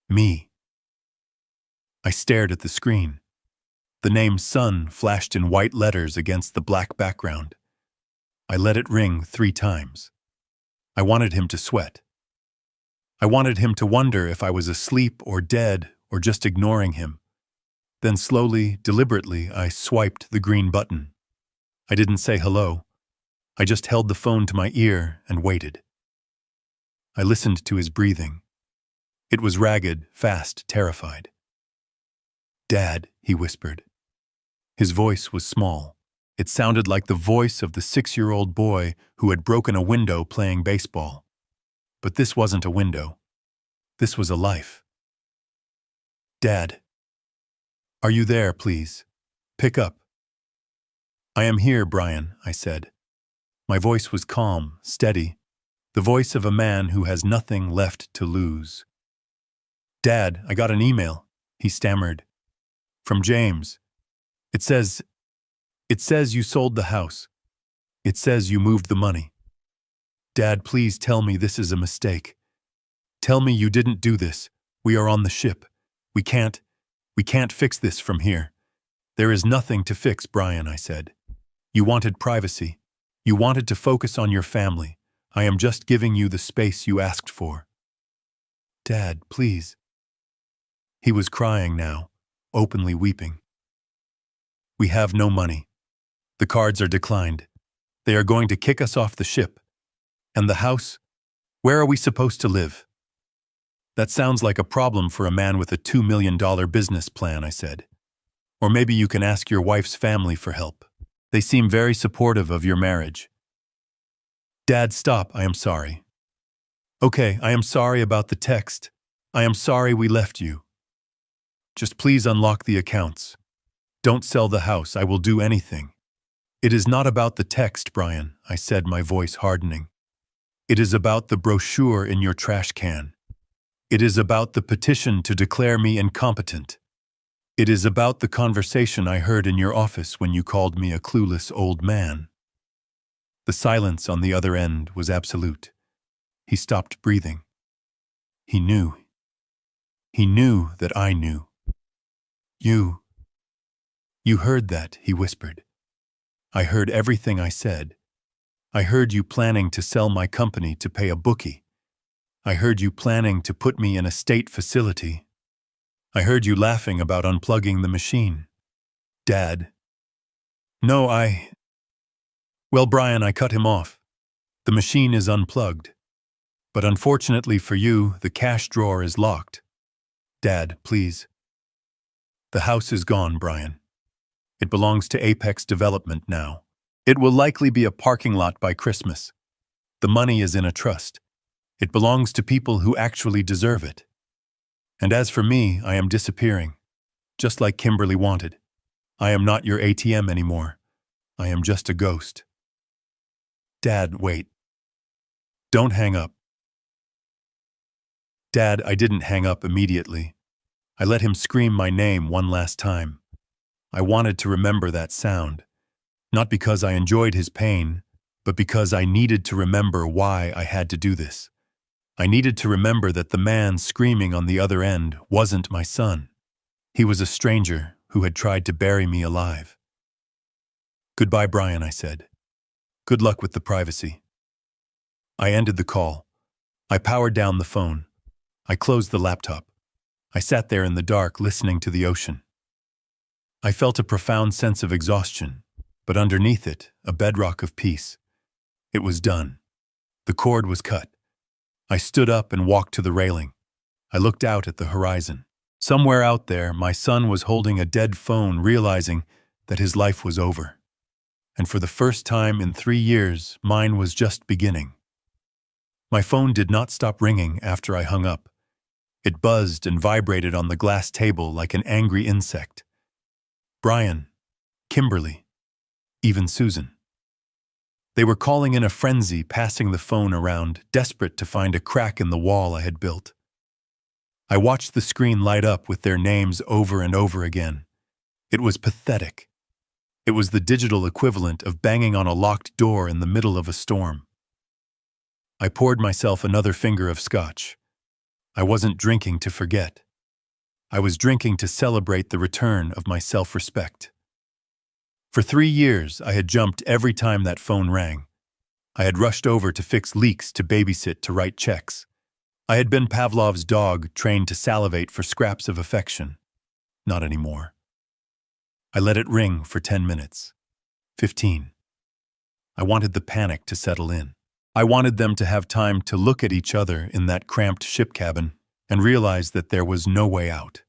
Me. I stared at the screen. The name Sun flashed in white letters against the black background. I let it ring 3 times. I wanted him to sweat. I wanted him to wonder if I was asleep or dead or just ignoring him. Then slowly, deliberately, I swiped the green button. I didn't say hello. I just held the phone to my ear and waited. I listened to his breathing. It was ragged, fast, terrified. Dad, he whispered. His voice was small. It sounded like the voice of the 6-year-old boy who had broken a window playing baseball. But this wasn't a window. This was a life. Dad. Are you there, please? Pick up. I am here, Brian, I said. My voice was calm, steady, the voice of a man who has nothing left to lose. Dad, I got an email, he stammered. From James. It says you sold the house. It says you moved the money. Dad, please tell me this is a mistake. Tell me you didn't do this. We are on the ship. We can't fix this from here. There is nothing to fix, Brian, I said. You wanted privacy. You wanted to focus on your family. I am just giving you the space you asked for. Dad, please. He was crying now, openly weeping. We have no money. The cards are declined. They are going to kick us off the ship. And the house? Where are we supposed to live? That sounds like a problem for a man with a $2 million business plan, I said. Or maybe you can ask your wife's family for help. They seem very supportive of your marriage. Dad, stop, I am sorry. Okay, I am sorry about the text. I am sorry we left you. Just please unlock the accounts. Don't sell the house, I will do anything. It is not about the text, Brian, I said, my voice hardening. It is about the brochure in your trash can. It is about the petition to declare me incompetent. It is about the conversation I heard in your office when you called me a clueless old man. The silence on the other end was absolute. He stopped breathing. He knew. He knew that I knew. You heard that, he whispered. I heard everything I said. I heard you planning to sell my company to pay a bookie. I heard you planning to put me in a state facility. I heard you laughing about unplugging the machine. Dad. No, Well, Brian, I cut him off. The machine is unplugged. But unfortunately for you, the cash drawer is locked. Dad, please. The house is gone, Brian. It belongs to Apex Development now. It will likely be a parking lot by Christmas. The money is in a trust. It belongs to people who actually deserve it. And as for me, I am disappearing, just like Kimberly wanted. I am not your ATM anymore. I am just a ghost. Dad, wait. Don't hang up. Dad, I didn't hang up immediately. I let him scream my name one last time. I wanted to remember that sound, not because I enjoyed his pain, but because I needed to remember why I had to do this. I needed to remember that the man screaming on the other end wasn't my son. He was a stranger who had tried to bury me alive. Goodbye, Brian, I said. Good luck with the privacy. I ended the call. I powered down the phone. I closed the laptop. I sat there in the dark listening to the ocean. I felt a profound sense of exhaustion, but underneath it, a bedrock of peace. It was done. The cord was cut. I stood up and walked to the railing. I looked out at the horizon. Somewhere out there, my son was holding a dead phone, realizing that his life was over. And for the first time in 3 years, mine was just beginning. My phone did not stop ringing after I hung up. It buzzed and vibrated on the glass table like an angry insect. Brian, Kimberly, even Susan. They were calling in a frenzy, passing the phone around, desperate to find a crack in the wall I had built. I watched the screen light up with their names over and over again. It was pathetic. It was the digital equivalent of banging on a locked door in the middle of a storm. I poured myself another finger of scotch. I wasn't drinking to forget. I was drinking to celebrate the return of my self-respect. For 3 years, I had jumped every time that phone rang. I had rushed over to fix leaks, to babysit, to write checks. I had been Pavlov's dog, trained to salivate for scraps of affection. Not anymore. I let it ring for 10 minutes. 15. I wanted the panic to settle in. I wanted them to have time to look at each other in that cramped ship cabin and realize that there was no way out.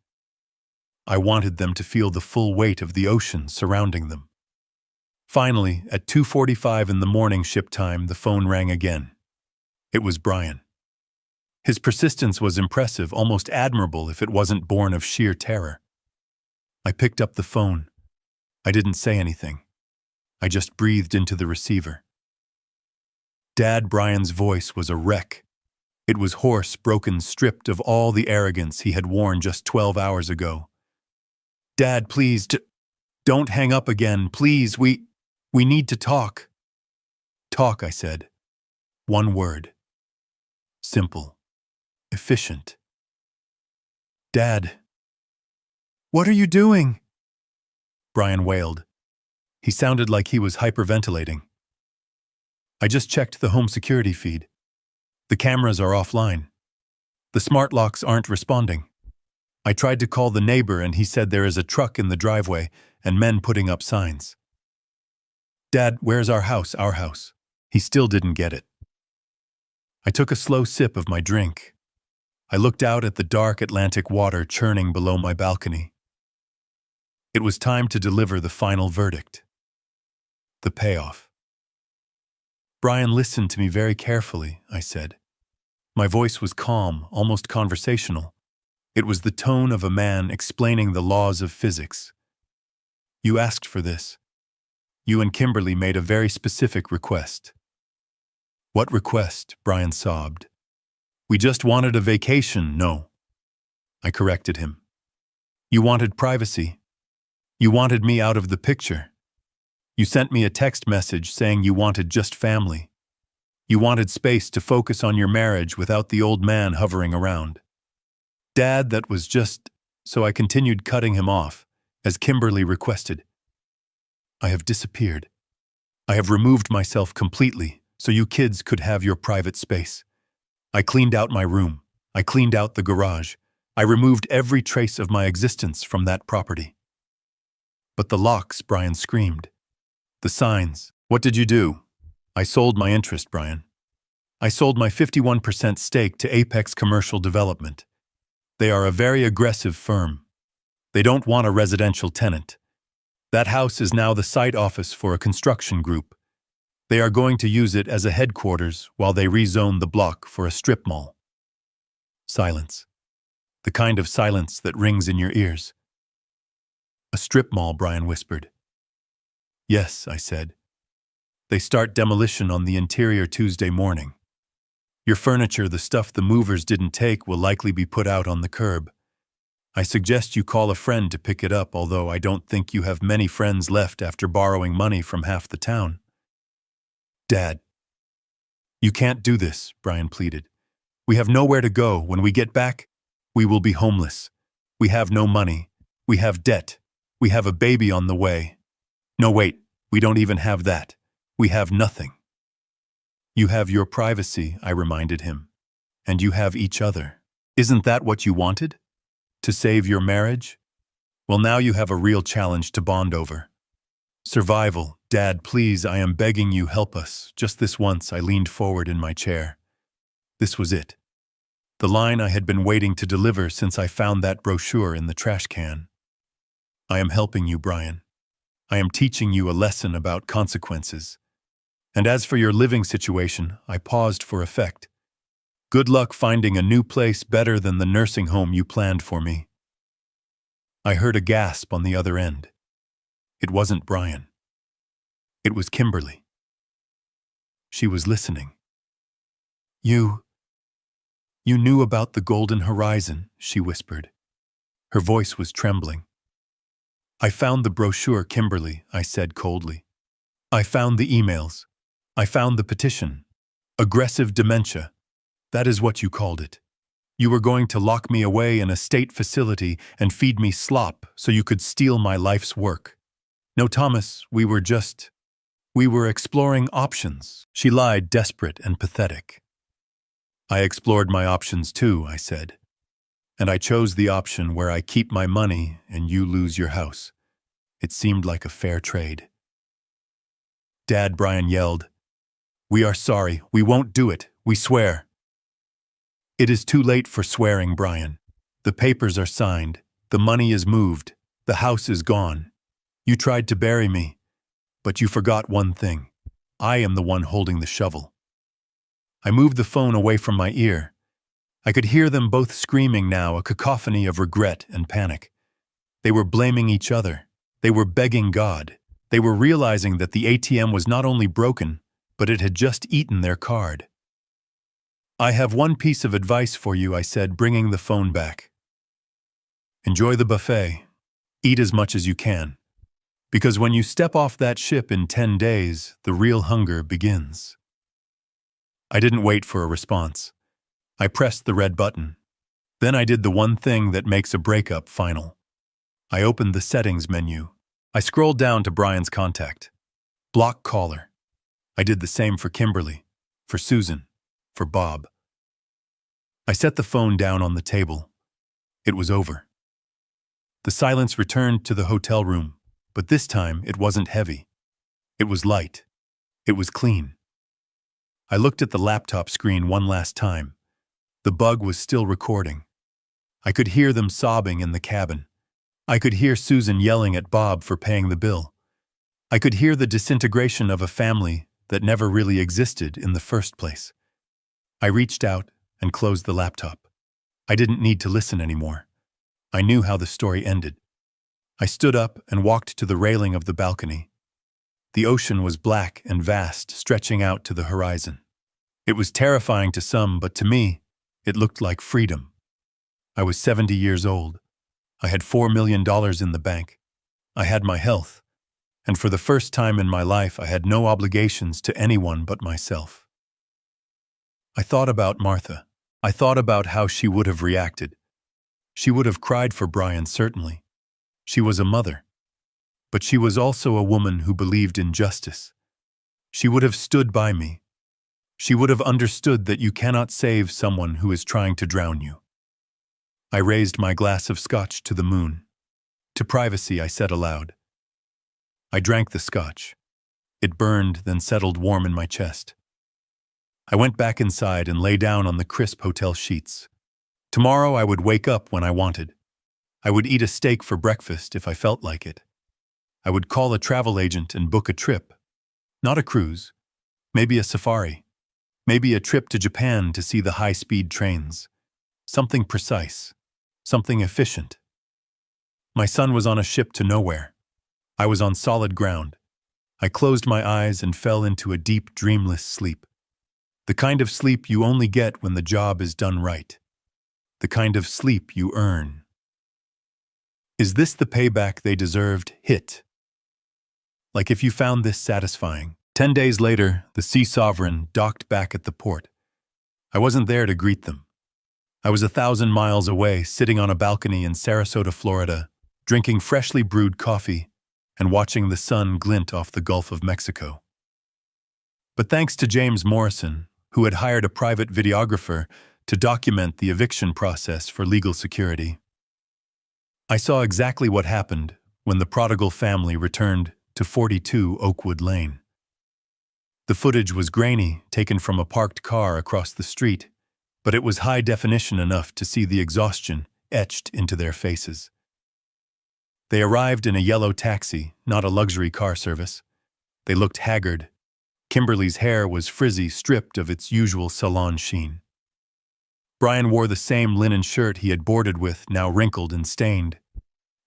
I wanted them to feel the full weight of the ocean surrounding them. Finally, at 2:45 in the morning ship time, the phone rang again. It was Brian. His persistence was impressive, almost admirable if it wasn't born of sheer terror. I picked up the phone. I didn't say anything. I just breathed into the receiver. Dad, Brian's voice was a wreck. It was hoarse, broken, stripped of all the arrogance he had worn just 12 hours ago. Dad, please, don't hang up again, please, we need to talk. Talk, I said. One word. Simple. Efficient. Dad. What are you doing? Brian wailed. He sounded like he was hyperventilating. I just checked the home security feed. The cameras are offline. The smart locks aren't responding. I tried to call the neighbor and he said there is a truck in the driveway and men putting up signs. Dad, where's our house, our house? He still didn't get it. I took a slow sip of my drink. I looked out at the dark Atlantic water churning below my balcony. It was time to deliver the final verdict. The payoff. Brian listened to me very carefully, I said. My voice was calm, almost conversational. It was the tone of a man explaining the laws of physics. You asked for this. You and Kimberly made a very specific request. What request? Brian sobbed. We just wanted a vacation, no. I corrected him. You wanted privacy. You wanted me out of the picture. You sent me a text message saying you wanted just family. You wanted space to focus on your marriage without the old man hovering around. Dad, that was just... So I continued cutting him off, as Kimberly requested. I have disappeared. I have removed myself completely, so you kids could have your private space. I cleaned out my room. I cleaned out the garage. I removed every trace of my existence from that property. But the locks, Brian screamed. The signs. What did you do? I sold my interest, Brian. I sold my 51% stake to Apex Commercial Development. They are a very aggressive firm. They don't want a residential tenant. That house is now the site office for a construction group. They are going to use it as a headquarters while they rezone the block for a strip mall. Silence. The kind of silence that rings in your ears. A strip mall, Brian whispered. Yes, I said. They start demolition on the interior Tuesday morning. Your furniture, the stuff the movers didn't take, will likely be put out on the curb. I suggest you call a friend to pick it up, although I don't think you have many friends left after borrowing money from half the town. Dad. You can't do this, Brian pleaded. We have nowhere to go. When we get back, we will be homeless. We have no money. We have debt. We have a baby on the way. No, wait, we don't even have that. We have nothing. You have your privacy, I reminded him. And you have each other. Isn't that what you wanted? To save your marriage? Well, now you have a real challenge to bond over. Survival. Dad, please, I am begging you, help us. Just this once, I leaned forward in my chair. This was it. The line I had been waiting to deliver since I found that brochure in the trash can. I am helping you, Brian. I am teaching you a lesson about consequences. And as for your living situation, I paused for effect. Good luck finding a new place better than the nursing home you planned for me. I heard a gasp on the other end. It wasn't Brian. It was Kimberly. She was listening. You knew about the golden horizon, she whispered. Her voice was trembling. I found the brochure, Kimberly, I said coldly. I found the emails. I found the petition. Aggressive dementia. That is what you called it. You were going to lock me away in a state facility and feed me slop so you could steal my life's work. No, Thomas, we were exploring options. She lied, desperate and pathetic. I explored my options too, I said. And I chose the option where I keep my money and you lose your house. It seemed like a fair trade. Dad, Brian yelled. We are sorry. We won't do it. We swear. It is too late for swearing, Brian. The papers are signed. The money is moved. The house is gone. You tried to bury me, but you forgot one thing. I am the one holding the shovel. I moved the phone away from my ear. I could hear them both screaming now, a cacophony of regret and panic. They were blaming each other. They were begging God. They were realizing that the ATM was not only broken, but it had just eaten their card. I have one piece of advice for you, I said, bringing the phone back. Enjoy the buffet. Eat as much as you can. Because when you step off that ship in 10 days, the real hunger begins. I didn't wait for a response. I pressed the red button. Then I did the one thing that makes a breakup final. I opened the settings menu. I scrolled down to Brian's contact. Block caller. I did the same for Kimberly, for Susan, for Bob. I set the phone down on the table. It was over. The silence returned to the hotel room, but this time it wasn't heavy. It was light. It was clean. I looked at the laptop screen one last time. The bug was still recording. I could hear them sobbing in the cabin. I could hear Susan yelling at Bob for paying the bill. I could hear the disintegration of a family that never really existed in the first place. I reached out and closed the laptop. I didn't need to listen anymore. I knew how the story ended. I stood up and walked to the railing of the balcony. The ocean was black and vast, stretching out to the horizon. It was terrifying to some, but to me, it looked like freedom. I was 70 years old. I had $4 million in the bank. I had my health. And for the first time in my life, I had no obligations to anyone but myself. I thought about Martha. I thought about how she would have reacted. She would have cried for Brian, certainly. She was a mother. But she was also a woman who believed in justice. She would have stood by me. She would have understood that you cannot save someone who is trying to drown you. I raised my glass of scotch to the moon. To privacy, I said aloud. I drank the scotch. It burned, then settled warm in my chest. I went back inside and lay down on the crisp hotel sheets. Tomorrow I would wake up when I wanted. I would eat a steak for breakfast if I felt like it. I would call a travel agent and book a trip. Not a cruise. Maybe a safari. Maybe a trip to Japan to see the high-speed trains. Something precise. Something efficient. My son was on a ship to nowhere. I was on solid ground. I closed my eyes and fell into a deep, dreamless sleep. The kind of sleep you only get when the job is done right. The kind of sleep you earn. Is this the payback they deserved? Hit. Like if you found this satisfying. 10 days later, the Sea Sovereign docked back at the port. I wasn't there to greet them. I was 1,000 miles away, sitting on a balcony in Sarasota, Florida, drinking freshly brewed coffee and watching the sun glint off the Gulf of Mexico. But thanks to James Morrison, who had hired a private videographer to document the eviction process for legal security, I saw exactly what happened when the prodigal family returned to 42 Oakwood Lane. The footage was grainy, taken from a parked car across the street, but it was high definition enough to see the exhaustion etched into their faces. They arrived in a yellow taxi, not a luxury car service. They looked haggard. Kimberly's hair was frizzy, stripped of its usual salon sheen. Brian wore the same linen shirt he had boarded with, now wrinkled and stained.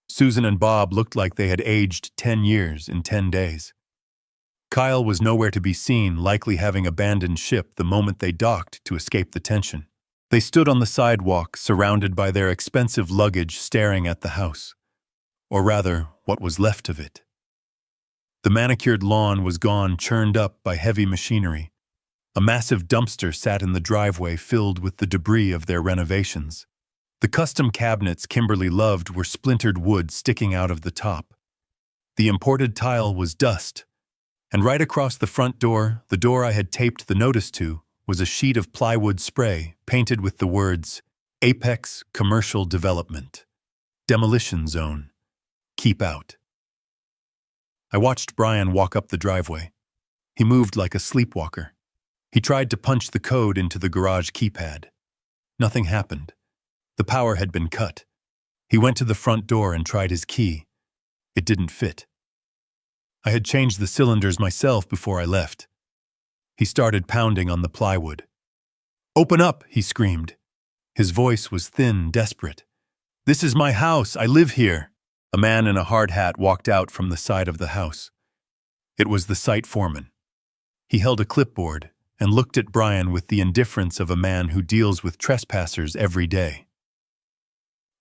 Susan and Bob looked like they had aged 10 years in 10 days. Kyle was nowhere to be seen, likely having abandoned ship the moment they docked to escape the tension. They stood on the sidewalk, surrounded by their expensive luggage, staring at the house. Or rather, what was left of it. The manicured lawn was gone, churned up by heavy machinery. A massive dumpster sat in the driveway, filled with the debris of their renovations. The custom cabinets Kimberly loved were splintered wood sticking out of the top. The imported tile was dust. And right across the front door, the door I had taped the notice to, was a sheet of plywood spray painted with the words, Apex Commercial Development. Demolition Zone. Keep out. I watched Brian walk up the driveway. He moved like a sleepwalker. He tried to punch the code into the garage keypad. Nothing happened. The power had been cut. He went to the front door and tried his key. It didn't fit. I had changed the cylinders myself before I left. He started pounding on the plywood. "Open up!" he screamed. His voice was thin, desperate. "This is my house. I live here." A man in a hard hat walked out from the side of the house. It was the site foreman. He held a clipboard and looked at Brian with the indifference of a man who deals with trespassers every day.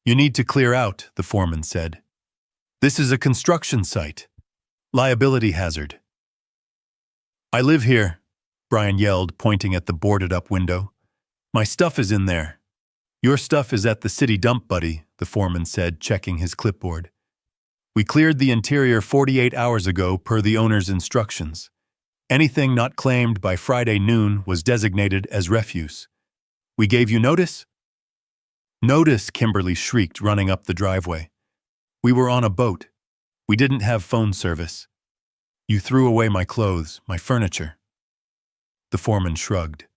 "You need to clear out," the foreman said. "This is a construction site. Liability hazard." "I live here," Brian yelled, pointing at the boarded-up window. "My stuff is in there." "Your stuff is at the city dump, buddy," the foreman said, checking his clipboard. "We cleared the interior 48 hours ago per the owner's instructions. Anything not claimed by Friday noon was designated as refuse. We gave you notice?" "Notice," Kimberly shrieked, running up the driveway. "We were on a boat. We didn't have phone service. You threw away my clothes, my furniture." The foreman shrugged.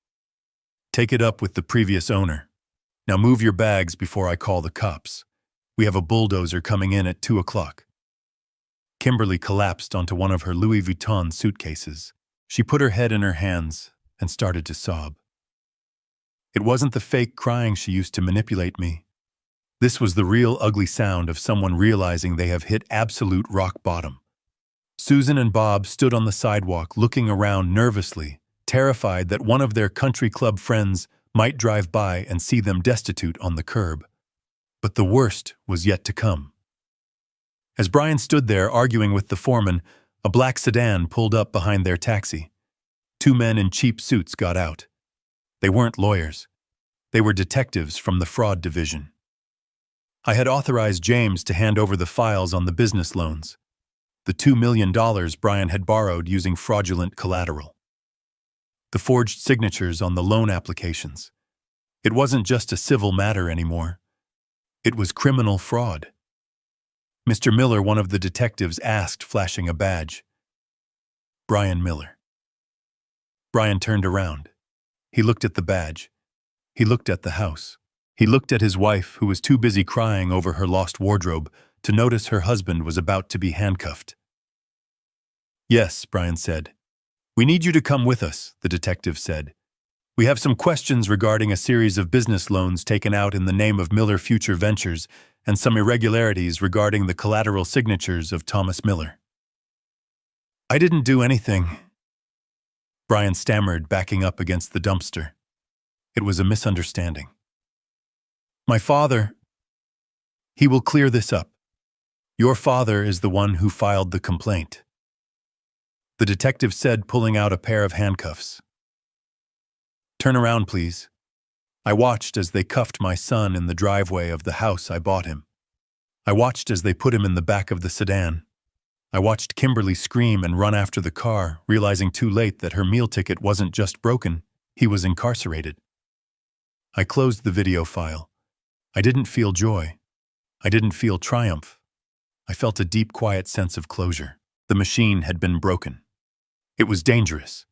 "Take it up with the previous owner. Now move your bags before I call the cops." We have a bulldozer coming in at 2 o'clock. Kimberly collapsed onto one of her Louis Vuitton suitcases. She put her head in her hands and started to sob. It wasn't the fake crying she used to manipulate me. This was the real ugly sound of someone realizing they have hit absolute rock bottom. Susan and Bob stood on the sidewalk looking around nervously, terrified that one of their country club friends might drive by and see them destitute on the curb. But the worst was yet to come. As Brian stood there arguing with the foreman, a black sedan pulled up behind their taxi. 2 men in cheap suits got out. They weren't lawyers. They were detectives from the fraud division. I had authorized James to hand over the files on the business loans, the $2 million Brian had borrowed using fraudulent collateral. The forged signatures on the loan applications. It wasn't just a civil matter anymore. It was criminal fraud. Mr. Miller, one of the detectives, asked, flashing a badge. Brian Miller. Brian turned around. He looked at the badge. He looked at the house. He looked at his wife, who was too busy crying over her lost wardrobe to notice her husband was about to be handcuffed. Yes, Brian said. We need you to come with us, the detective said. We have some questions regarding a series of business loans taken out in the name of Miller Future Ventures and some irregularities regarding the collateral signatures of Thomas Miller. I didn't do anything, Brian stammered, backing up against the dumpster. It was a misunderstanding. My father, he will clear this up. Your father is the one who filed the complaint, the detective said, pulling out a pair of handcuffs. Turn around, please. I watched as they cuffed my son in the driveway of the house I bought him. I watched as they put him in the back of the sedan. I watched Kimberly scream and run after the car, realizing too late that her meal ticket wasn't just broken, he was incarcerated. I closed the video file. I didn't feel joy. I didn't feel triumph. I felt a deep, quiet sense of closure. The machine had been broken. It was dangerous.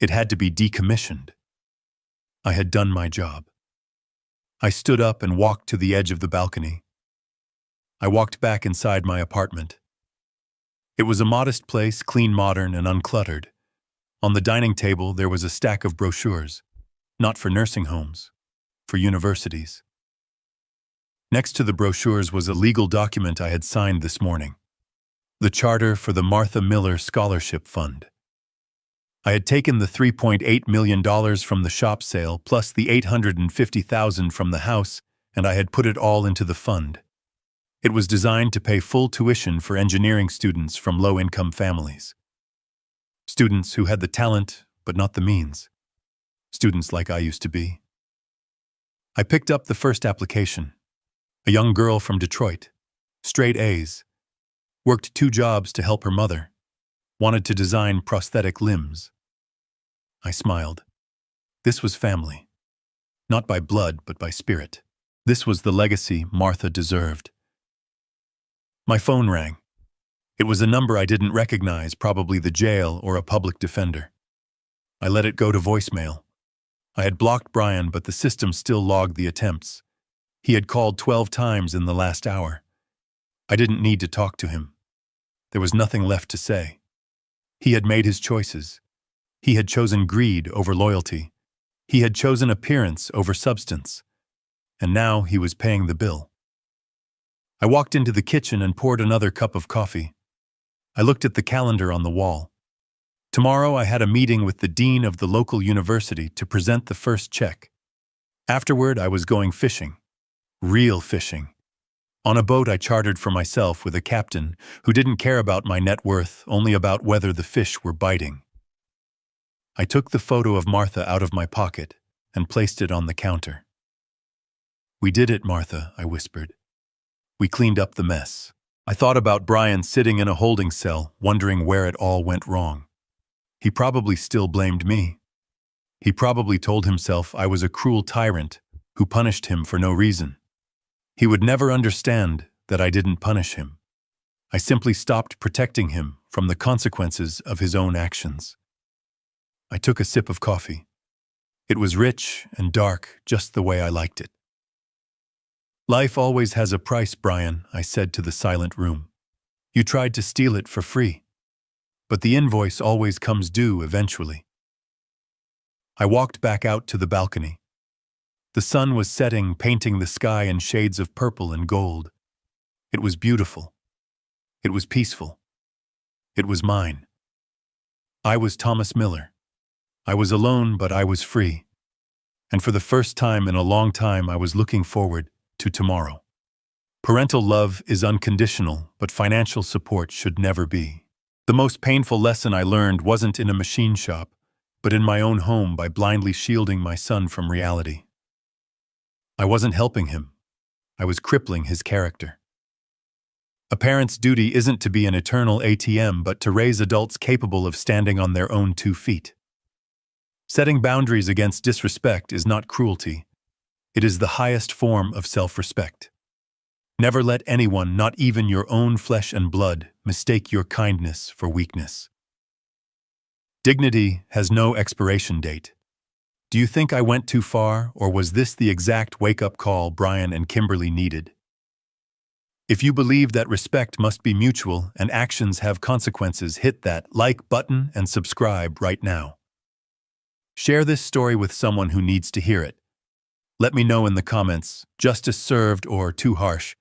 It had to be decommissioned. I had done my job. I stood up and walked to the edge of the balcony. I walked back inside my apartment. It was a modest place, clean, modern, and uncluttered. On the dining table, there was a stack of brochures, not for nursing homes, for universities. Next to the brochures was a legal document I had signed this morning, the charter for the Martha Miller Scholarship Fund. I had taken the $3.8 million from the shop sale plus the $850,000 from the house, and I had put it all into the fund. It was designed to pay full tuition for engineering students from low-income families. Students who had the talent, but not the means. Students like I used to be. I picked up the first application. A young girl from Detroit. Straight A's. Worked 2 jobs to help her mother. Wanted to design prosthetic limbs. I smiled. This was family. Not by blood, but by spirit. This was the legacy Martha deserved. My phone rang. It was a number I didn't recognize, probably the jail or a public defender. I let it go to voicemail. I had blocked Brian, but the system still logged the attempts. He had called 12 times in the last hour. I didn't need to talk to him. There was nothing left to say. He had made his choices. He had chosen greed over loyalty. He had chosen appearance over substance. And now he was paying the bill. I walked into the kitchen and poured another cup of coffee. I looked at the calendar on the wall. Tomorrow I had a meeting with the dean of the local university to present the first check. Afterward, I was going fishing. Real fishing. On a boat I chartered for myself with a captain who didn't care about my net worth, only about whether the fish were biting. I took the photo of Martha out of my pocket and placed it on the counter. We did it, Martha, I whispered. We cleaned up the mess. I thought about Brian sitting in a holding cell, wondering where it all went wrong. He probably still blamed me. He probably told himself I was a cruel tyrant who punished him for no reason. He would never understand that I didn't punish him. I simply stopped protecting him from the consequences of his own actions. I took a sip of coffee. It was rich and dark, just the way I liked it. Life always has a price, Brian, I said to the silent room. You tried to steal it for free, but the invoice always comes due eventually. I walked back out to the balcony. The sun was setting, painting the sky in shades of purple and gold. It was beautiful. It was peaceful. It was mine. I was Thomas Miller. I was alone, but I was free. And for the first time in a long time, I was looking forward to tomorrow. Parental love is unconditional, but financial support should never be. The most painful lesson I learned wasn't in a machine shop, but in my own home by blindly shielding my son from reality. I wasn't helping him. I was crippling his character. A parent's duty isn't to be an eternal ATM, but to raise adults capable of standing on their own 2 feet. Setting boundaries against disrespect is not cruelty. It is the highest form of self-respect. Never let anyone, not even your own flesh and blood, mistake your kindness for weakness. Dignity has no expiration date. Do you think I went too far, or was this the exact wake-up call Brian and Kimberly needed? If you believe that respect must be mutual and actions have consequences, hit that like button and subscribe right now. Share this story with someone who needs to hear it. Let me know in the comments, justice served or too harsh.